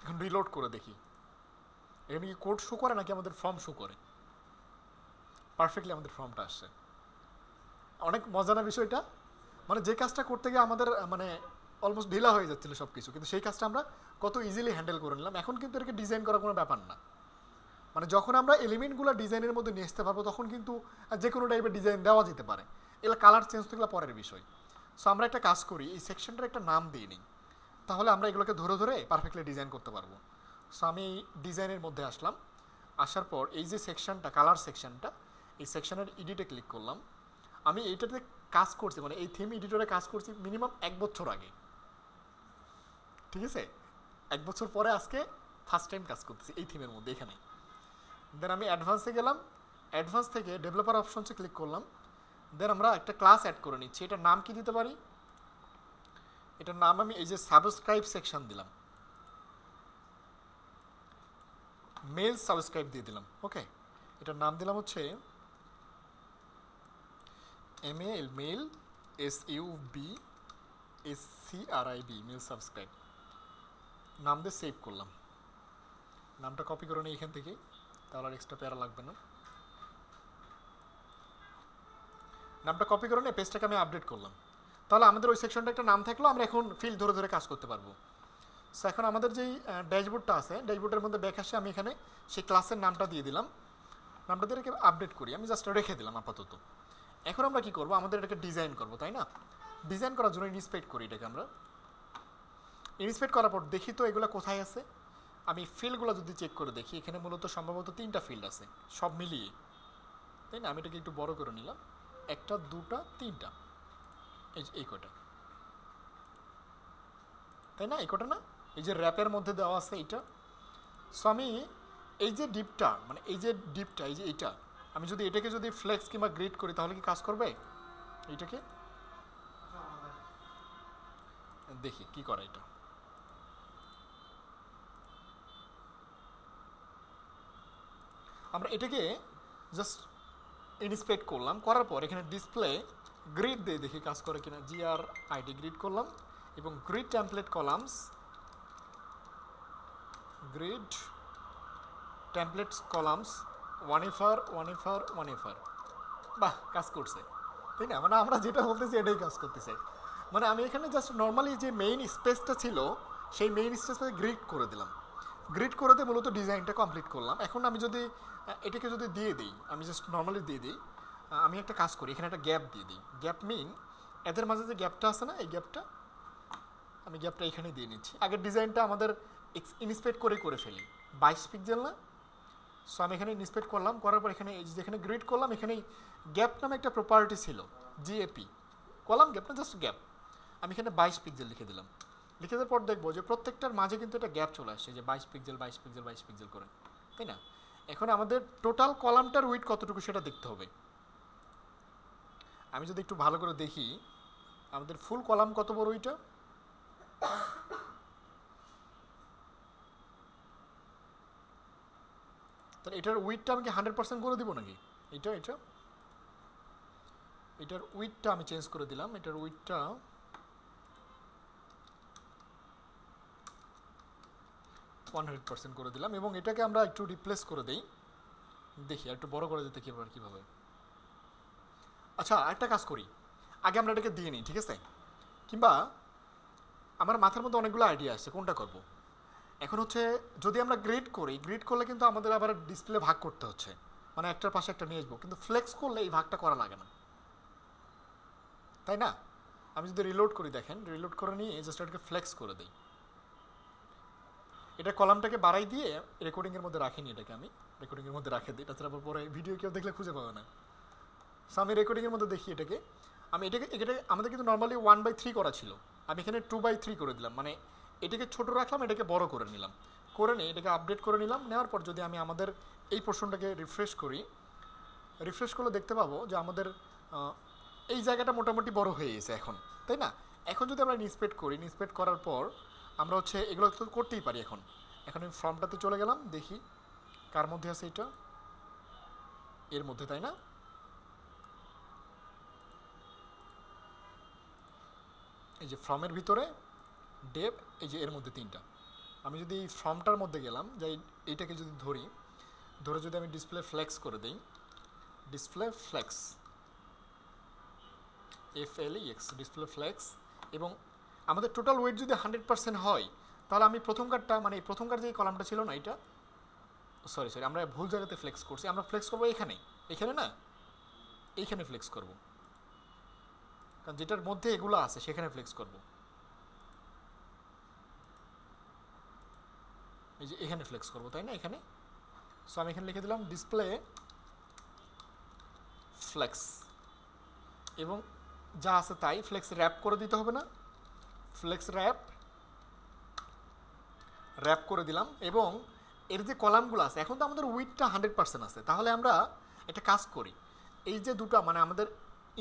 A: এখন রিলোড করে দেখি এখানে কি কোড শো করে নাকি আমাদের ফর্ম শো করে। পারফেক্টলি আমাদের ফর্মটা আসছে। অনেক মজা না বিষয়টা? মানে যে কাজটা করতে গিয়ে আমাদের মানে অলমোস্ট ঢিলা হয়ে যাচ্ছিল সব কিছু, কিন্তু সেই কাজটা আমরা কত ইজিলি হ্যান্ডেল করে নিলাম। এখন কিন্তু এটাকে ডিজাইন করা কোনো ব্যাপার না। মানে যখন আমরা এলিমেন্টগুলো ডিজাইনের মধ্যে নিয়ে আসতে পারবো তখন কিন্তু যে কোনো টাইপের ডিজাইন দেওয়া যেতে পারে। এগুলো কালার চেঞ্জ তো এগুলো পরের বিষয়। সো আমরা একটা কাজ করি, এই সেকশনটার একটা নাম দিয়ে নিই, তাহলে আমরা এগুলোকে ধরে ধরে পারফেক্টলি ডিজাইন করতে পারবো। সো আমি ডিজাইনের মধ্যে আসলাম, আসার পর এই যে সেকশনটা কালার সেকশনটা, এই সেকশনের এডিটে ক্লিক করলাম। আমি এইটাতে কাজ করছি, মানে এই থিম এডিটরে কাজ করছি মিনিমাম 1 বছর আগে। ঠিক আছে, 1 বছর পরে আজকে ফার্স্ট টাইম কাজ করতেছি এই থিমের মধ্যে এখানে। দেন আমি অ্যাডভান্সে গেলাম, অ্যাডভান্স থেকে ডেভেলপার অপশনসে ক্লিক করলাম, দেন আমরা একটা ক্লাস অ্যাড করে নিচ্ছি। এটার নাম কি দিতে পারি? এটার নাম আমি এই যে সাবস্ক্রাইব সেকশন দিলাম, মেল সাবস্ক্রাইব দিয়ে দিলাম। ওকে, এটার নাম দিলাম হচ্ছে ML mail SUBSCRIB mail subscribe. নাম দিয়ে সেভ করলাম। নামটা কপি করে নিই এখান থেকে, তাহলে আর এক্সট্রা প্যারা লাগবে না। নামটা কপি করে নিয়ে পেজটাকে আমি আপডেট করলাম। তাহলে আমাদের ওই সেকশনটা একটা নাম থাকলো, আমরা এখন ফিল্ড ধরে ধরে কাজ করতে পারবো। সো এখন আমাদের যেই ড্যাশবোর্ডটা আছে, ড্যাশবোর্ডের মধ্যে ব্যাক আসে আমি এখানে সেই ক্লাসের নামটা দিয়ে দিলাম। নামটা দিয়ে রেখে আপডেট করি, আমি জাস্ট রেখে দিলাম আপাতত। এখন আমরা কি করব, আমাদের এটাকে ডিজাইন করব, তাই না? ডিজাইন করার জন্য ইনস্পেক্ট করি এটাকে। আমরা ইনস্পেক্ট করার পর দেখি তো এগুলো কোথায় আছে। আমি ফিল্ডগুলো যদি চেক করে দেখি, এখানে মূলত সম্ভবত 3টা ফিল্ড আছে সব মিলিয়ে, তাই না? আমি এটাকে একটু বড় করে নিলাম, 1টা 2টা 3টা, এই কটা, তাই না? এই কটা না, এই যে র্যাপের মধ্যে দেওয়া আছে এইটা। সো আমি এই যে ডিপটা, মানে এই যে ডিপটা, এই যে এইটা, আমি যদি এটাকে যদি ফ্লেক্স কিংবা গ্রিড করি তাহলে কি কাজ করবে? এইটাকে দেখি কি করে এটা। আমরা এটাকে জাস্ট ইনস্পেক্ট করলাম, করার পর এখানে ডিসপ্লে গ্রিড দিয়ে দেখি কাজ করে কিনা। GRID গ্রিড করলাম এবং grid template columns, grid templates columns 1FR 1FR 1FR, বাহ, কাজ করছে, তাই না? মানে আমরা যেটা বলতেছি এটাই কাজ করতেছে। মানে আমি এখানে জাস্ট নর্মালি যে মেইন স্পেসটা ছিল সেই মেইন স্পেসটা গ্রিড করে দিলাম। গ্রিড করে দিয়ে মূলত ডিজাইনটা কমপ্লিট করলাম। এখন আমি যদি এটাকে যদি দিয়ে দিই, আমি জাস্ট নর্মালি দিয়ে দিই, আমি একটা কাজ করি, এখানে একটা গ্যাপ দিয়ে দিই। গ্যাপ মিন এদের মাঝে যে গ্যাপটা আছে না, এই গ্যাপটা, আমি গ্যাপটা এখানেই দিয়ে নিচ্ছি। আগের ডিজাইনটা আমাদের ইনস্পেক্ট করে ফেলি, 22 পিক্সেল না? সো আমি এখানে ইনস্পেক্ট করলাম, করার পর এখানে যেখানে গ্রিড করলাম এখানেই গ্যাপ নামে একটা প্রপার্টি ছিল, GAP, কলাম গ্যাপ না, জাস্ট গ্যাপ। আমি এখানে 22 পিক্সেল লিখে দিলাম। লিখে দেওয়ার পর দেখবো যে প্রত্যেকটার মাঝে কিন্তু একটা গ্যাপ চলে আসছে, যে 22 পিক্সেল 22 পিক্সেল 22 পিক্সেল করে, তাই না? এখন আমাদের টোটাল কলামটার উইথ কতটুকু সেটা দেখতে হবে। আমি যদি একটু ভালো করে দেখি, আমাদের ফুল কলাম কত বড় ওইটা, তাহলে এটার উইথটা আমি কি 100% করে দিব নাকি? এটার উইথটা আমি চেঞ্জ করে দিলাম, এটার উইথটা 100% করে দিলাম এবং এটাকে আমরা একটু রিপ্লেস করে দেই, দেখি একটু বড় করে দিতে কীভাবে। আচ্ছা, একটা কাজ করি, আগে আমরা এটাকে দিয়ে নিই, ঠিক আছে? কিংবা আমার মাথার মধ্যে অনেকগুলো আইডিয়া আসছে, কোনটা করব। এখন হচ্ছে যদি আমরা গ্রিড করি, গ্রিড করলে কিন্তু আমাদের আবার ডিসপ্লে ভাগ করতে হচ্ছে, মানে একটার পাশে একটা নিয়ে আসবো, কিন্তু ফ্লেক্স করলে এই ভাগটা করা লাগে না, তাই না? আমি যদি রিলোড করি, দেখেন রিলোড করে নিয়ে জাস্ট এটাকে ফ্লেক্স করে দিই, এটা কলামটাকে বাড়াই দিয়ে রেকর্ডিংয়ের মধ্যে রাখিনি, এটাকে আমি রেকর্ডিংয়ের মধ্যে রাখে দিই, তাছাড়া পরে ভিডিও কেউ দেখলে খুঁজে পাবে না। সো আমি রেকর্ডিংয়ের মধ্যে দেখি এটাকে, আমি এটাকে আমাদের কিন্তু নর্মালি 1/3 করা ছিল, আমি এখানে 2/3 করে দিলাম, মানে এটাকে ছোট রাখলাম, এটাকে বড় করে নিলাম, করে নিয়ে এটাকে আপডেট করে নিলাম। নেওয়ার পর যদি আমি আমাদের এই পোর্শনটাকে রিফ্রেশ করি, রিফ্রেশ করলে দেখতে পাবো যে আমাদের এই জায়গাটা মোটামুটি বড় হয়ে গেছে এখন, তাই না? এখন যদি আমরা ইনস্পেক্ট করি, ইনস্পেক্ট করার পর আমরা হচ্ছে এগুলো তো করতেই পারি। এখন আমি ফর্মটাতে চলে গেলাম, দেখি কার মধ্যে আছে, এটা এর মধ্যে, তাই না? এই যে ফর্মের ভিতরে ডেভ, এই যে এর মধ্যে 3টা। আমি যদি এই ফর্মটার মধ্যে গেলাম, যাই এইটাকে যদি ধরে যদি আমি ডিসপ্লে ফ্লেক্স করে দিই, display flakes FLEX, display flakes, এবং আমাদের টোটাল ওয়েট যদি 100% হয়, তাহলে আমি প্রথমকারটা, মানে এই প্রথমকার যে কলামটা ছিল না, এটা সরি আমরা ভুল জায়গাতে ফ্লেক্স করছি। আমরা ফ্লেক্স করবো এখানে না, এইখানে ফ্লেক্স করব, কারণ যেটার মধ্যে এগুলো আছে সেখানে ফ্লেক্স করব। এই যে এখানে ফ্লেক্স করব, তাই না? এখানে। সো আমি এখানে লিখে দিলাম ডিসপ্লে ফ্লেক্স, এবং যা আছে তাই ফ্লেক্স র্যাপ করে দিতে হবে না, ফ্লেক্স র্যাপ করে দিলাম। এবং এর যে কলামগুলো আছে, এখন তো আমাদের উইথটা 100% আছে, তাহলে আমরা একটা কাজ করি, এই যে দুটো মানে আমাদের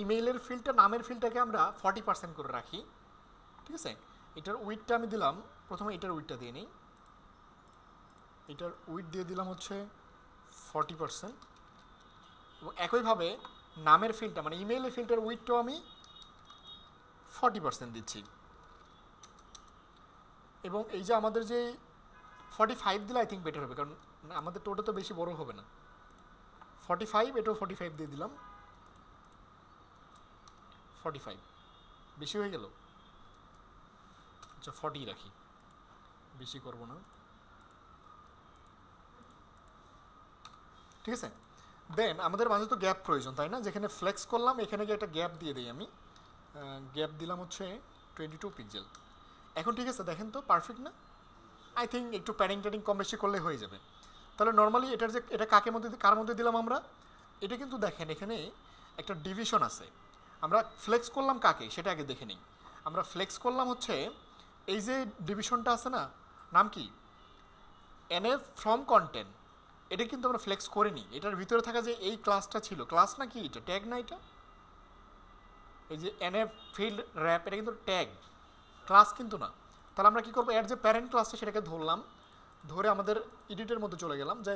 A: ইমেইলের ফিল্ডটা নামের ফিল্ডটাকে আমরা 40% করে রাখি, ঠিক আছে। এটার উইডটা আমি দিলাম, প্রথমে এটার উইডটা দিয়ে নিই, এটার উইড দিয়ে দিলাম হচ্ছে 40%, এবং একইভাবে নামের ফিল্ডটা মানে ইমেইলের ফিল্ডটার উইডটাও আমি 40% দিচ্ছি। এবং এই যে আমাদের যে 45 দিলে আই থিঙ্ক বেটার হবে, কারণ আমাদের টোটা তো বেশি বড় হবে না। 45, এটাও 45 দিয়ে দিলাম। 45 বেশি হয়ে গেল, আচ্ছা 40 রাখি, বেশি করব না, ঠিক আছে। দেন আমাদের মাঝে তো গ্যাপ প্রয়োজন, তাই না? যেখানে ফ্লেক্স করলাম এখানে গিয়ে একটা গ্যাপ দিয়ে দিই আমি, গ্যাপ দিলাম হচ্ছে 22 পিক্সেল। এখন ঠিক আছে, দেখেন তো পারফেক্ট না? আই থিঙ্ক একটু প্যাডিং ট্যাডিং কম বেশি করলে হয়ে যাবে। তাহলে নর্মালি এটার যে এটা কার মধ্যে দিলাম আমরা, এটা কিন্তু দেখেন এখানে একটা ডিভিশন আছে। আমরা ফ্লেক্স করলাম কাকে সেটা আগে দেখে নিই। আমরা ফ্লেক্স করলাম হচ্ছে এই যে ডিভিশনটা আছে না, নাম কি, এনএফ ফ্রম কন্টেন্ট, এটা কিন্তু আমরা ফ্লেক্স করিনি। এটার ভিতরে থাকা যে এই ক্লাসটা ছিল, ক্লাস না কি এটা, ট্যাগ না এটা, এই যে এনএফ ফিল্ড র্যাপ, এটা কিন্তু ট্যাগ, ক্লাস কিন্তু না। তাহলে আমরা কী করবো, এর যে প্যারেন্ট ক্লাসটা সেটাকে ধরলাম, ধরে আমাদের এডিটের মধ্যে চলে গেলাম, যে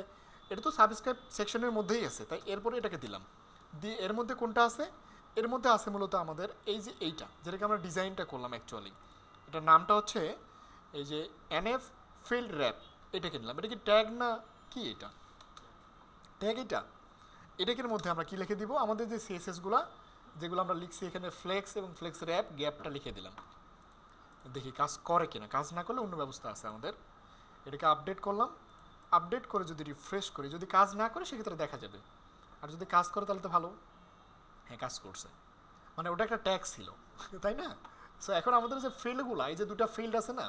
A: এটা তো সাবস্ক্রাইব সেকশনের মধ্যেই আছে, তাই এরপরে এটাকে দিলাম, দিয়ে এর মধ্যে কোনটা আছে, এর মধ্যে আছে মূলত আমাদের এই যে এইটা, যেটাকে আমরা ডিজাইনটা করলাম অ্যাকচুয়ালি, এটার নামটা হচ্ছে এই যে এনএফ ফিল্ড র্যাপ, এটাকে নিলাম। এটা কি ট্যাগ না কি, এটা ট্যাগ, এটাকের মধ্যে আমরা কি লিখে দিব, আমাদের যে সিএসএসগুলো যেগুলো আমরা লিখছি এখানে ফ্লেক্স এবং ফ্লেক্স র্যাপ গ্যাপটা লিখে দিলাম। দেখি কাজ করে কিনা, কাজ না করলে অন্য ব্যবস্থা আছে আমাদের। এটাকে আপডেট করলাম, আপডেট করে যদি রিফ্রেশ করি, যদি কাজ না করে সেক্ষেত্রে দেখা যাবে, আর যদি কাজ করে তাহলে তো ভালো। হ্যাঁ কাজ করছে, মানে ওটা একটা ট্যাগ ছিল, তাই না? সো এখন আমাদের যে ফিল্ডগুলো, এই যে দুটো ফিল্ড আছে না,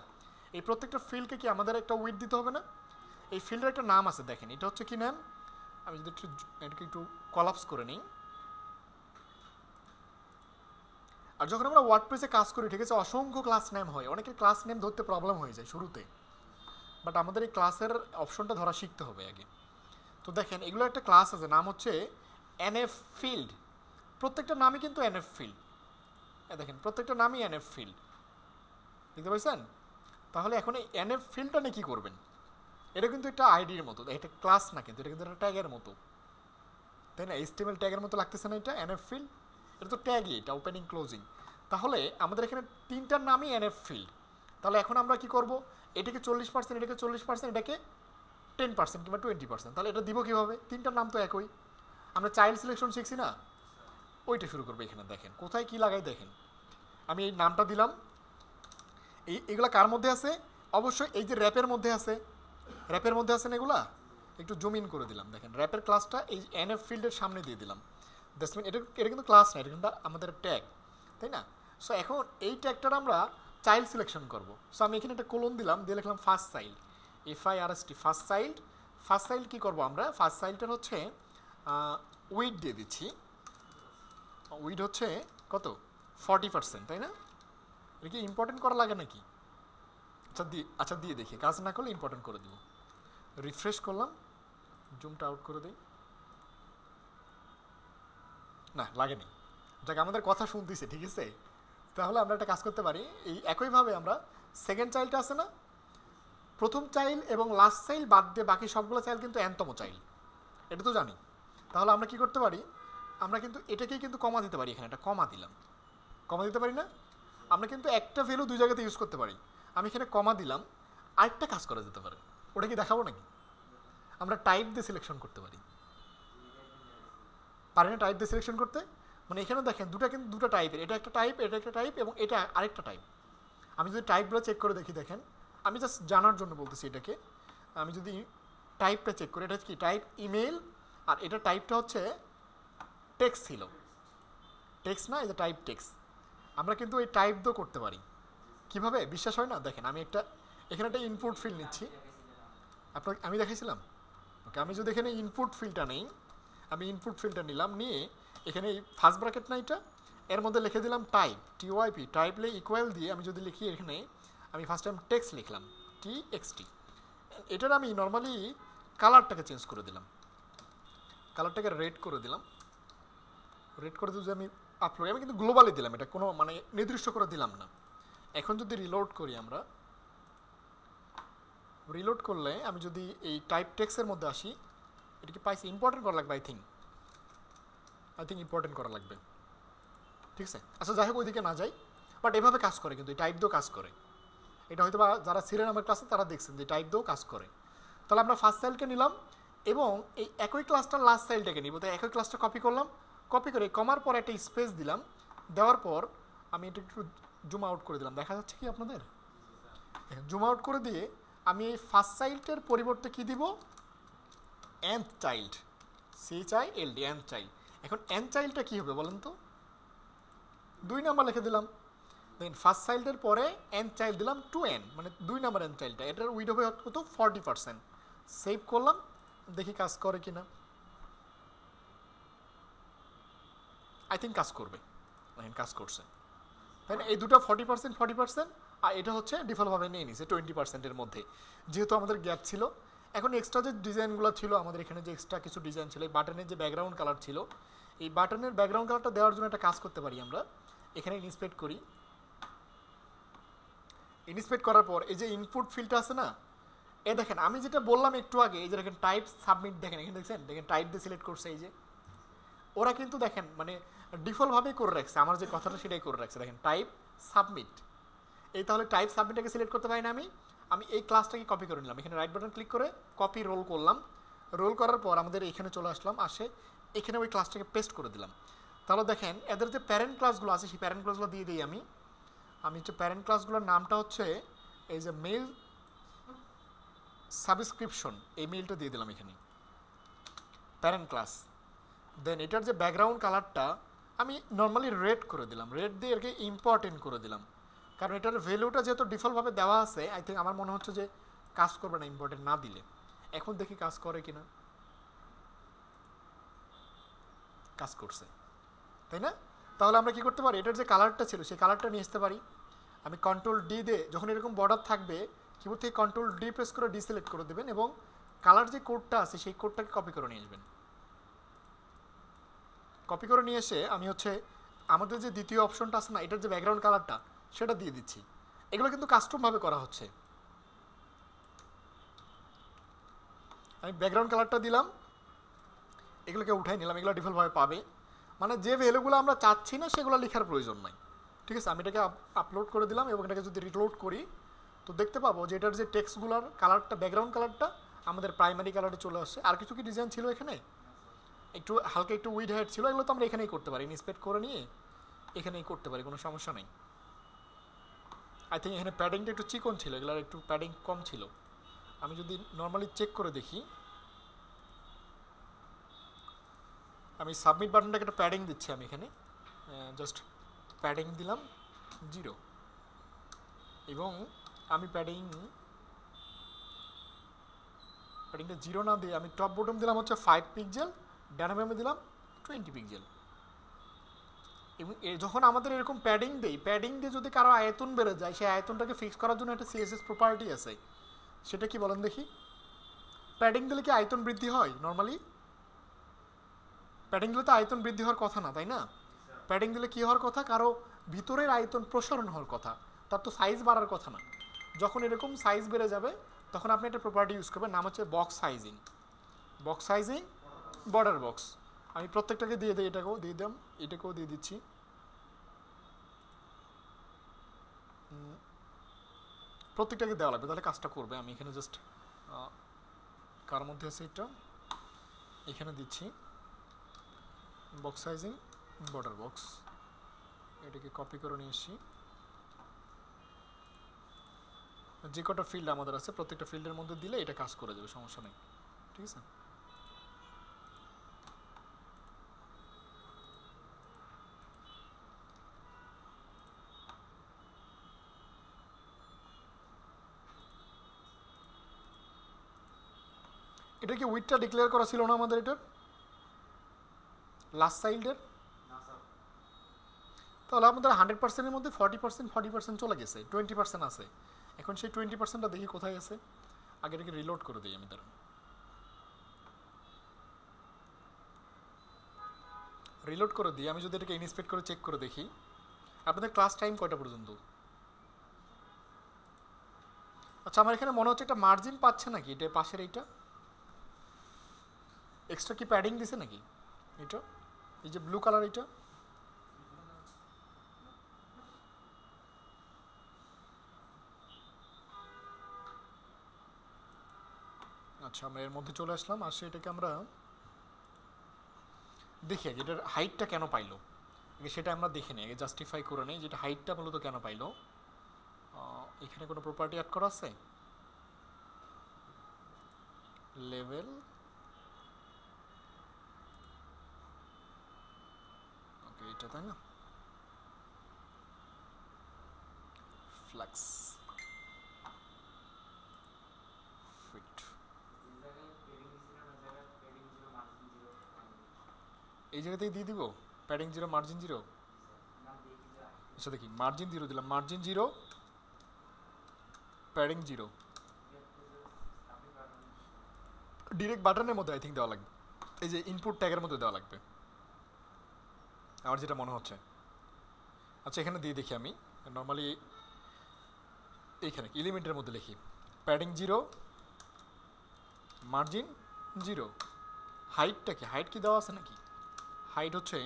A: এই প্রত্যেকটা ফিল্ডকে কি আমাদের একটা উইথ দিতে হবে না? এই ফিল্ডের একটা নাম আছে, দেখেন এটা হচ্ছে কি নাম, আমি যদি এটাকে একটু কলাপস করে নিই। আর যখন আমরা ওয়ার্ডপ্রেসে কাজ করি, ঠিক আছে, অসংখ্য ক্লাস নেম হয়, অনেকের ক্লাস নেম ধরতে প্রবলেম হয়ে যায় শুরুতে, বাট আমাদের এই ক্লাসের অপশনটা ধরা শিখতে হবে আগে। তো দেখেন এগুলো একটা ক্লাস আছে, নাম হচ্ছে এনএফ ফিল্ড, প্রত্যেকটা নামই কিন্তু এনএফ ফিল্ড, দেখেন প্রত্যেকটা নামই এনএফ ফিল্ড, দেখতে পাইছেন? তাহলে এখন এই এনএফ ফিল্ডটা নিয়ে কী করবেন, এটা কিন্তু একটা আইডির মতো, এটা ক্লাস না, কিন্তু এটা কিন্তু একটা ট্যাগের মতো, তাই না? এইচটিএমএল ট্যাগের মতো লাগতেছে না এটা এনএফ ফিল্ড, এটা তো ট্যাগই, এটা ওপেনিং ক্লোজিং। তাহলে আমাদের এখানে তিনটার নামই এনএফ ফিল্ড। তাহলে এখন আমরা কি করব, এটাকে 40%, এটাকে 40%, এটাকে 10% কিংবা 20%, তাহলে এটা দিব কীভাবে, তিনটার নাম তো একই। আমরা চাইল্ড সিলেকশন শিখছি না, ওইটা শুরু করবো। এখানে দেখেন কোথায় কি লাগাই, দেখেন আমি এই নামটা দিলাম, এগুলা কার মধ্যে আছে, অবশ্যই এই যে র্যাপের মধ্যে আছে, র্যাপের মধ্যে আছেন এগুলা, একটু জুম ইন করে দিলাম, দেখেন র্যাপের ক্লাসটা এই এনএফ ফিল্ডের সামনে দিয়ে দিলাম। দ্যাটস মিন এটা কিন্তু ক্লাস না, এটা কিন্তু আমাদের ট্যাগ, তাই না? সো এখন এই ট্যাগটার আমরা চাইল্ড সিলেকশন করব। সো আমি এখানে একটা কোলন দিলাম, দিয়ে লিখলাম first child, FIRST, first child. First child কী করবো আমরা, ফার্স্ট চাইল্ডটার হচ্ছে উইড দিয়ে দিচ্ছি, উইড হচ্ছে কত, 40%, তাই না? এটা কি ইম্পর্টেন্ট করা লাগে নাকি? আচ্ছা দিয়ে দেখি, কাজ না করলে ইম্পর্টেন্ট করে দিব। রিফ্রেশ করলাম, জুমটা আউট করে দিই, না লাগেনি, যাকে আমাদের কথা শুনতেছে, ঠিক আছে। তাহলে আমরা একটা কাজ করতে পারি, এই একইভাবে আমরা সেকেন্ড চাইল্ডটা আছে না, প্রথম চাইল্ড এবং লাস্ট চাইল্ড বাদ দিয়ে বাকি সবগুলো চাইল্ড কিন্তু এনতম চাইল্ড, এটা তো জানি। তাহলে আমরা কি করতে পারি, আমরা কিন্তু এটাকেই কিন্তু কমা দিতে পারি, এখানে একটা কমা দিলাম, কমা দিতে পারি না? আমরা কিন্তু একটা ভ্যালু দুই জায়গাতে ইউজ করতে পারি। আমি এখানে কমা দিলাম, আরেকটা কাজ করা যেতে পারে, ওটা কি দেখাবো নাকি? আমরা টাইপ দিয়ে সিলেকশন করতে পারি, পারি না টাইপ দিয়ে সিলেকশন করতে? মানে এখানে দেখেন দুটা কিন্তু দুটো টাইপের, এটা একটা টাইপ, এটা একটা টাইপ, এবং এটা আরেকটা টাইপ। আমি যদি টাইপগুলো চেক করে দেখি, দেখেন আমি জাস্ট জানার জন্য বলতেছি এটাকে, আমি যদি টাইপটা চেক করি, এটা কি টাইপ ইমেল, আর এটা টাইপটা হচ্ছে টেক্সট ছিল, টেক্সট না, এই যে টাইপ টেক্সট। আমরা কিন্তু এই টাইপ দিয়েও করতে পারি, কিভাবে বিশ্বাস হয় না? দেখেন আমি এখানে একটা ইনপুট ফিল্ড নিচ্ছি, আপনাকে আমি দেখাইছিলাম, ওকে। আমি যদি এখানে ইনপুট ফিল্ডটা নেই, আমি ইনপুট ফিল্ডটা নিলাম, নিয়ে এখানে এই ফার্স্ট ব্র্যাকেট না, এটা এর মধ্যে লিখে দিলাম টাইপ, TYP, টাইপ লে ইকুয়াল দিয়ে আমি যদি লিখি, এখানে আমি ফার্স্ট টাইম টেক্সট লিখলাম, TXT। এটার আমি নর্মালি কালারটাকে চেঞ্জ করে দিলাম, কালারটাকে রেড করে দিলাম। রেড করে দিয়ে আমি আপলোড, আমি কিন্তু গ্লোবালি দিলাম, এটা কোনো মানে নির্দিষ্ট করে দিলাম না। এখন যদি রিলোড করি আমরা, রিলোড করলে আমি যদি এই টাইপ টেক্সের মধ্যে আসি, এটা কি পাইছি? ইম্পর্টেন্ট করা লাগবে আই থিঙ্ক ইম্পর্টেন্ট করা লাগবে, ঠিক আছে। আচ্ছা যাই হোক, ওইদিকে না যাই, বাট এভাবে কাজ করে কিন্তু, এই টাইপ দিয়েও কাজ করে। এটা হয়তো বা যারা সিরিয়াল নামের ক্লাসে তারা দেখছেন যে টাইপ দিয়েও কাজ করে। তাহলে আমরা ফার্স্ট সাইলকে নিলাম এবং এই একই ক্লাসটার লাস্ট সাইলটাকে নিব। তাই একই ক্লাসটা কপি করলাম, কপি করে কমার পর একটা স্পেস দিলাম, দেওয়ার পর আমি এটা একটু জুম আউট করে দিলাম। দেখা যাচ্ছে কি আপনাদের? জুম আউট করে দিয়ে আমি এই ফার্স্ট চাইল্ডের পরিবর্তে কি দিব? nth child, CHILD, nth child. এখন nth চাইল্ডটা কি হবে বলেন তো? 2 নাম্বার লিখে দিলাম। দেন ফার্স্ট চাইল্ডের পরে nth চাইল্ড দিলাম 2n, মানে 2 নাম্বার nth চাইল্ডটা, এটার উইড হবে কত? 40%। সেভ করলাম, দেখি কাজ করে কিনা। আই থিঙ্ক কাজ করবে, কাজ করছে। তাই না? এই দুটো 40%, আর এটা হচ্ছে ডিফল্টভাবে নিয়ে নিছে 20%-এর মধ্যে, যেহেতু আমাদের গ্যাপ ছিল। এখন এক্সট্রা যে ডিজাইনগুলো ছিল আমাদের এখানে, যে এক্সট্রা কিছু ডিজাইন ছিল, এই বাটনের যে ব্যাকগ্রাউন্ড কালার ছিল, এই বাটনের ব্যাকগ্রাউন্ড কালারটা দেওয়ার জন্য একটা কাজ করতে পারি আমরা। এখানে ইনস্পেক্ট করি, ইনস্পেক্ট করার পর এই যে ইনপুট ফিল্ডটা আছে না, এ দেখেন আমি যেটা বললাম একটু আগে, এই যে দেখেন টাইপ সাবমিট, দেখেন এখানে দেখছেন, দেখেন টাইপ দিয়ে সিলেক্ট করছে। এই যে ওরা কিন্তু দেখেন মানে ডিফল্টভাবেই করে রাখছে, আমার যে কথাটা সেটাই করে রাখছে। দেখেন টাইপ সাবমিট, এই তাহলে টাইপ সাবমিটটাকে সিলেক্ট করতে পারি না আমি এই ক্লাসটাকে কপি করে নিলাম, এখানে রাইট বাটন ক্লিক করে কপি রোল করলাম। রোল করার পর আমাদের এখানে চলে আসলাম, এখানে ওই ক্লাসটাকে পেস্ট করে দিলাম। তাহলে দেখেন এদের যে প্যারেন্ট ক্লাসগুলো আছে, সেই প্যারেন্ট ক্লাসগুলো দিয়ে দিই আমি হচ্ছে প্যারেন্ট ক্লাসগুলোর নামটা হচ্ছে এই যে মেল সাবস্ক্রিপশন, এই মেলটা দিয়ে দিলাম এখানে প্যারেন্ট ক্লাস। দেন এটার যে ব্যাকগ্রাউন্ড কালারটা আমি নর্মালি রেড করে দিলাম, রেড দিয়ে এরকে ইম্পর্টেন্ট করে দিলাম, কারণ এটার ভ্যালুটা যেহেতু ডিফল্টভাবে দেওয়া আছে, আই থিঙ্ক আমার মনে হচ্ছে যে কাজ করবে না ইম্পর্টেন্ট না দিলে। এখন দেখি কাজ করে কিনা। কাজ করছে, তাই না? তাহলে আমরা কি করতে পারি, এটার যে কালারটা ছিল সেই কালারটা নিয়ে আসতে পারি। আমি কন্ট্রোল ডি দিয়ে, যখন এরকম বর্ডার থাকবে কিবোর্ড থেকে কন্ট্রোল ডি প্রেস করে ডিসিলেক্ট করে দেবেন এবং কালার যে কোডটা আছে সেই কোডটাকে কপি করে নিয়ে আসবেন। কপি করে নিয়ে এসে আমি হচ্ছে আমাদের যে দ্বিতীয় অপশনটা আছে না, এটার যে ব্যাকগ্রাউন্ড কালারটা সেটা দিয়ে দিচ্ছি। এগুলো কিন্তু কাস্টমভাবে করা হচ্ছে। আমি ব্যাকগ্রাউন্ড কালারটা দিলাম, এগুলোকে উঠাই নিলাম, এগুলো ডিফল্টভাবে পাবে। মানে যে ভ্যালুগুলো আমরা চাচ্ছি না সেগুলো লেখার প্রয়োজন নাই, ঠিক আছে। আমি এটাকে আপলোড করে দিলাম এবং এটাকে যদি রিলোড করি তো দেখতে পাবো যে এটার যে টেক্সটগুলোর কালারটা, ব্যাকগ্রাউন্ড কালারটা আমাদের প্রাইমারি কালারে চলে আসছে। আর কিছু কি ডিজাইন ছিল এখানে, একটু হালকা একটু উইড হাইট ছিল, এগুলো তো আমরা এখানেই করতে পারি, ইনস্পেক্ট করে নিয়ে এখানেই করতে পারি, কোনো সমস্যা নেই। আই থিঙ্ক এখানে প্যাডিংটা একটু চিকন ছিল, এগুলোর একটু প্যাডিং কম ছিল। আমি যদি নর্মালি চেক করে দেখি, আমি সাবমিট বাটনটাকে একটা প্যাডিং দিচ্ছি, আমি এখানে জাস্ট প্যাডিং দিলাম 0 এবং আমি প্যাডিংটা 0 না দিয়ে আমি টপ বটম দিলাম হচ্ছে 5 পিক্সেল, ডানামে দিলাম 20 পিক্সেল। এবং যখন আমাদের এরকম প্যাডিং দেই, প্যাডিং দিয়ে যদি কারো আয়তন বেড়ে যায়, সেই আয়তনটাকে ফিক্স করার জন্য একটা CSS প্রপার্টি আছে, সেটা কি বলেন দেখি? প্যাডিং দিলে কি আয়তন বৃদ্ধি হয়? নর্মালি প্যাডিং দিলে তো আয়তন বৃদ্ধি হওয়ার কথা না, তাই না? প্যাডিং দিলে কী হওয়ার কথা? কারো ভিতরের আয়তন প্রসারণ হওয়ার কথা, তার তো সাইজ বাড়ার কথা না। যখন এরকম সাইজ বেড়ে যাবে তখন আপনি একটা প্রপার্টি ইউজ করবেন, নাম হচ্ছে বক্স সাইজিং, বর্ডার বক্স। আমি প্রত্যেকটাকে দিয়ে দিই, এটাকেও দিয়ে দিলাম, এটাকেও দিয়ে দিচ্ছি। প্রত্যেকটাকে দেওয়া লাগবে, তাহলে কাজটা করবে। আমি এখানে জাস্ট কার মধ্যে আছে এটা, এখানে দিচ্ছি বক্স সাইজিং বর্ডার বক্স, এটাকে কপি করে নিয়ে এসছি। যে কটা ফিল্ড আমাদের আছে প্রত্যেকটা ফিল্ডের মধ্যে দিলে এটা কাজ করে যাবে, সমস্যা নেই, ঠিক আছে। এটা কি উইথটা ডিক্লেয়ার করা ছিল না আমাদের এটার লাস্ট চাইল্ডের? তাহলে আমাদের 100%-এর মধ্যে 40% চলে গেছে, 20% আছে। এখন সেই 20%টা দেখি কোথায় আছে, আগে এটাকে রিলোড করে দিই আমি। তার রিলোড করে দিই, আমি যদি এটাকে ইনস্পেক্ট করে চেক করে দেখি আপনাদের ক্লাস টাইম কয়টা পর্যন্ত। আচ্ছা আমার এখানে মনে হচ্ছে একটা মার্জিন পাচ্ছে নাকি এটা পাশের এইটা, এক্সট্রা কি প্যাডিং দিছে নাকি এটা, এই যে ব্লু কালার এটা? আচ্ছা আমরা এর মধ্যে চলে আসলাম, আর সেটাকে আমরা দেখি আগে এটার হাইটটা কেন পাইলো আগে সেটা আমরা দেখে নিই, আগে জাস্টিফাই করে নিই যেটা হাইটটা মূলত কেন পাইলো। এখানে কোনো প্রপার্টি অ্যাড করা আছে, লেভেল, ওকে এটা তাই না, ফ্লাক্স ফিট, এই জায়গাতেই দিয়ে দিব প্যাডিং 0 মার্জিন 0। আচ্ছা দেখি মার্জিন 0 দিলাম, মার্জিন 0 প্যাডিং 0, ডিরেক্ট বাটনের মধ্যে আই থিঙ্ক দেওয়া লাগবে, এই যে ইনপুট ট্যাগের মধ্যে দেওয়া লাগবে আমার যেটা মনে হচ্ছে। আচ্ছা এখানে দিয়ে দেখি আমি নর্মালি এইখানে এলিমেন্টের মধ্যে লিখি প্যাডিং 0 মার্জিন 0, হাইটটা কি, হাইট কি দেওয়া আছে নাকি, হাইট হচ্ছে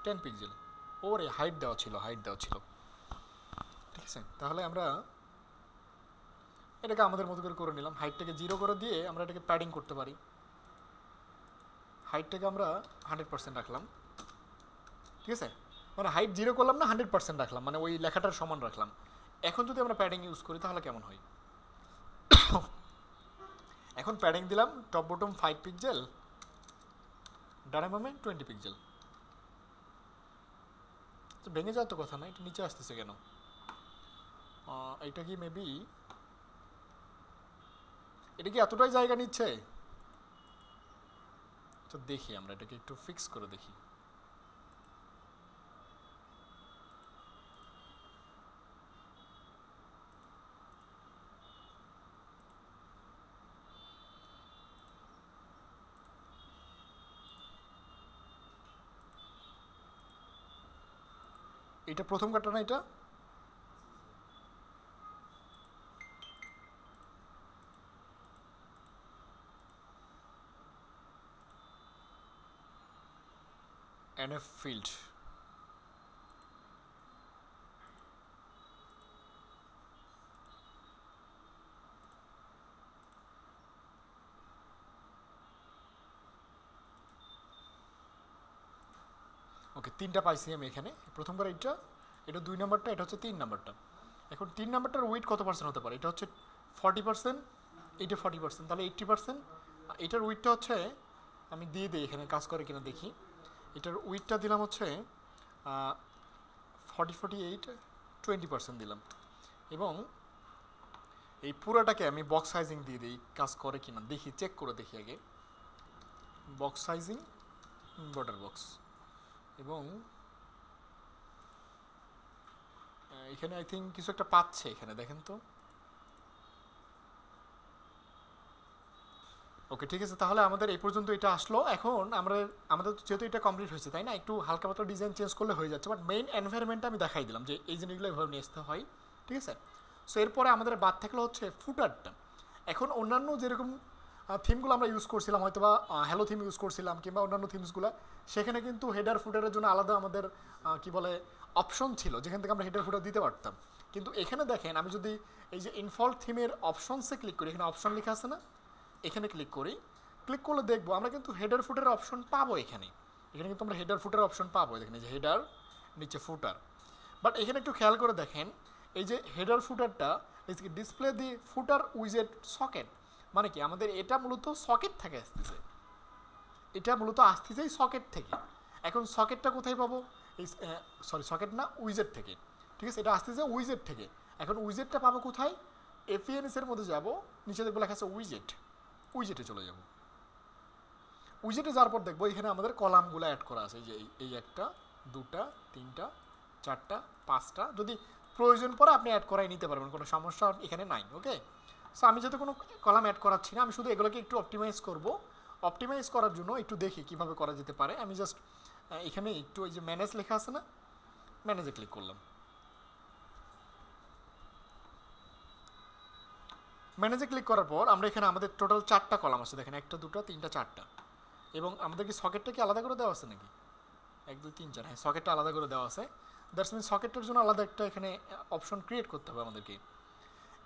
A: 10 পিক্সেল, ওরে হাইট দেওয়া ছিল, হাইট দেওয়া ছিল, ঠিক আছে। তাহলে আমরা এটাকে আমাদের মতো করে নিলাম, হাইটটাকে 0 করে দিয়ে আমরা এটাকে প্যাডিং করতে পারি, হাইটটাকে আমরা 100% রাখলাম, ঠিক আছে, মানে হাইট 0 করলাম না 100% রাখলাম, মানে ওই লেখাটার সমান রাখলাম। এখন যদি আমরা প্যাডিং ইউজ করি তাহলে কেমন হয়, এখন প্যাডিং দিলাম টপ বটম 5 পিক্সেল, ডানে বামে 20 পিক্সেল, ভেঙে যাওয়ার তো কথা না, এটা নিচে আসতেছে কেন, এটা কি মেবি এটা কি এতটাই জায়গা নিচ্ছে, তো দেখি আমরা এটাকে একটু ফিক্স করে দেখি। এটা প্রথম কাটা না এটা, NF field, ওকে তিনটা পাইছি আমি এখানে, প্রথমবার এটা, এটা 2 নাম্বারটা, এটা হচ্ছে 3 নাম্বারটা। এখন 3 নাম্বারটার ওয়েট কত পার্সেন্ট হতে পারে, এটা হচ্ছে 40%, এটা 40%, তাহলে 80%, এটার ওয়েটটা হচ্ছে আমি দিয়ে দিই এখানে কাজ করে কিনা দেখি, এটার ওয়েটটা দিলাম হচ্ছে 20% দিলাম, এবং এই পুরাটাকে আমি বক্স সাইজিং দিয়ে দিই, কাজ করে কিনা দেখি, চেক করে দেখি আগে, বক্স সাইজিং বর্ডার বক্স, এবং এখানে আই থিঙ্ক কিছু একটা পাচ্ছে এখানে, দেখেন তো, ওকে ঠিক আছে। তাহলে আমাদের এই পর্যন্ত এটা আসলো, এখন আমাদের যেহেতু এটা কমপ্লিট হয়েছে তাই না, একটু হালকা পাতলা ডিজাইন চেঞ্জ করলে হয়ে যাচ্ছে, বাট মেইন এনভায়রনমেন্টটা আমি দেখাই দিলাম যে এই জিনিসগুলো এভাবে নিয়ে আসতে হয়, ঠিক আছে। সো এরপরে আমাদের বাদ থাকলো হচ্ছে ফুটারটা। এখন অন্যান্য যেরকম থিমগুলো আমরা ইউজ করছিলাম, হয়তো বা হ্যালো থিম ইউজ করছিলাম কিংবা অন্যান্য থিমসগুলো, সেখানে কিন্তু হেডার ফুটারের জন্য আলাদা আমাদের কি বলে অপশন ছিল, যেখান থেকে আমরা হেডার ফুটার দিতে পারতাম। কিন্তু এখানে দেখেন আমি যদি এই যে ইনফল্ট থিমের অপশনসে ক্লিক করি, এখানে অপশন লেখা আছে না, এখানে ক্লিক করি, ক্লিক করলে দেখবো আমরা কিন্তু হেডার ফুটারের অপশন পাবো, এখানে এখানে কিন্তু আমরা হেডার ফুটার অপশন পাবো, দেখেন এই যে হেডার নিচে ফুটার। বাট এখানে একটু খেয়াল করে দেখেন এই যে হেডার ফুটারটা ডিসপ্লে দি ফুটার উইজেট সকেট, মানে কি আমাদের এটা মূলত সকেট থেকে আসতেছে, এটা মূলত আসতেছেই সকেট থেকে। এখন সকেটটা কোথায় পাবো, এই সরি সকেট না, উইজেট থেকে, ঠিক আছে, এটা আসতেছে উইজেট থেকে। এখন উইজেটটা পাবো কোথায়, এফএনএস এর মধ্যে যাব, নিচে দেখবো লেখা আছে উইজেট, উইজেটে চলে যাব, উইজেটে যাওয়ার পর দেখবো এখানে আমাদের কলামগুলো অ্যাড করা আছে, যে এই একটা, দুটা, তিনটা, চারটা, পাঁচটা, যদি প্রয়োজন পড়ে আপনি অ্যাড করাই নিতে পারবেন, কোনো সমস্যা এখানে নাই, ওকে। সো আমি যাতে কোনো কলাম অ্যাড করাচ্ছি না, আমি শুধু এগুলোকে একটু অপটিমাইজ করব, অপটিমাইজ করার জন্য একটু দেখি কিভাবে করা যেতে পারে। আমি জাস্ট এখানে একটু ওই যে ম্যানেজ লেখা আছে না, ম্যানেজে ক্লিক করলাম। ম্যানেজে ক্লিক করার পর আমরা এখানে আমাদের টোটাল 4টা কলাম আছে দেখেন, 1 2 3 4টা। এবং আমাদের কি সকেটটা কি আলাদা করে দেওয়া আছে নাকি? 1 2 3 4, হ্যাঁ সকেটটা আলাদা করে দেওয়া আছে। দ্যাটস মিন সকেটের জন্য আলাদা একটা এখানে অপশন ক্রিয়েট করতে হবে আমাদেরকে।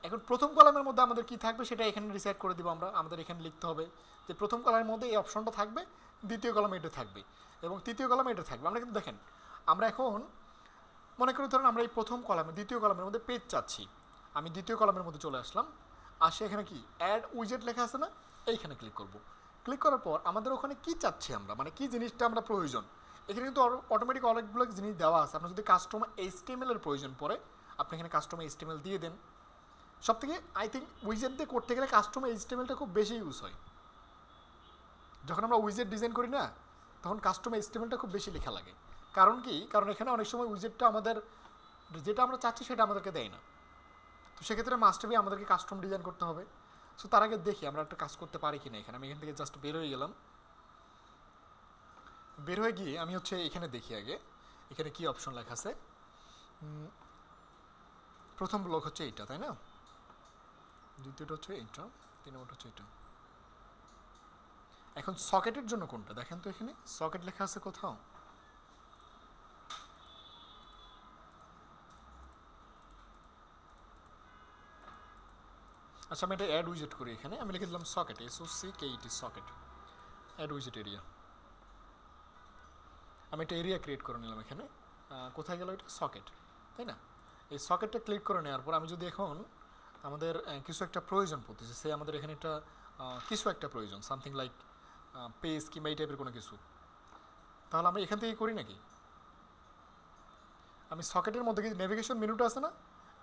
A: এখন প্রথম কলামের মধ্যে আমাদের কি থাকবে সেটা এখানে ডিসাইড করে দিব আমরা। আমাদের এখানে লিখতে হবে যে প্রথম কলামের মধ্যে এই অপশনটা থাকবে, দ্বিতীয় কলামে এটা থাকবে এবং তৃতীয় কলামে এটা থাকবে। আমরা কিন্তু দেখেন আমরা এখন মনে করি ধরুন আমরা এই প্রথম কলামে দ্বিতীয় কলামের মধ্যে পেজ চাচ্ছি। আমি দ্বিতীয় কলামের মধ্যে চলে আসলাম, আসে এখানে কি অ্যাড উইজেট লেখা আছে না, এইখানে ক্লিক করব। ক্লিক করার পর আমাদের ওখানে কি চাচ্ছি আমরা, মানে কি জিনিসটা আমরা প্রয়োজন, এখানে কিন্তু অটোমেটিক অনেকগুলো জিনিস দেওয়া আছে। আপনার যদি কাস্টমার HTML এর প্রয়োজন পড়ে আপনি এখানে কাস্টমার HTML দিয়ে দেন। সব থেকে আই থিঙ্ক উইজেট দিয়ে করতে গেলে কাস্টমার HTMLটা খুব বেশি ইউজ হয়। যখন আমরা উইজেট ডিজাইন করি না তখন কাস্টমার HTMLটা খুব বেশি লেখা লাগে। কারণ কি, কারণ এখানে অনেক সময় উইজেটটা আমাদের যেটা আমরা চাচ্ছি সেটা আমাদেরকে দেয় না। তো সেক্ষেত্রে মাস্টার বি আমাদেরকে কাস্টম ডিজাইন করতে হবে। সো তার আগে দেখি আমরা একটা কাজ করতে পারি কিনা। এখানে আমি এখান থেকে জাস্ট বের হয়ে গেলাম। বের হয়ে গিয়ে আমি হচ্ছে এখানে দেখি আগে এখানে কি অপশন লেখা আছে। প্রথম ব্লক হচ্ছে এইটা, তাই না? দ্বিতীয়টা হচ্ছে এইটা, 3 নম্বরটা হচ্ছে এটা। এখন সকেটের জন্য কোনটা দেখেন তো, এখানে সকেট লেখা আছে কোথাও? আচ্ছা আমি এটা অ্যাড উইজেট করি। এখানে আমি লিখে দিলাম সকেট, SOCKET সকেট, অ্যাড উইজেট এরিয়া। আমি একটা এরিয়া ক্রিয়েট করে নিলাম এখানে। কোথায় গেল এটা? সকেট, তাই না? এই সকেটটা ক্লিক করে নেওয়ার পর আমি যদি এখন আমাদের কিছু একটা প্রয়োজন পড়তেছে, সে আমাদের এখানে একটা কিছু একটা প্রয়োজন, সামথিং লাইক পেজ কিংবা এই টাইপের কোনো কিছু, তাহলে আমরা এখান থেকেই করি নাকি? আমি সকেটের মধ্যে কিছু নেভিগেশন মেনুটা আছে না,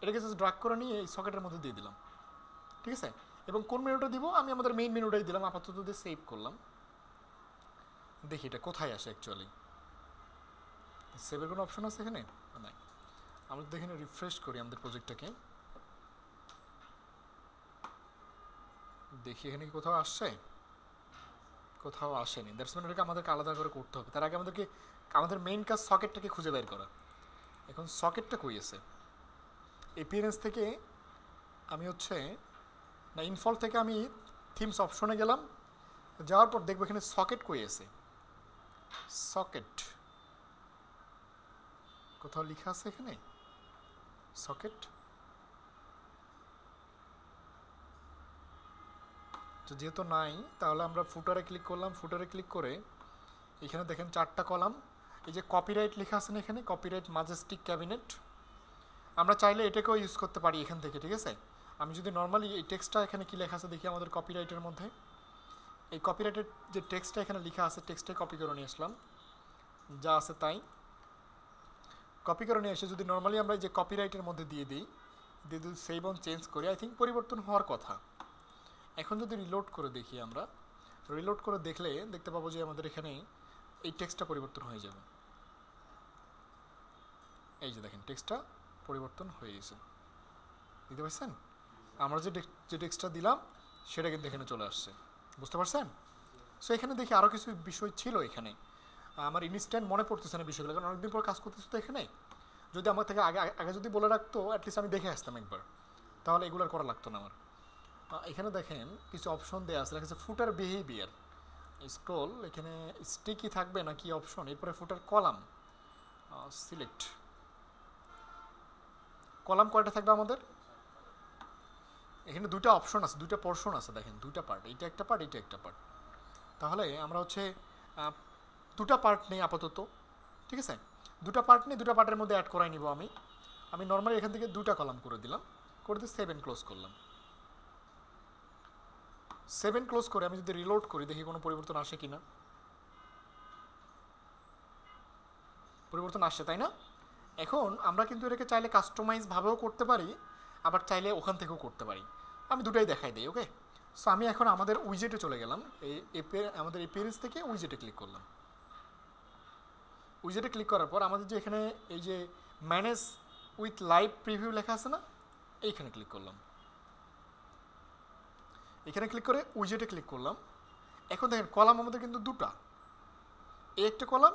A: এটাকে জাস্ট ড্রাগ করে নিয়ে এই সকেটের মধ্যে দিয়ে দিলাম, ঠিক আছে? এবং কোন মেনুটা দিব? আমি আমাদের মেইন মেনুটাই দিলাম, আপাতত দিয়ে সেভ করলাম। দেখি এটা কোথায় আসে অ্যাকচুয়ালি। সেভের কোনো অপশন আছে এখানে? নাই। আমরা তো এখানে রিফ্রেশ করি আমাদের প্রজেক্টটাকে, দেখি এখানে কি কোথাও আসছে। কোথাও আসেনি। দ্যাটস মিন এটাকে আমাদেরকে আলাদা করে করতে হবে। তার আগে আমাদেরকে আমাদের মেইন কাজ সকেটটাকে খুঁজে বের করা। এখন সকেটটা কই আছে? এপিয়ারেন্স থেকে আমি হচ্ছে না, ইনফল থেকে আমি থিমস অপশনে গেলাম, যাওয়ার পর দেখবো এখানে সকেট কই আছে। সকেট কোথাও লেখা আছে এখানে সকেট? তো যেহেতু নাই তাহলে আমরা ফুটারে ক্লিক করলাম। ফুটারে ক্লিক করে এখানে দেখেন 4টা কলাম, এই যে কপিরাইট লেখা আছে না এখানে, কপিরাইট ম্যাজেস্টিক ক্যাবিনেট। আমরা চাইলে এটাকেও ইউজ করতে পারি এখান থেকে, ঠিক আছে? আমি যদি নর্মালি এই টেক্সটটা এখানে কি লেখা আছে দেখি আমাদের কপিরাইটের মধ্যে, এই কপিরাইটের যে টেক্সটটা এখানে লেখা আছে টেক্সটে কপি করে নিয়ে আসলাম, যা আছে তাই কপি করে নিয়ে এসে যদি নর্মালি আমরা যে কপিরাইটের মধ্যে দিয়ে দিই, দিয়ে যদি সেভ অন চেঞ্জ করি, আই থিঙ্ক পরিবর্তন হওয়ার কথা। এখন যদি রিলোড করে দেখি, আমরা রিলোড করে দেখলে দেখতে পাবো যে আমাদের এখানে এই টেক্সটটা পরিবর্তন হয়ে যাবে। এই যে দেখেন টেক্সটটা পরিবর্তন হয়ে গেছে, বুঝতে পারছেন? আমরা যে টেক্সটটা দিলাম সেটা কিন্তু এখানে চলে আসছে, বুঝতে পারছেন? সো এখানে দেখি আরও কিছু বিষয় ছিল এখানে, আমার ইনস্ট্যান্ট মনে পড়তেছে না বিষয়গুলো, কারণ অনেকদিন পর কাজ করতেছি তো এখানে। যদি আমার থেকে আগে আগে যদি বলে রাখতো অ্যাটলিস্ট আমি দেখে আসতাম একবার, তাহলে এগুলো আর করা লাগতো না আমার। এখানে দেখেন কিছু অপশন দেওয়া আছে, লেখা আছে ফুটার বিহেভিয়ার। স্ক্রল এখানে স্টিকি থাকবে না কি অপশন, এরপরে ফুটার কলাম সিলেক্ট। কলাম কয়টা থাকবে আমাদের? এখানে দুইটা অপশন আছে, দুইটা পোর্শন আছে, দেখেন দুইটা পার্ট, এইটা একটা পার্ট, এইটা একটা পার্ট। তাহলে আমরা হচ্ছে দুটা পার্ট নেই আপাতত, ঠিক আছে? দুটা পার্ট নেই, দুটা পার্টের মধ্যে অ্যাড করাই নিব আমি। আমি নর্মালি এখান থেকে দুটা কলাম করে দিলাম, করে দিয়ে 7 ক্লোজ করলাম। 7 ক্লোজ করে আমি যদি রিলোড করি দেখি কোনো পরিবর্তন আসে কি না। পরিবর্তন আসছে, তাই না? এখন আমরা কিন্তু এটাকে চাইলে কাস্টমাইজ ভাবেও করতে পারি, আবার চাইলে ওখান থেকেও করতে পারি। আমি দুটাই দেখাই দিই, ওকে? সো আমি এখন আমাদের উইজেটে চলে গেলাম, আমাদের এই পেজ থেকে উইজেটে ক্লিক করলাম। উইজেটে ক্লিক করার পর আমাদের যে এখানে এই যে ম্যানেজ উইথ লাইভ প্রিভিউ লেখা আছে না, এইখানে ক্লিক করলাম। এখানে ক্লিক করে উইজেটে ক্লিক করলাম। এখন দেখেন কলাম আমাদের কিন্তু দুটা, এই একটা কলাম,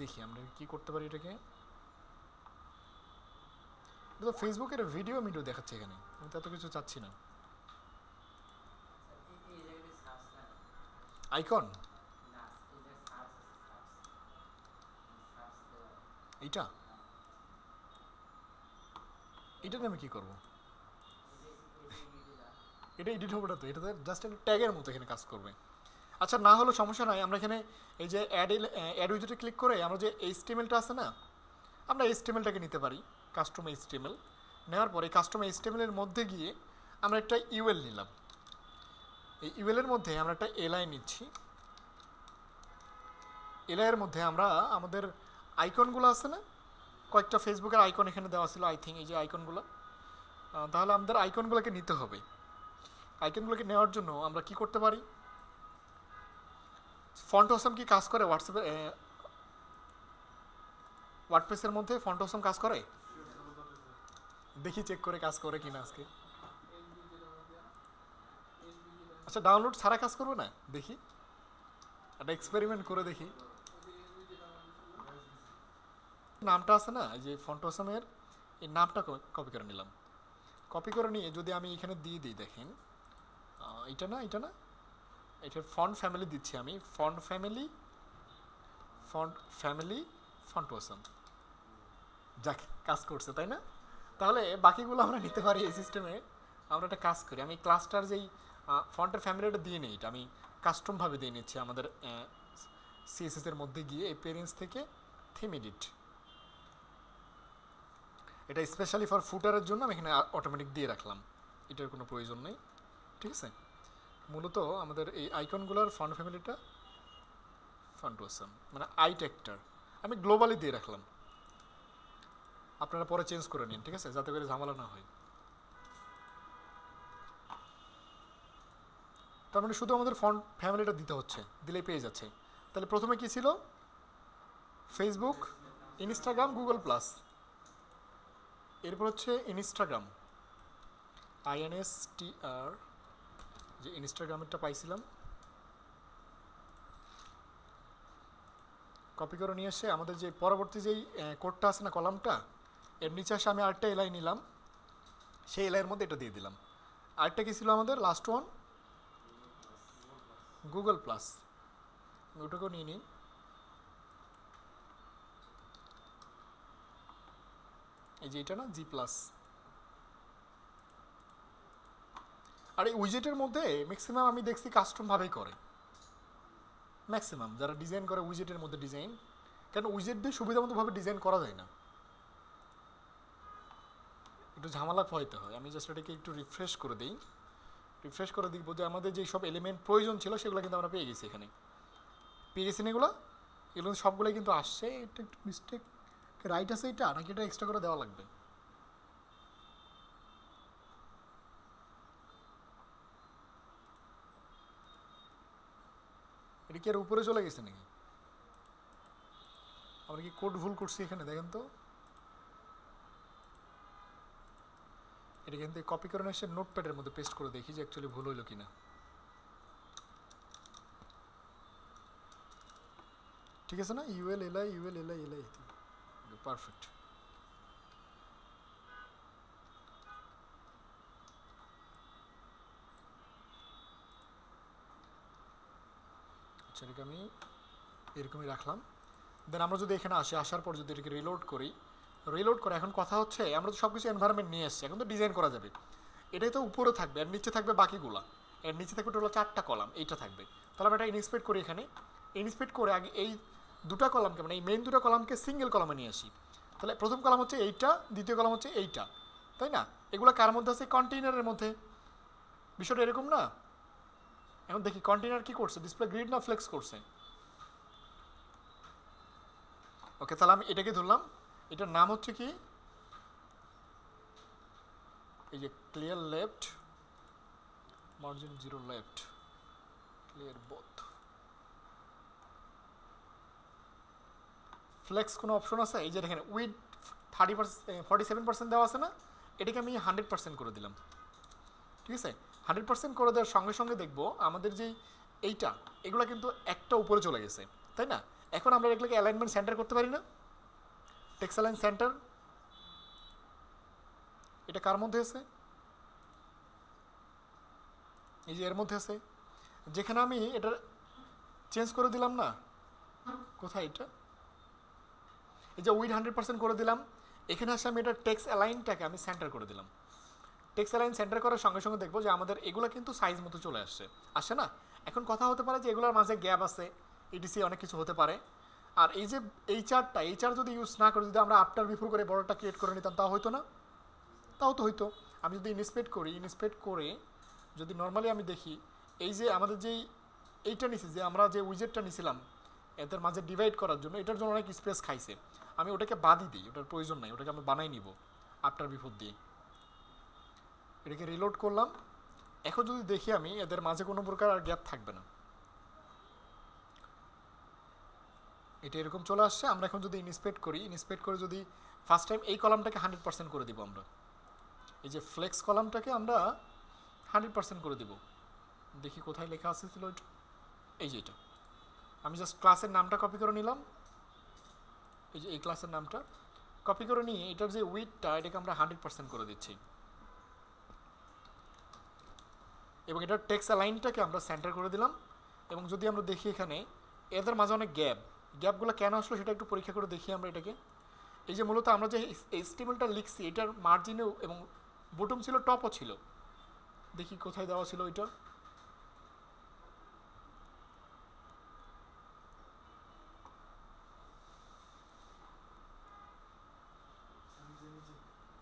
A: দেখি আমরা কি করতে পারি এটাকে। এটা তো ফেসবুকের ভিডিও দেখাচ্ছে এখানে, আমি তো এত কিছু চাচ্ছি না। আইকন এইটা, এটাতে আমি কি করব? এটা এডিট হবে না তো, এটা জাস্ট একটা ট্যাগের মতো এখানে কাজ করবে। আচ্ছা না হলো সমস্যা নাই, আমরা এখানে এই যে অ্যাড উইজেটে ক্লিক করে আমরা যে এইচটিএমএলটা আছে না, আমরা এইচটিএমএলটাকে নিতে পারি, কাস্টম এইচটিএমএল। নেওয়ার পরে কাস্টম এইচটিএমএলের মধ্যে গিয়ে আমরা একটা ইউএল নিলাম। এই ইউএলের মধ্যে আমরা একটা এলআই নিচ্ছি। এলআইয়ের মধ্যে আমরা আমাদের আইকনগুলো আছে না, কয়েকটা ফেসবুকের আইকন এখানে দেওয়া ছিল আই থিঙ্ক, এই যে আইকনগুলো, তাহলে আমাদের আইকনগুলোকে নিতে হবে। আইকনগুলোকে নেওয়ার জন্য আমরা কি করতে পারি, ফন্ট অসাম কি কাজ করে হোয়াটসঅ্যাপে, ওয়ার্ডপ্রেসের মধ্যে ফন্ট অসাম কাজ করে? দেখি চেক করে কাজ করে কিনা আজকে। আচ্ছা ডাউনলোড ছাড়া কাজ করবে না, দেখি একটা এক্সপেরিমেন্ট করে দেখি। নামটা আছে না এই যে ফন্ট অসামের, এই নামটা কপি করে নিলাম। কপি করে নিয়ে যদি আমি এখানে দিয়ে দিই, দেখেন এটা না, এটা না, এটার ফন্ট ফ্যামিলি দিচ্ছি আমি, ফন্ট ফ্যামিলি ফন্ট অসাম। যাক কাজ করছে তাই না? তাহলে বাকিগুলো আমরা নিতে পারি এই সিস্টেমে। আমরা একটা কাজ করি, আমি ক্লাসটার যেই ফন্টের ফ্যামিলিটা দিয়ে নিই, এটা আমি কাস্টমভাবে দিয়ে নিচ্ছি আমাদের সিএসএস এর মধ্যে গিয়ে অ্যাপিয়ারেন্স থেকে থিম এডিট। এটা স্পেশালি ফর ফুটারের জন্য আমি এখানে অটোমেটিক দিয়ে রাখলাম, এটার কোনো প্রয়োজন নেই। ঠিক আছে, মূলত আমাদের এই আইকনগুলোর ফন্ট ফ্যামিলিটা ফন্ট অসাম, মানে আই টেক্টার আমি গ্লোবালি দিয়ে রাখলাম। আপনারা পরে চেঞ্জ করে নিন, ঠিক আছে, যাতে করে ঝামেলা না হয়। তার মানে শুধু আমাদের ফন্ট ফ্যামিলিটা দিতে হচ্ছে, দিলেই পেয়ে যাচ্ছে। তাহলে প্রথমে কি ছিল, ফেসবুক, ইনস্টাগ্রাম, গুগল প্লাস, এরপর হচ্ছে ইনস্টাগ্রাম, INSTR, যে ইনস্টাগ্রামেরটা পাইছিলাম, কপি করে নিয়ে এসে আমাদের যে পরবর্তী যেই কোডটা আছে না, কলামটা, এর নিচে আসে আমি আরেকটা এলআই নিলাম, সেই এলআইয়ের মধ্যে এটা দিয়ে দিলাম। আরেকটা কি ছিল আমাদের লাস্ট ওয়ান, গুগল প্লাস, ওটাকেও নিয়ে নিই। এই যে এটা না, জি প্লাস। আর এই উইজেটের মধ্যে ম্যাক্সিমাম আমি দেখছি কাস্টমভাবেই করে, ম্যাক্সিমাম যারা ডিজাইন করে উইজেটের মধ্যে ডিজাইন, কেন উইজেট দিয়ে সুবিধা মতোভাবে ডিজাইন করা যায় না, একটু ঝামেলা হইতে হয়। আমি জাস্ট এটাকে একটু রিফ্রেশ করে দিই, রিফ্রেশ করে দেখবো যে আমাদের যেই সব এলিমেন্ট প্রয়োজন ছিল সেগুলো কিন্তু আমরা পেয়ে গেছি এখানে, পেয়ে গেছি না এগুলো সবগুলোই কিন্তু আসছে। এটা একটু মিস্টেক রাইট আছে, এটা নাকি এটা এক্সট্রা করে দেওয়া লাগবে? এটা কি আর উপরে চলে গেছে নাকি? আমরা কি কোড ভুল করছি এখানে, দেখেন তো। এটা কিন্তু কপি করে এসে নোটপ্যাডের মধ্যে পেস্ট করে দেখি যে অ্যাকচুয়ালি ভুল হইলো কিনা। ঠিক আছে না, UL LI UL LI LI, perfect. আচ্ছা এটাকে আমি এরকমই রাখলাম। দেন আমরা যদি এখানে আসি, আসার পর যদি এটাকে রিলোড করি, রিলোড করে এখন কথা হচ্ছে আমরা তো সব কিছু এনভায়রনমেন্ট নিয়ে এসেছি, এখন তো ডিজাইন করা যাবে। এটাই তো উপরে থাকবে, এর নিচে থাকবে বাকিগুলা, এর নিচে থাকবে টোটাল 4টা কলাম, এইটা থাকবে। তাহলে আমরা এটা ইনস্পেক্ট করি, এখানে ইনস্পেক্ট করে আগে এই দুটা কলামকে, মানে এই মেইন দুটো কলামকে সিঙ্গেল কলামে নিয়ে আসি। তাহলে প্রথম কলাম হচ্ছে এইটা, দ্বিতীয় কলাম হচ্ছে এইটা, তাই না? এগুলো কার মধ্যে আছে, কন্টেইনারের মধ্যে। বিষয়টা এরকম না? এখন দেখি কন্টেইনার কি করছে, ডিসপ্লে গ্রিড না ফ্লেক্স করছে। ওকে, তাহলে আমি এটাকে ধরলাম, এটার নাম হচ্ছে কি, এই যে clear left, margin 0 left, clear both. Flex কোনো অপশন আছে? এই যে দেখেন উইথ 47% দেওয়া আছে না, এটাকে আমি 100% করে দিলাম। ঠিক আছে, 100% করে দেওয়ার সঙ্গে সঙ্গে দেখবো আমাদের যেই এইটা, এগুলো কিন্তু একটা উপরে চলে গেছে, তাই না? এখন আমরা এগুলোকে অ্যালাইনমেন্ট সেন্টার করতে পারি না? টেক্সট অ্যালাইন সেন্টার এটা কার মধ্যে আছে? এই যে এর মধ্যে আছে, যেখানে আমি এটা চেঞ্জ করে দিলাম না, কোথায় এটা, এই যে উইথ 100% করে দিলাম, এখানে আসে আমি এটা টেক্সট অ্যালাইনটাকে আমি সেন্টার করে দিলাম। টেক্সট অ্যালাইন সেন্টার করার সঙ্গে সঙ্গে দেখবো যে আমাদের এগুলো কিন্তু সাইজ মতো চলে আসে না? এখন কথা হতে পারে যে এগুলোর মাঝে গ্যাপ আছে, ইডিসি অনেক কিছু হতে পারে। আর এই যে এই চার্ট যদি ইউজ না করে যদি আমরা আফটার বিফোর করে বড়টা ক্রিয়েট করে নিতাম, তাও হইতো না? তাও তো হইতো। আমি যদি ইনস্পেক্ট করে যদি নর্মালি আমি দেখি, এই যে আমাদের যেই এইটা নিছি, যে আমরা যে উইজেটটা নিছিলাম এদের মাঝে ডিভাইড করার জন্য, এটার জন্য অনেক স্পেস খাইছে, আমি ওটাকে বাদই দিই, ওটার প্রয়োজন নাই, ওটাকে আমি বানাই নিব আফটার বিফোর দিয়ে। এটাকে রিলোড করলাম। এখন যদি দেখি আমি এদের মাঝে কোনো প্রকার আর গ্যাপ থাকবে না, এটা এরকম চলে আসছে। আমরা এখন যদি ইনস্পেক্ট করে যদি ফার্স্ট টাইম এই কলামটাকে 100% করে দিব, আমরা এই যে ফ্লেক্স কলামটাকে আমরা 100% করে দিব। দেখি কোথায় লেখা আছে ছিল এটা, এই যে এটা আমি জাস্ট ক্লাসের নামটা কপি করে নিলাম, এই যে এই ক্লাসের নামটা কপি করে নিয়ে এটার যে উইডটা এটাকে আমরা 100% করে দিচ্ছি, এবং এটার টেক্সট অ্যালাইনটাকে আমরা সেন্টার করে দিলাম। এবং যদি আমরা দেখি এখানে এদের মাঝে অনেক গ্যাপগুলো কেন আসলো সেটা একটু পরীক্ষা করে দেখি আমরা এটাকে। এই যে মূলত আমরা যে HTML-টা লিখছি এটার মার্জিনেও এবং বটম ছিল, টপও ছিল, দেখি কোথায় দেওয়া ছিল এটা,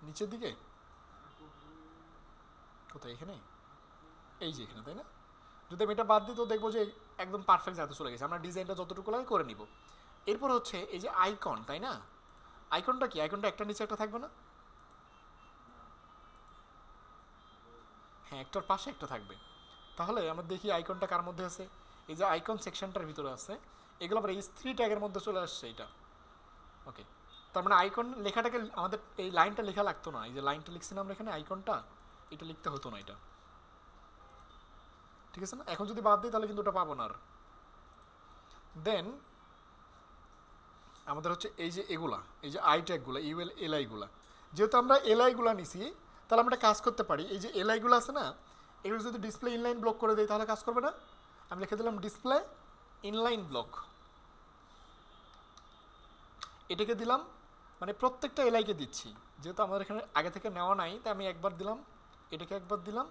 A: নিচের দিকে কোথায়, এখানে, এই যে এখানে, তাই না? যদি আমি এটা বাদ দিই তো দেখবো যে একদম পারফেক্ট যাতে চলে গেছে। আমরা ডিজাইনটা যতটুকু লাগে করে নিব। এরপর হচ্ছে এই যে আইকন, তাই না? আইকনটা কি? আইকনটা একটা নিচে একটা থাকবে না? হ্যাঁ, একটার পাশে একটা থাকবে। তাহলে আমরা দেখি আইকনটা কার মধ্যে আছে। এই যে আইকন সেকশনটার ভিতরে আছে, এগুলো আবার H3 ট্যাগের মধ্যে চলে আসছে এটা। ওকে, তার মানে আইকন লেখাটাকে আমাদের এই লাইনটা লেখা লাগতো না, এই যে লাইনটা লিখছিলাম আমরা এখানে আইকনটা, এটা লিখতে হতো না এটা, ঠিক আছে না? এখন যদি বাদ দিই তাহলে কিন্তু ওটা পাবো না আর। দেন আমাদের হচ্ছে এই যে এগুলা, এই যে আই ট্যাগগুলো, ইউএল এলআইগুলা, যেহেতু আমরা এলআইগুলা নিছি তাহলে আমরা কাজ করতে পারি। এই যে এলআইগুলো আছে না, এগুলো যদি ডিসপ্লে ইনলাইন ব্লক করে দেয় তাহলে কাজ করবে না? আমি লিখে দিলাম ডিসপ্লে ইনলাইন ব্লক, এটাকে দিলাম, মানে প্রত্যেকটা এলআইকে দিচ্ছি, যেহেতু আমাদের এখানে আগে থেকে নেওয়া নাই তাই আমি একবার দিলাম, এটাকে একবার দিলাম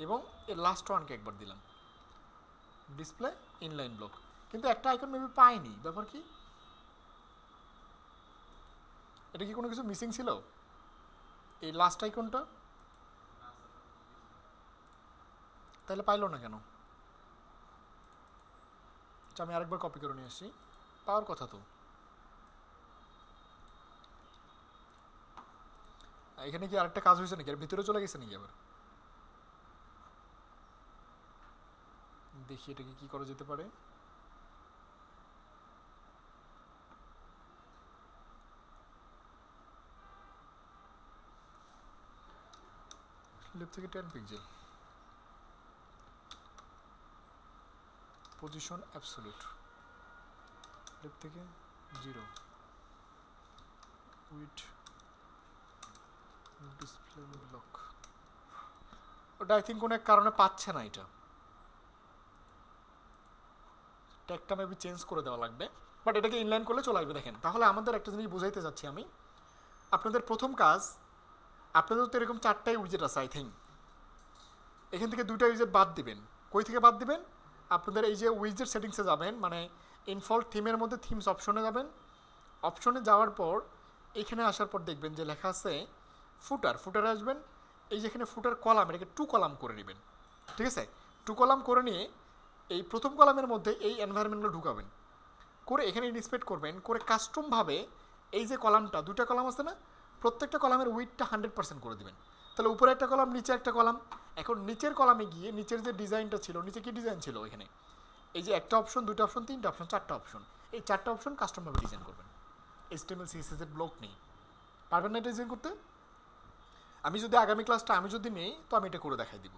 A: এবং এর লাস্ট ওয়ানকে একবার দিলাম, ডিসপ্লে ইনলাইন ব্লক। কিন্তু একটা আইকন মেবি পাইনি, ব্যাপার কি? এটা কি কোনো কিছু মিসিং ছিল এই লাস্ট আইকনটা? তাহলে পাইলো না কেন? আচ্ছা, আমি আরেকবার কপি করে নিয়ে আসছি, পাওয়ার কথা তো। এখানে কি আরেকটা কাজ হয়েছে নাকি, আর ভিতরে চলে গেছে নাকি আবার? দেখি এটাকে কি করা যেতে পারে। লেফট থেকে 10 পিক্সেল, পজিশন অ্যাবসোলিউট, লেফট থেকে 0, উইথ ডিসপ্লে ব্লক। ওটা আই থিঙ্ক কোনো এক কারণে পাচ্ছে না, এটা ট্যাগটা মেবি চেঞ্জ করে দেওয়া লাগবে, বাট এটাকে ইনলাইন করলে চলে আসবে। দেখেন, তাহলে আমাদের একটা জিনিস বোঝাইতে যাচ্ছি আমি, আপনাদের প্রথম কাজ, আপনাদের তো এরকম 4টাই উইজেট আছে আই থিঙ্ক, এখান থেকে 2টা উইজেট বাদ দিবেন। কই থেকে বাদ দিবেন? আপনাদের এই যে উইজেট সেটিংসে যাবেন, মানে ইনফল্ট থিমের মধ্যে থিমস অপশনে যাবেন, অপশনে যাওয়ার পর এখানে আসার পর দেখবেন যে লেখা আছে ফুটারে আসবেন, এই যেখানে ফুটার কলাম, এটাকে 2 কলাম করে নেবেন, ঠিক আছে? 2 কলাম করে নিয়ে এই প্রথম কলামের মধ্যে এই এনভায়রনমেন্টগুলো ঢুকাবেন, করে এখানে ইনস্পেক্ট করবেন, করে কাস্টমভাবে এই যে কলামটা, 2টা কলাম আছে না, প্রত্যেকটা কলামের উইডটা 100% করে দিবেন। তাহলে উপরে একটা কলাম, নিচে একটা কলাম। এখন নিচের কলামে গিয়ে নিচের যে ডিজাইনটা ছিল, নিচে কি ডিজাইন ছিল এখানে, এই যে একটা অপশন, 2টা অপশন, 3টা অপশন, 4টা অপশন, এই 4টা অপশন কাস্টমভাবে ডিজাইন করবেন। HTML CSS এর ব্লক নেই, পারবেন না ডিজাইন করতে? আমি যদি আগামী ক্লাসটা আমি যদি নেই তো আমি এটা করে দেখাই দিব,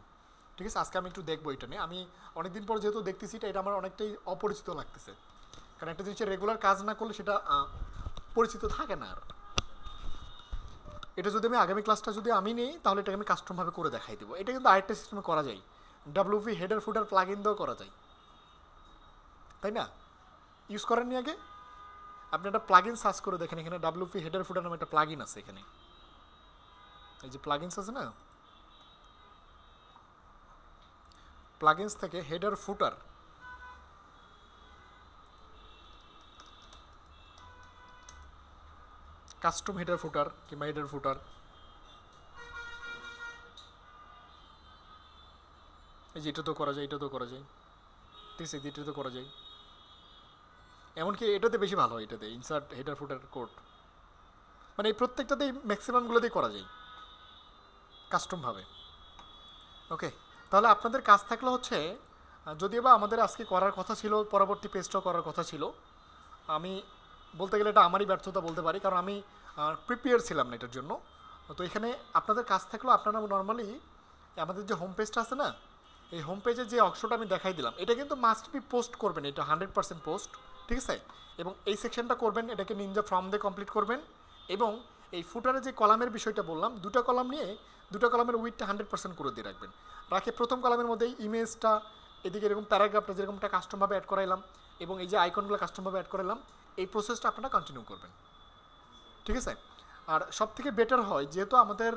A: ঠিক আছে? আজকে আমি একটু দেখবো এটা নিয়ে, আমি অনেকদিন পর যেহেতু দেখতেছি এটা আমার অনেকটাই অপরিচিত লাগতেছে, কারণ একটা জিনিসের রেগুলার কাজ না করলে সেটা পরিচিত থাকে না আর। এটা যদি আমি আগামী ক্লাসটা যদি আমি নিই তাহলে এটাকে আমি কাস্টমভাবে করে দেখাই দেবো। এটা কিন্তু আরেকটা সিস্টেমে করা যায়, WP header footer plug in দিয়েও করা যায়, তাই না? ইউজ করেননি আগে? আপনি একটা প্লাগ ইন সার্চ করে দেখেন, এখানে ডাব্লিউপি হেডার ফুটার নামে একটা প্লাগ ইন আছে। এখানে এই যে প্লাগ ইনস আছে না, প্লাগ ইনস থেকে হেডার ফুটার, কাস্টম হেডার ফুটার কিংবা হেডার ফুটার, এই যে এটা তো করা যায়, এটা তো করা যায়, ঠিক আছে, এটা তো করা যায়। এমনকি এটাতে বেশি ভালো হয়, এটাতে ইনসার্ট হেডার ফুটার কোড, মানে এই প্রত্যেকটাতেই ম্যাক্সিমামগুলোতেই করা যায় কাস্টমভাবে। ওকে, তাহলে আপনাদের কাজ থাকলে হচ্ছে, যদিও বা আমাদের আজকে করার কথা ছিল, পরবর্তী পেজটাও করার কথা ছিল, আমি বলতে গেলে এটা আমারই ব্যর্থতা বলতে পারি, কারণ আমি প্রিপেয়ার ছিলাম না এটার জন্য। তো এখানে আপনাদের কাজ থাকলেও আপনারা নর্মালি আমাদের যে হোম পেজটা আছে না, এই হোম পেজের যে অংশটা আমি দেখাই দিলাম, এটা কিন্তু মাস্ট বি পোস্ট করবেন, এটা 100% পোস্ট, ঠিক আছে? এবং এই সেকশনটা করবেন, এটাকে নিনজা ফর্ম দিয়ে কমপ্লিট করবেন। এবং এই ফুটারে যে কলামের বিষয়টা বললাম, দুটো কলাম নিয়ে দুটো কলামের উইথটা 100% করে দিয়ে রাখবেন। রাখে প্রথম কলামের মধ্যে ইমেজটা, এদিকে এরকম প্যারাগ্রাফটা যেরকমটা কাস্টমভাবে অ্যাড করাইলাম, এবং এই যে আইকনগুলো কাস্টমভাবে অ্যাড করাইলাম, এই প্রসেসটা আপনারা কন্টিনিউ করবেন, ঠিক আছে? আর সব থেকে বেটার হয়, যেহেতু আমাদের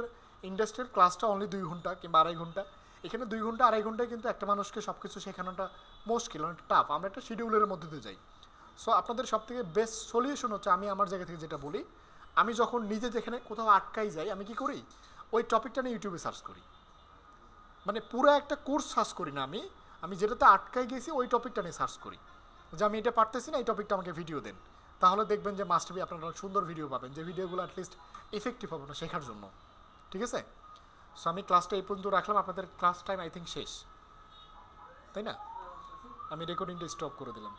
A: ইন্ডাস্ট্রিয়াল ক্লাসটা অনলি 2 ঘন্টা কিংবা 2.5 ঘন্টা, এখানে 2 ঘন্টা 2.5 ঘন্টায় কিন্তু একটা মানুষকে সব কিছু শেখানোটা মুশকিল, অনেকটা টাফ, আমরা একটা শিডিউলের মধ্যে দিয়ে যাই। সো আপনাদের সব থেকে বেস্ট সলিউশন হচ্ছে, আমি আমার জায়গা থেকে যেটা বলি, আমি যখন নিজে যেখানে কোথাও আটকাই যাই, আমি কি করি, ওই টপিকটা নিয়ে ইউটিউবে সার্চ করি, মানে পুরো একটা কোর্স সার্চ করি না, আমি আমি যেটাতে আটকাই গেছি ওই টপিকটা নিয়ে সার্চ করি, যে আমি এটা পারতেছি না, এই টপিকটা আমাকে ভিডিও দেন। তাহলে দেখবেন যে মাস্ট বি আপনারা অনেক সুন্দর ভিডিও পাবেন, যে ভিডিওগুলো অ্যাটলিস্ট ইফেক্টিভ হবে না শেখার জন্য, ঠিক আছে? সো আমি ক্লাসটা এই পর্যন্ত রাখলাম, আপনাদের ক্লাস টাইম আই থিঙ্ক শেষ, তাই না? আমি রেকর্ডিংটা স্টপ করে দিলাম।